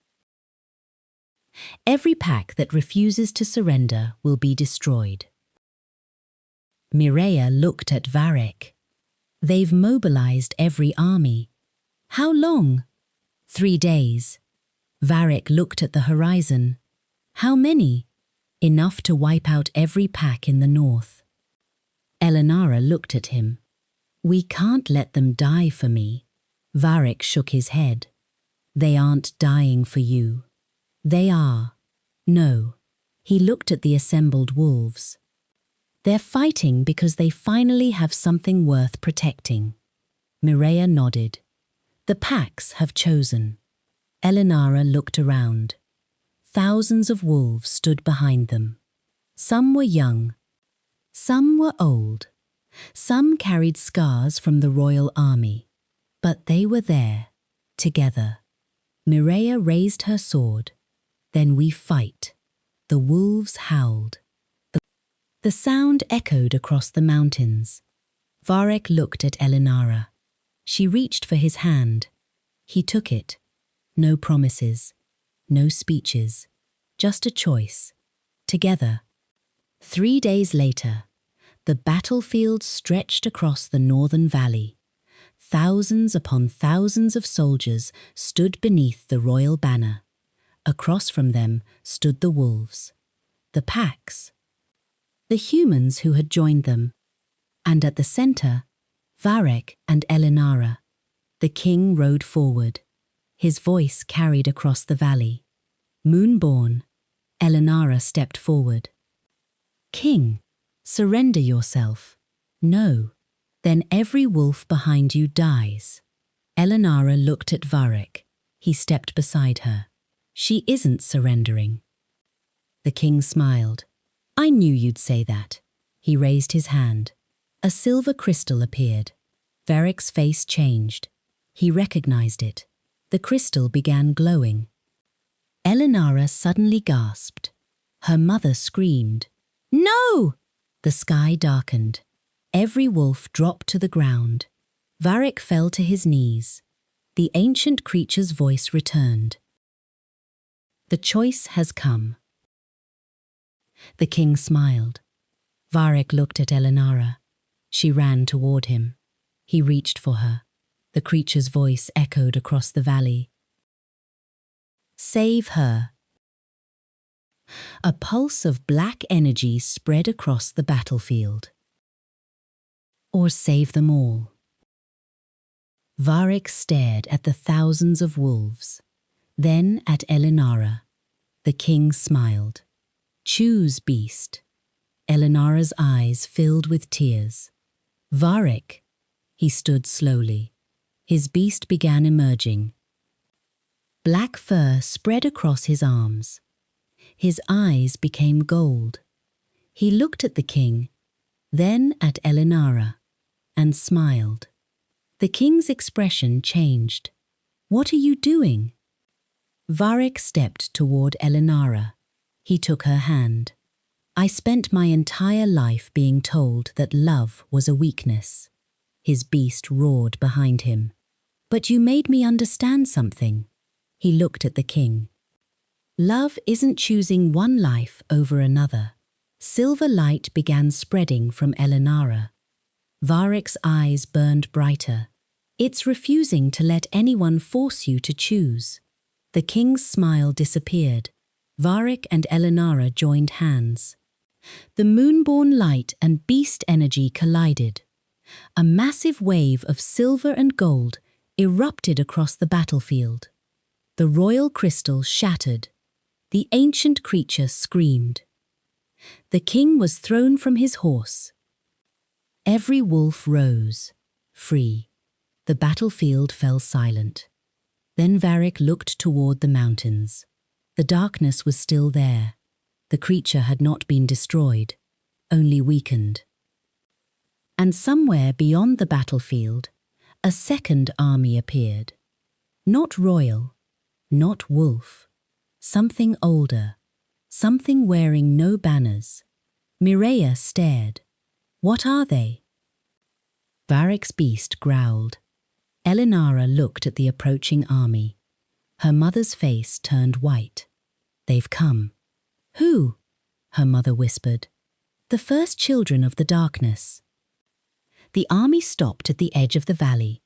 Every pack that refuses to surrender will be destroyed. Mireia looked at Varek. They've mobilized every army. How long? 3 days. Varek looked at the horizon. How many? Enough to wipe out every pack in the north. Elinara looked at him. We can't let them die for me. Varek shook his head. They aren't dying for you. They are. No. He looked at the assembled wolves. They're fighting because they finally have something worth protecting. Mireia nodded. The packs have chosen. Elinara looked around. Thousands of wolves stood behind them. Some were young. Some were old. Some carried scars from the royal army. But they were there, together. Mireia raised her sword. Then we fight. The wolves howled. The sound echoed across the mountains. Varek looked at Elinara. She reached for his hand. He took it. No promises. No speeches. Just a choice. Together. 3 days later, the battlefield stretched across the northern valley. Thousands upon thousands of soldiers stood beneath the royal banner. Across from them stood the wolves, the packs, the humans who had joined them, and at the center, Varek and Elinara. The king rode forward. His voice carried across the valley. Moonborn, Elinara stepped forward. King, surrender yourself. No, then every wolf behind you dies. Elinara looked at Varek. He stepped beside her. She isn't surrendering. The king smiled. I knew you'd say that. He raised his hand. A silver crystal appeared. Varek's face changed. He recognized it. The crystal began glowing. Elinara suddenly gasped. Her mother screamed. No! The sky darkened. Every wolf dropped to the ground. Varek fell to his knees. The ancient creature's voice returned. The choice has come. The king smiled. Varek looked at Elinara. She ran toward him. He reached for her. The creature's voice echoed across the valley. Save her. A pulse of black energy spread across the battlefield. Or save them all. Varek stared at the thousands of wolves, then at Elinara. The king smiled. Choose, beast. Elinara's eyes filled with tears. Varek. He stood slowly. His beast began emerging. Black fur spread across his arms. His eyes became gold. He looked at the king, then at Elinara, and smiled. The king's expression changed. What are you doing? Varek stepped toward Elinara. He took her hand. I spent my entire life being told that love was a weakness. His beast roared behind him. But you made me understand something. He looked at the king. Love isn't choosing one life over another. Silver light began spreading from Elinara. Varek's eyes burned brighter. It's refusing to let anyone force you to choose. The king's smile disappeared. Varek and Elinara joined hands. The Moonborn light and beast energy collided. A massive wave of silver and gold erupted across the battlefield. The royal crystal shattered. The ancient creature screamed. The king was thrown from his horse. Every wolf rose, free. The battlefield fell silent. Then Varek looked toward the mountains. The darkness was still there. The creature had not been destroyed, only weakened. And somewhere beyond the battlefield, a second army appeared. Not royal, not wolf. Something older, something wearing no banners. Mireia stared. What are they? Varek's beast growled. Elinara looked at the approaching army. Her mother's face turned white. They've come. Who? Her mother whispered. The first children of the darkness. The army stopped at the edge of the valley.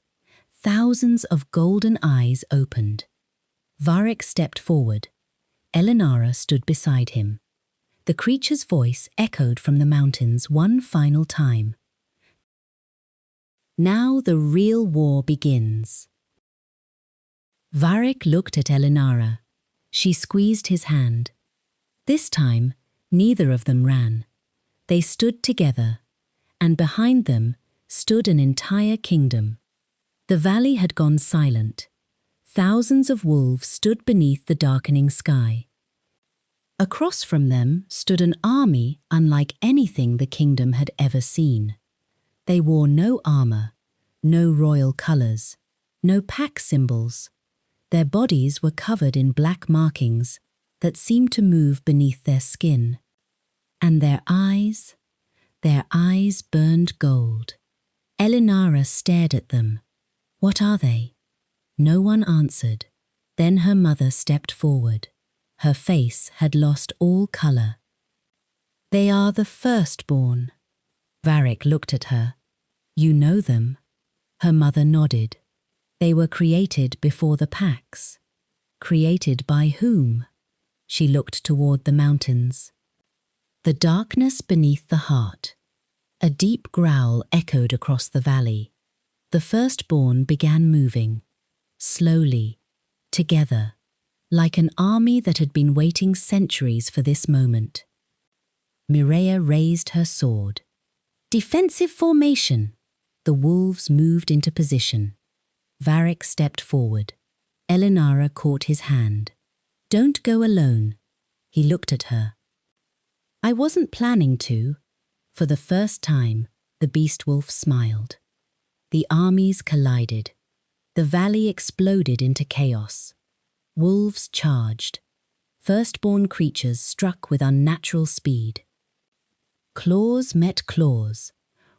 Thousands of golden eyes opened. Varek stepped forward. Elinara stood beside him. The creature's voice echoed from the mountains one final time. Now the real war begins. Varek looked at Elinara. She squeezed his hand. This time, neither of them ran. They stood together, and behind them stood an entire kingdom. The valley had gone silent. Thousands of wolves stood beneath the darkening sky. Across from them stood an army unlike anything the kingdom had ever seen. They wore no armor, no royal colors, no pack symbols. Their bodies were covered in black markings that seemed to move beneath their skin. And their eyes burned gold. Elinara stared at them. What are they? No one answered. Then her mother stepped forward. Her face had lost all color. They are the firstborn. Varek looked at her. You know them? Her mother nodded. They were created before the packs. Created by whom? She looked toward the mountains. The darkness beneath the heart. A deep growl echoed across the valley. The firstborn began moving. Slowly, together, like an army that had been waiting centuries for this moment. Mireia raised her sword. Defensive formation. The wolves moved into position. Varek stepped forward. Elinara caught his hand. Don't go alone. He looked at her. I wasn't planning to. For the first time, the beast wolf smiled. The armies collided. The valley exploded into chaos. Wolves charged. Firstborn creatures struck with unnatural speed. Claws met claws.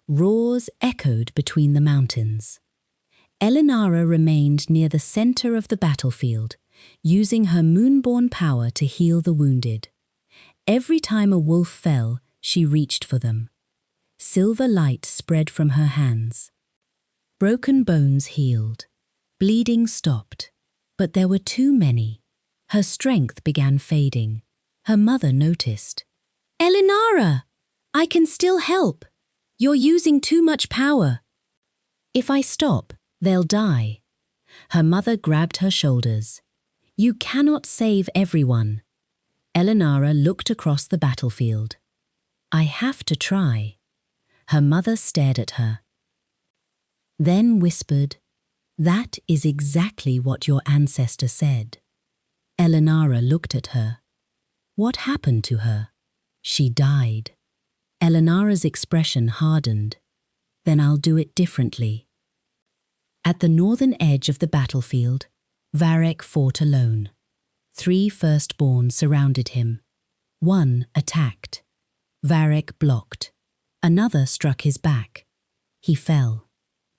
Roars echoed between the mountains. Elinara remained near the center of the battlefield, using her Moonborn power to heal the wounded. Every time a wolf fell, she reached for them. Silver light spread from her hands. Broken bones healed. Bleeding stopped. But there were too many. Her strength began fading. Her mother noticed. Elinara! I can still help. You're using too much power. If I stop, they'll die. Her mother grabbed her shoulders. You cannot save everyone. Elinara looked across the battlefield. I have to try. Her mother stared at her. Then whispered, That is exactly what your ancestor said. Elinara looked at her. What happened to her? She died. Elinara's expression hardened. Then I'll do it differently. At the northern edge of the battlefield, Varek fought alone. 3 firstborn surrounded him. 1 attacked. Varek blocked. Another struck his back. He fell.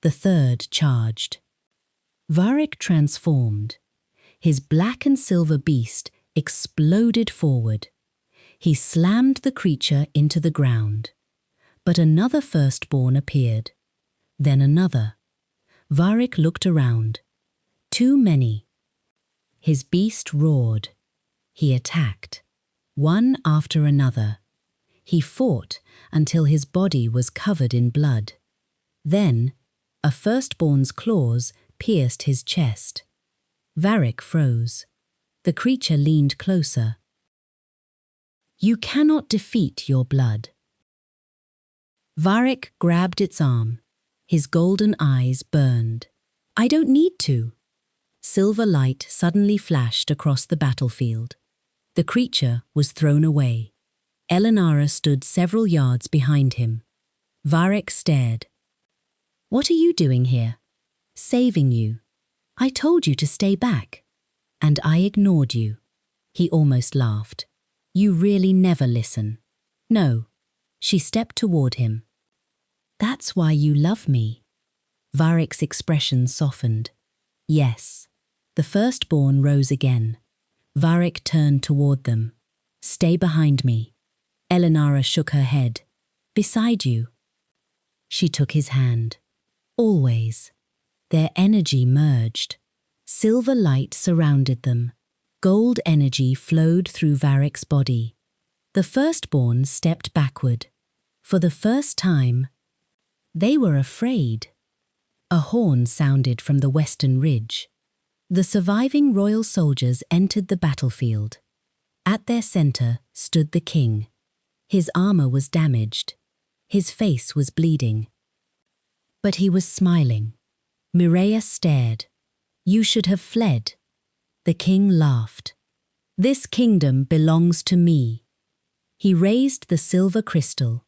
The 3rd charged. Varek transformed. His black and silver beast exploded forward. He slammed the creature into the ground. But another firstborn appeared. Then another. Varek looked around. Too many. His beast roared. He attacked. One after another. He fought until his body was covered in blood. Then, a firstborn's claws pierced his chest. Varek froze. The creature leaned closer. You cannot defeat your blood. Varek grabbed its arm. His golden eyes burned. I don't need to. Silver light suddenly flashed across the battlefield. The creature was thrown away. Elinara stood several yards behind him. Varek stared. What are you doing here? Saving you. I told you to stay back. And I ignored you. He almost laughed. You really never listen. No. She stepped toward him. That's why you love me. Varek's expression softened. Yes. The firstborn rose again. Varek turned toward them. Stay behind me. Elinara shook her head. Beside you. She took his hand. Always. Their energy merged. Silver light surrounded them. Gold energy flowed through Varek's body. The firstborn stepped backward. For the first time, they were afraid. A horn sounded from the western ridge. The surviving royal soldiers entered the battlefield. At their center stood the king. His armor was damaged. His face was bleeding. But he was smiling. Mireia stared. You should have fled. The king laughed. This kingdom belongs to me. He raised the silver crystal.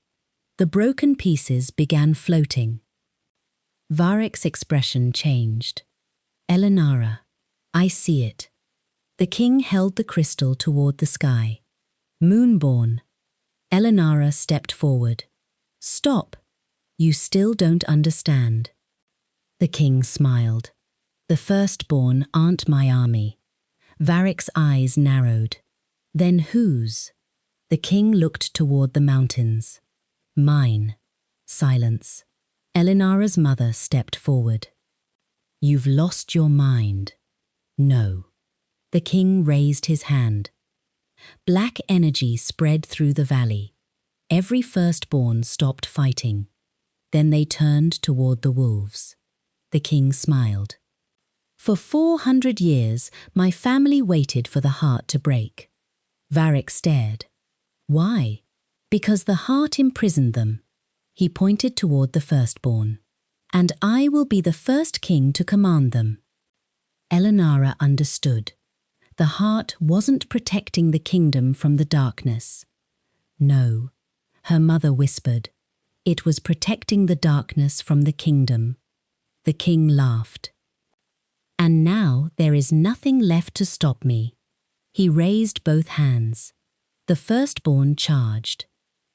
The broken pieces began floating. Varek's expression changed. Elinara, I see it. The king held the crystal toward the sky. Moonborn. Elinara stepped forward. Stop. You still don't understand. The king smiled. The firstborn aren't my army. Varek's eyes narrowed. Then whose? The king looked toward the mountains. Mine. Silence. Elinara's mother stepped forward. You've lost your mind. No. The king raised his hand. Black energy spread through the valley. Every firstborn stopped fighting. Then they turned toward the wolves. The king smiled. For 400 years, my family waited for the heart to break. Varek stared. Why? Because the heart imprisoned them. He pointed toward the firstborn. And I will be the first king to command them. Elinara understood. The heart wasn't protecting the kingdom from the darkness. No, her mother whispered. It was protecting the darkness from the kingdom. The king laughed. And now there is nothing left to stop me. He raised both hands. The firstborn charged.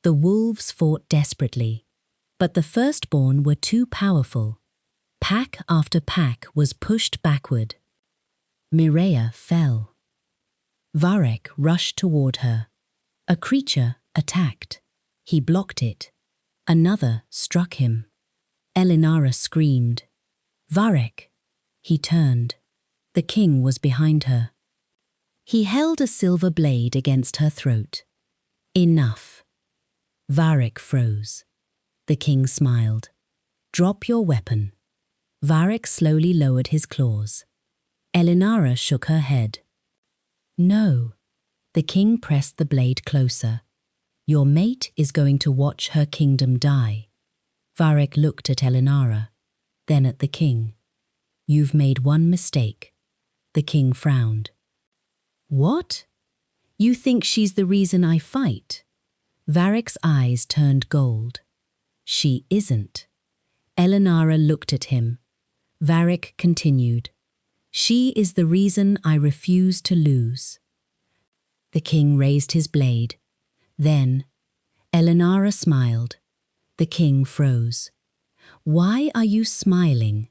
The wolves fought desperately. But the firstborn were too powerful. Pack after pack was pushed backward. Mireia fell. Varek rushed toward her. A creature attacked. He blocked it. Another struck him. Elinara screamed. Varek! He turned. The king was behind her. He held a silver blade against her throat. Enough. Varek froze. The king smiled. Drop your weapon. Varek slowly lowered his claws. Elinara shook her head. No. The king pressed the blade closer. Your mate is going to watch her kingdom die. Varek looked at Elinara, then at the king. You've made one mistake. The king frowned. What? You think she's the reason I fight? Varek's eyes turned gold. She isn't. Elinara looked at him. Varek continued. She is the reason I refuse to lose. The king raised his blade. Then, Elinara smiled. The king froze. "Why are you smiling?"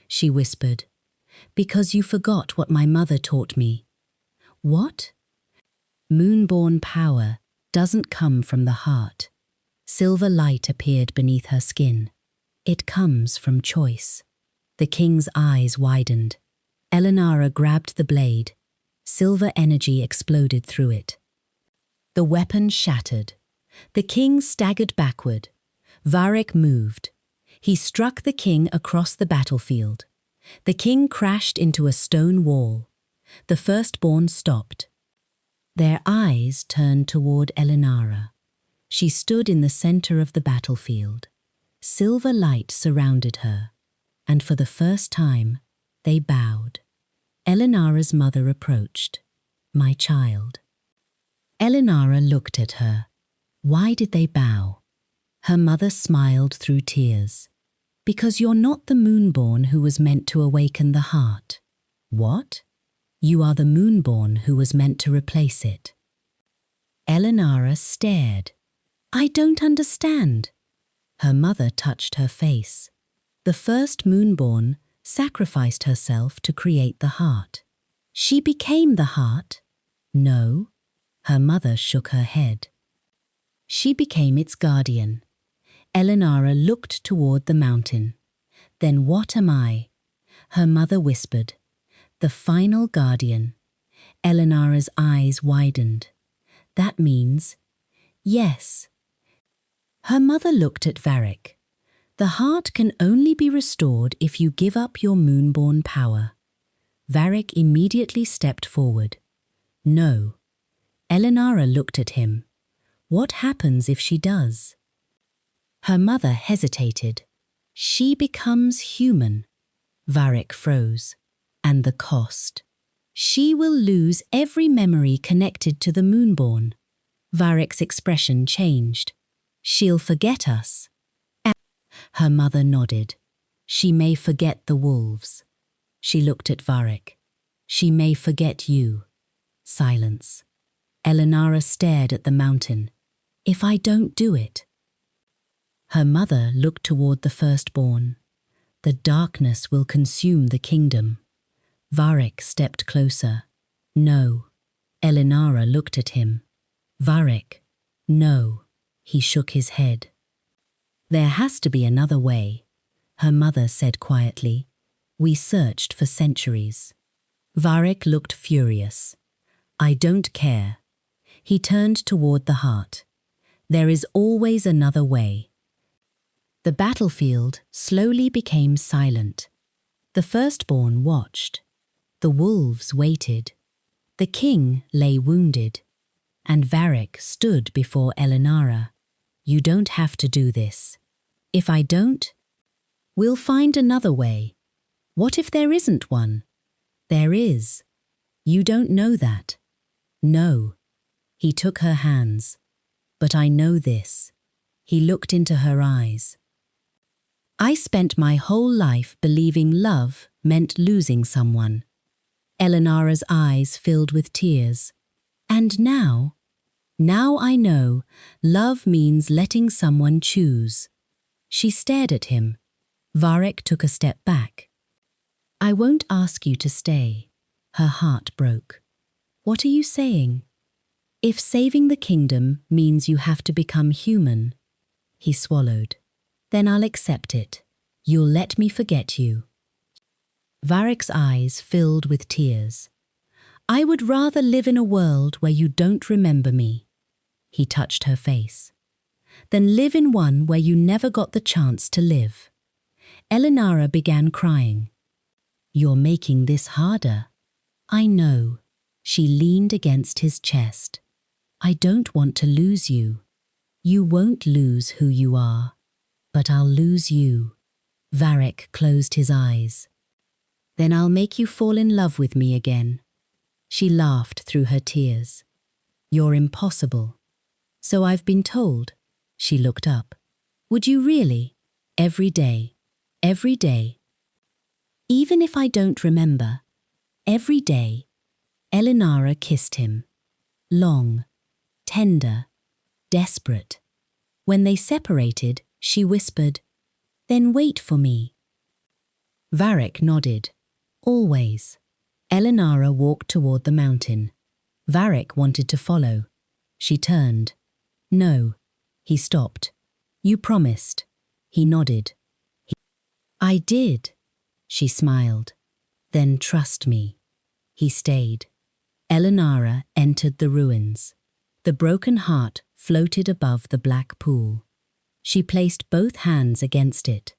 she whispered. "Because you forgot what my mother taught me." "What?" "Moonborn power doesn't come from the heart." Silver light appeared beneath her skin. "It comes from choice." The king's eyes widened. Elinara grabbed the blade. Silver energy exploded through it. The weapon shattered. The king staggered backward. Varek moved. He struck the king across the battlefield. The king crashed into a stone wall. The firstborn stopped. Their eyes turned toward Elinara. She stood in the center of the battlefield. Silver light surrounded her, and for the first time, they bowed. Elinara's mother approached. "My child." Elinara looked at her. Why did they bow? Her mother smiled through tears. "Because you're not the Moonborn who was meant to awaken the heart." "What?" "You are the Moonborn who was meant to replace it." Elinara stared. "I don't understand." Her mother touched her face. "The first Moonborn sacrificed herself to create the heart." "She became the heart?" "No." Her mother shook her head. "She became its guardian." Elinara looked toward the mountain. "Then what am I?" Her mother whispered. "The final guardian." Elinara's eyes widened. "That means..." "Yes." Her mother looked at Varek. "The heart can only be restored if you give up your Moonborn power." Varek immediately stepped forward. "No." Elinara looked at him. "What happens if she does?" Her mother hesitated. "She becomes human." Varek froze. "And the cost?" "She will lose every memory connected to the Moonborn." Varek's expression changed. "She'll forget us." Her mother nodded. "She may forget the wolves." She looked at Varek. "She may forget you." Silence. Elinara stared at the mountain. "If I don't do it?" Her mother looked toward the firstborn. "The darkness will consume the kingdom." Varek stepped closer. "No." Elinara looked at him. "Varek." "No." He shook his head. "There has to be another way," her mother said quietly. "We searched for centuries." Varek looked furious. "I don't care." He turned toward the heart. "There is always another way." The battlefield slowly became silent. The firstborn watched. The wolves waited. The king lay wounded. And Varek stood before Elinara. "You don't have to do this." "If I don't?" "We'll find another way." "What if there isn't one?" "There is." "You don't know that." "No." He took her hands. "But I know this." He looked into her eyes. "I spent my whole life believing love meant losing someone." Elinara's eyes filled with tears. "And now? Now I know love means letting someone choose." She stared at him. Varek took a step back. "I won't ask you to stay." Her heart broke. "What are you saying?" "If saving the kingdom means you have to become human," he swallowed, "then I'll accept it. You'll let me forget you." Varek's eyes filled with tears. "I would rather live in a world where you don't remember me." He touched her face. "Than live in one where you never got the chance to live." Elinara began crying. "You're making this harder." "I know." She leaned against his chest. "I don't want to lose you." "You won't lose who you are." "But I'll lose you." Varek closed his eyes. "Then I'll make you fall in love with me again." She laughed through her tears. "You're impossible." "So I've been told." She looked up. "Would you really?" "Every day. Every day." "Even if I don't remember?" Every day, Elinara kissed him. Long, tender, desperate. When they separated, she whispered, "Then wait for me." Varek nodded. Always. Elinara walked toward the mountain. Varek wanted to follow. She turned. No. He stopped. "You promised." He nodded. "I did." She smiled. "Then trust me." He stayed. Elinara entered the ruins. The broken heart floated above the black pool. She placed both hands against it.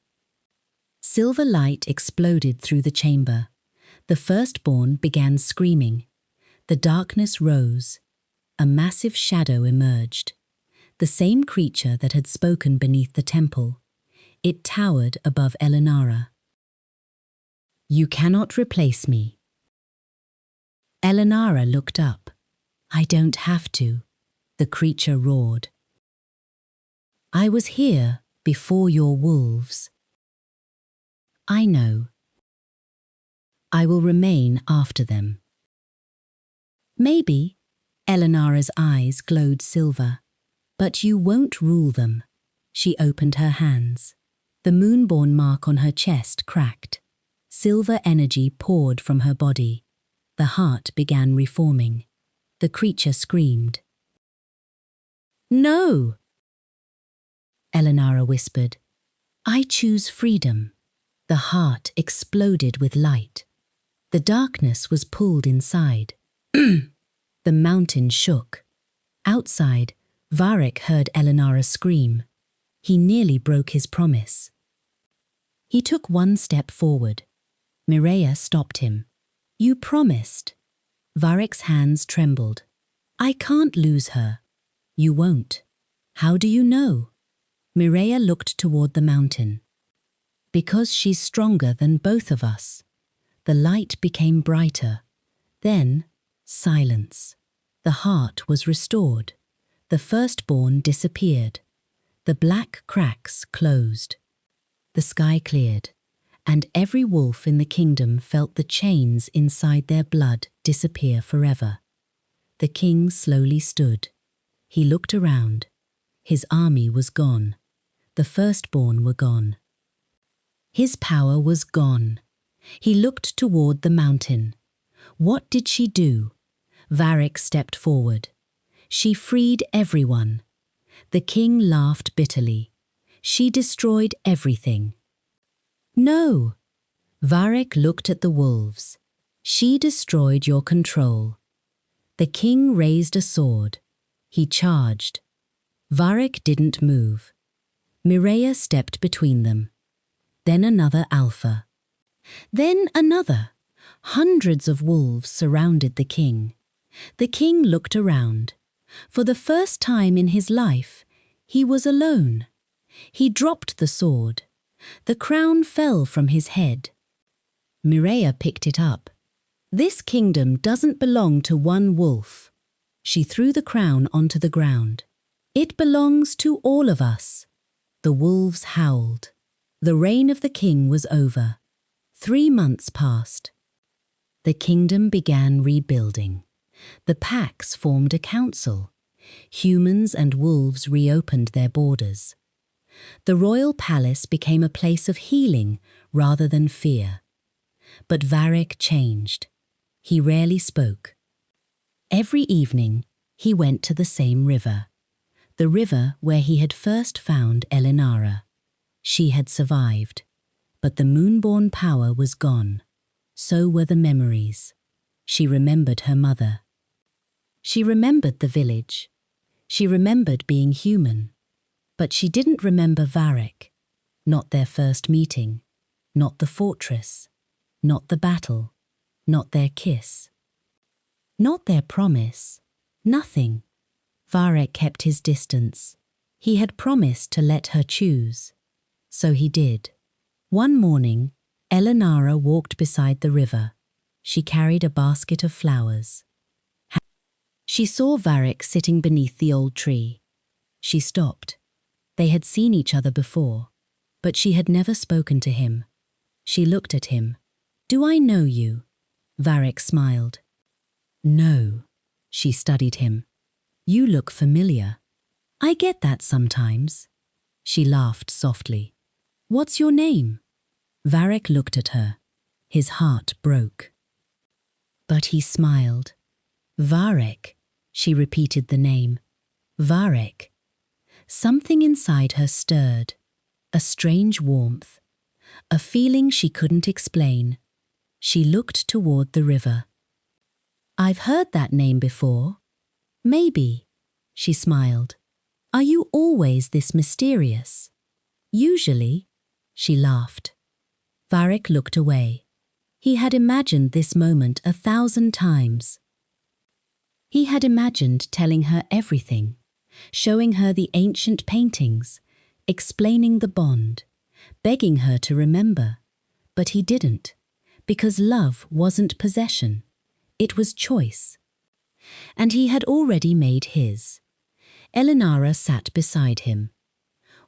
Silver light exploded through the chamber. The firstborn began screaming. The darkness rose. A massive shadow emerged. The same creature that had spoken beneath the temple. It towered above Elinara. "You cannot replace me." Elinara looked up. "I don't have to," the creature roared. "I was here before your wolves." "I know. I will remain after them." "Maybe," Elinara's eyes glowed silver, "but you won't rule them." She opened her hands. The Moonborn mark on her chest cracked. Silver energy poured from her body. The heart began reforming. The creature screamed. "No!" Elinara whispered. "I choose freedom." The heart exploded with light. The darkness was pulled inside. The mountain shook. Outside, Varek heard Elinara scream. He nearly broke his promise. He took one step forward. Mireia stopped him. "You promised." Varek's hands trembled. "I can't lose her." "You won't." "How do you know?" Mireia looked toward the mountain. "Because she's stronger than both of us." The light became brighter. Then, silence. The heart was restored. The firstborn disappeared. The black cracks closed. The sky cleared, and every wolf in the kingdom felt the chains inside their blood disappear forever. The king slowly stood. He looked around. His army was gone. The firstborn were gone. His power was gone. He looked toward the mountain. What did she do? Varek stepped forward. She freed everyone. The king laughed bitterly. She destroyed everything. "No." Varek looked at the wolves. "She destroyed your control." The king raised a sword. He charged. Varek didn't move. Mireia stepped between them. Then another alpha. Then another. Hundreds of wolves surrounded the king. The king looked around. For the first time in his life, he was alone. He dropped the sword. The crown fell from his head. Mireia picked it up. "This kingdom doesn't belong to one wolf." She threw the crown onto the ground. "It belongs to all of us." The wolves howled. The reign of the king was over. 3 months passed. The kingdom began rebuilding. The packs formed a council. Humans and wolves reopened their borders. The royal palace became a place of healing rather than fear. But Varek changed. He rarely spoke. Every evening, he went to the same river. The river where he had first found Elinara. She had survived. But the Moonborn power was gone. So were the memories. She remembered her mother. She remembered the village. She remembered being human. But she didn't remember Varek. Not their first meeting. Not the fortress. Not the battle. Not their kiss. Not their promise. Nothing. Varek kept his distance. He had promised to let her choose. So he did. One morning, Elinara walked beside the river. She carried a basket of flowers. She saw Varek sitting beneath the old tree. She stopped. They had seen each other before, but she had never spoken to him. She looked at him. "Do I know you?" Varek smiled. No, she studied him. You look familiar. I get that sometimes. She laughed softly. What's your name? Varek looked at her. His heart broke. But he smiled. Varek, she repeated the name. Varek. Something inside her stirred. A strange warmth. A feeling she couldn't explain. She looked toward the river. I've heard that name before. Maybe, she smiled. Are you always this mysterious? Usually, she laughed. Varek looked away. He had imagined this moment 1,000 times. He had imagined telling her everything, showing her the ancient paintings, explaining the bond, begging her to remember. But he didn't, because love wasn't possession. It was choice. And he had already made his. Elinara sat beside him.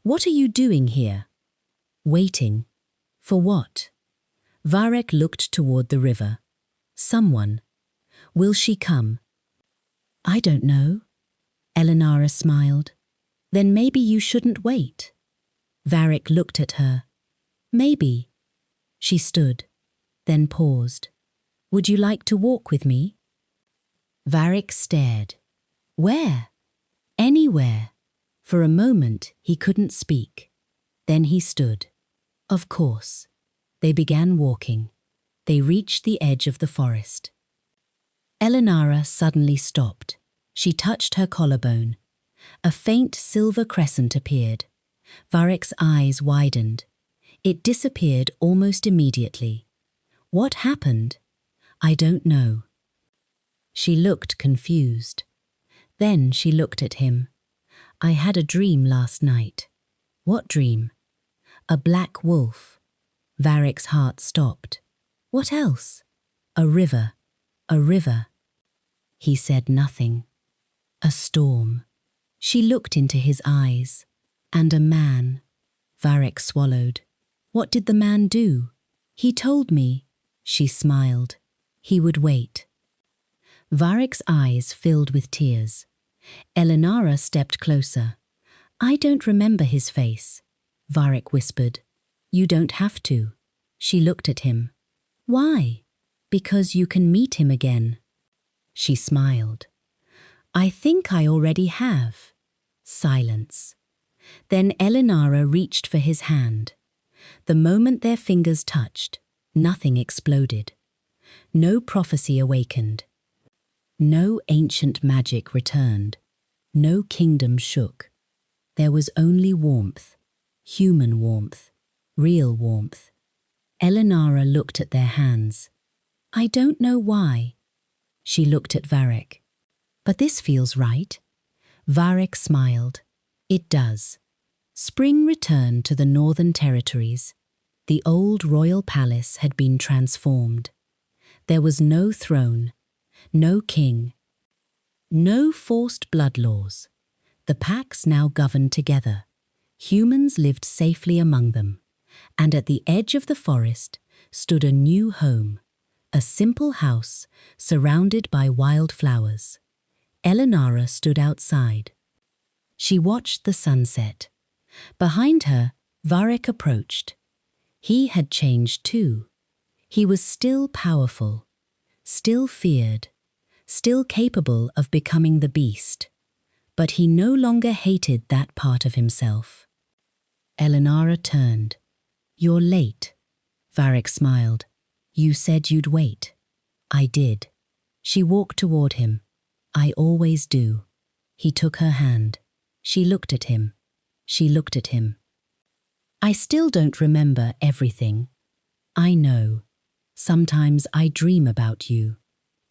What are you doing here? Waiting. For what? Varek looked toward the river. Someone. Will she come? I don't know. Elinara smiled. Then maybe you shouldn't wait. Varek looked at her. Maybe. She stood, then paused. Would you like to walk with me? Varek stared. Where? Anywhere. For a moment he couldn't speak. Then he stood. Of course. They began walking. They reached the edge of the forest. Elinara suddenly stopped. She touched her collarbone. A faint silver crescent appeared. Varek's eyes widened. It disappeared almost immediately. What happened? I don't know. She looked confused. Then she looked at him. I had a dream last night. What dream? A black wolf. Varek's heart stopped. What else? A river. A river. He said nothing. A storm. She looked into his eyes. And a man. Varek swallowed. What did the man do? He told me. She smiled. He would wait. Varek's eyes filled with tears. Elinara stepped closer. I don't remember his face. Varek whispered. You don't have to. She looked at him. Why? Because you can meet him again. She smiled. I think I already have. Silence. Then Elinara reached for his hand. The moment their fingers touched, nothing exploded. No prophecy awakened. No ancient magic returned. No kingdom shook. There was only warmth. Human warmth. Real warmth. Elinara looked at their hands. I don't know why. She looked at Varek. But this feels right. Varek smiled. It does. Spring returned to the northern territories. The old royal palace had been transformed. There was no throne, no king, no forced blood laws. The packs now governed together. Humans lived safely among them. And at the edge of the forest stood a new home, a simple house surrounded by wild flowers. Elinara stood outside. She watched the sunset. Behind her, Varek approached. He had changed too. He was still powerful, still feared, still capable of becoming the beast. But he no longer hated that part of himself. Elinara turned. You're late. Varek smiled. You said you'd wait. I did. She walked toward him. I always do. He took her hand. She looked at him. She looked at him. I still don't remember everything. I know. Sometimes I dream about you.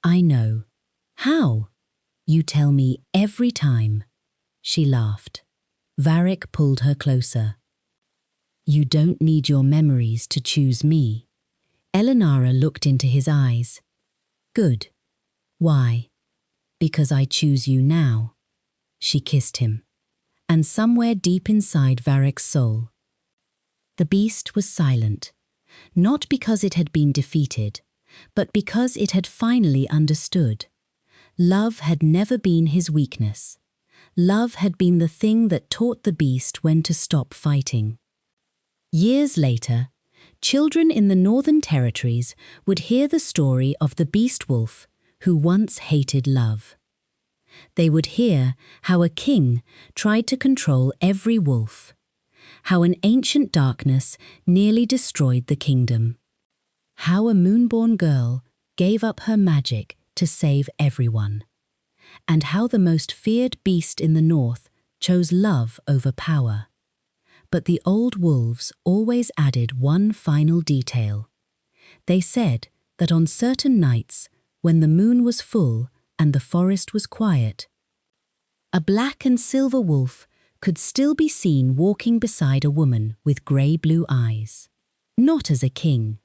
I know. How? You tell me every time. She laughed. Varek pulled her closer. You don't need your memories to choose me. Elinara looked into his eyes. Good. Why? Because I choose you now. She kissed him. And somewhere deep inside Varek's soul, the beast was silent, not because it had been defeated, but because it had finally understood. Love had never been his weakness. Love had been the thing that taught the beast when to stop fighting. Years later, children in the Northern Territories would hear the story of the beast wolf who once hated love. They would hear how a king tried to control every wolf, how an ancient darkness nearly destroyed the kingdom, how a moonborn girl gave up her magic to save everyone, and how the most feared beast in the north chose love over power. But the old wolves always added one final detail. They said that on certain nights, when the moon was full and the forest was quiet, a black and silver wolf could still be seen walking beside a woman with grey-blue eyes. Not as a king,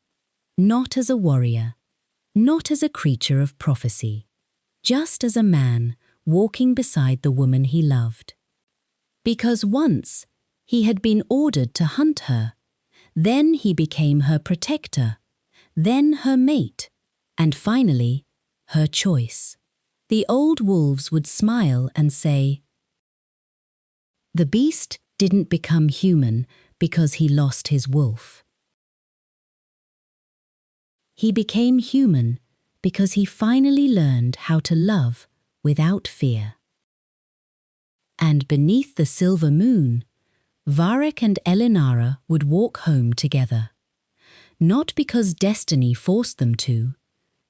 not as a warrior, not as a creature of prophecy, just as a man walking beside the woman he loved. Because once he had been ordered to hunt her, then he became her protector, then her mate, and finally, her choice. The old wolves would smile and say, "The beast didn't become human because he lost his wolf. He became human because he finally learned how to love without fear." And beneath the silver moon, Varek and Elinara would walk home together. Not because destiny forced them to,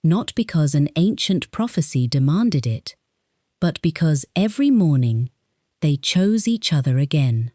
not because an ancient prophecy demanded it, but because every morning they chose each other again.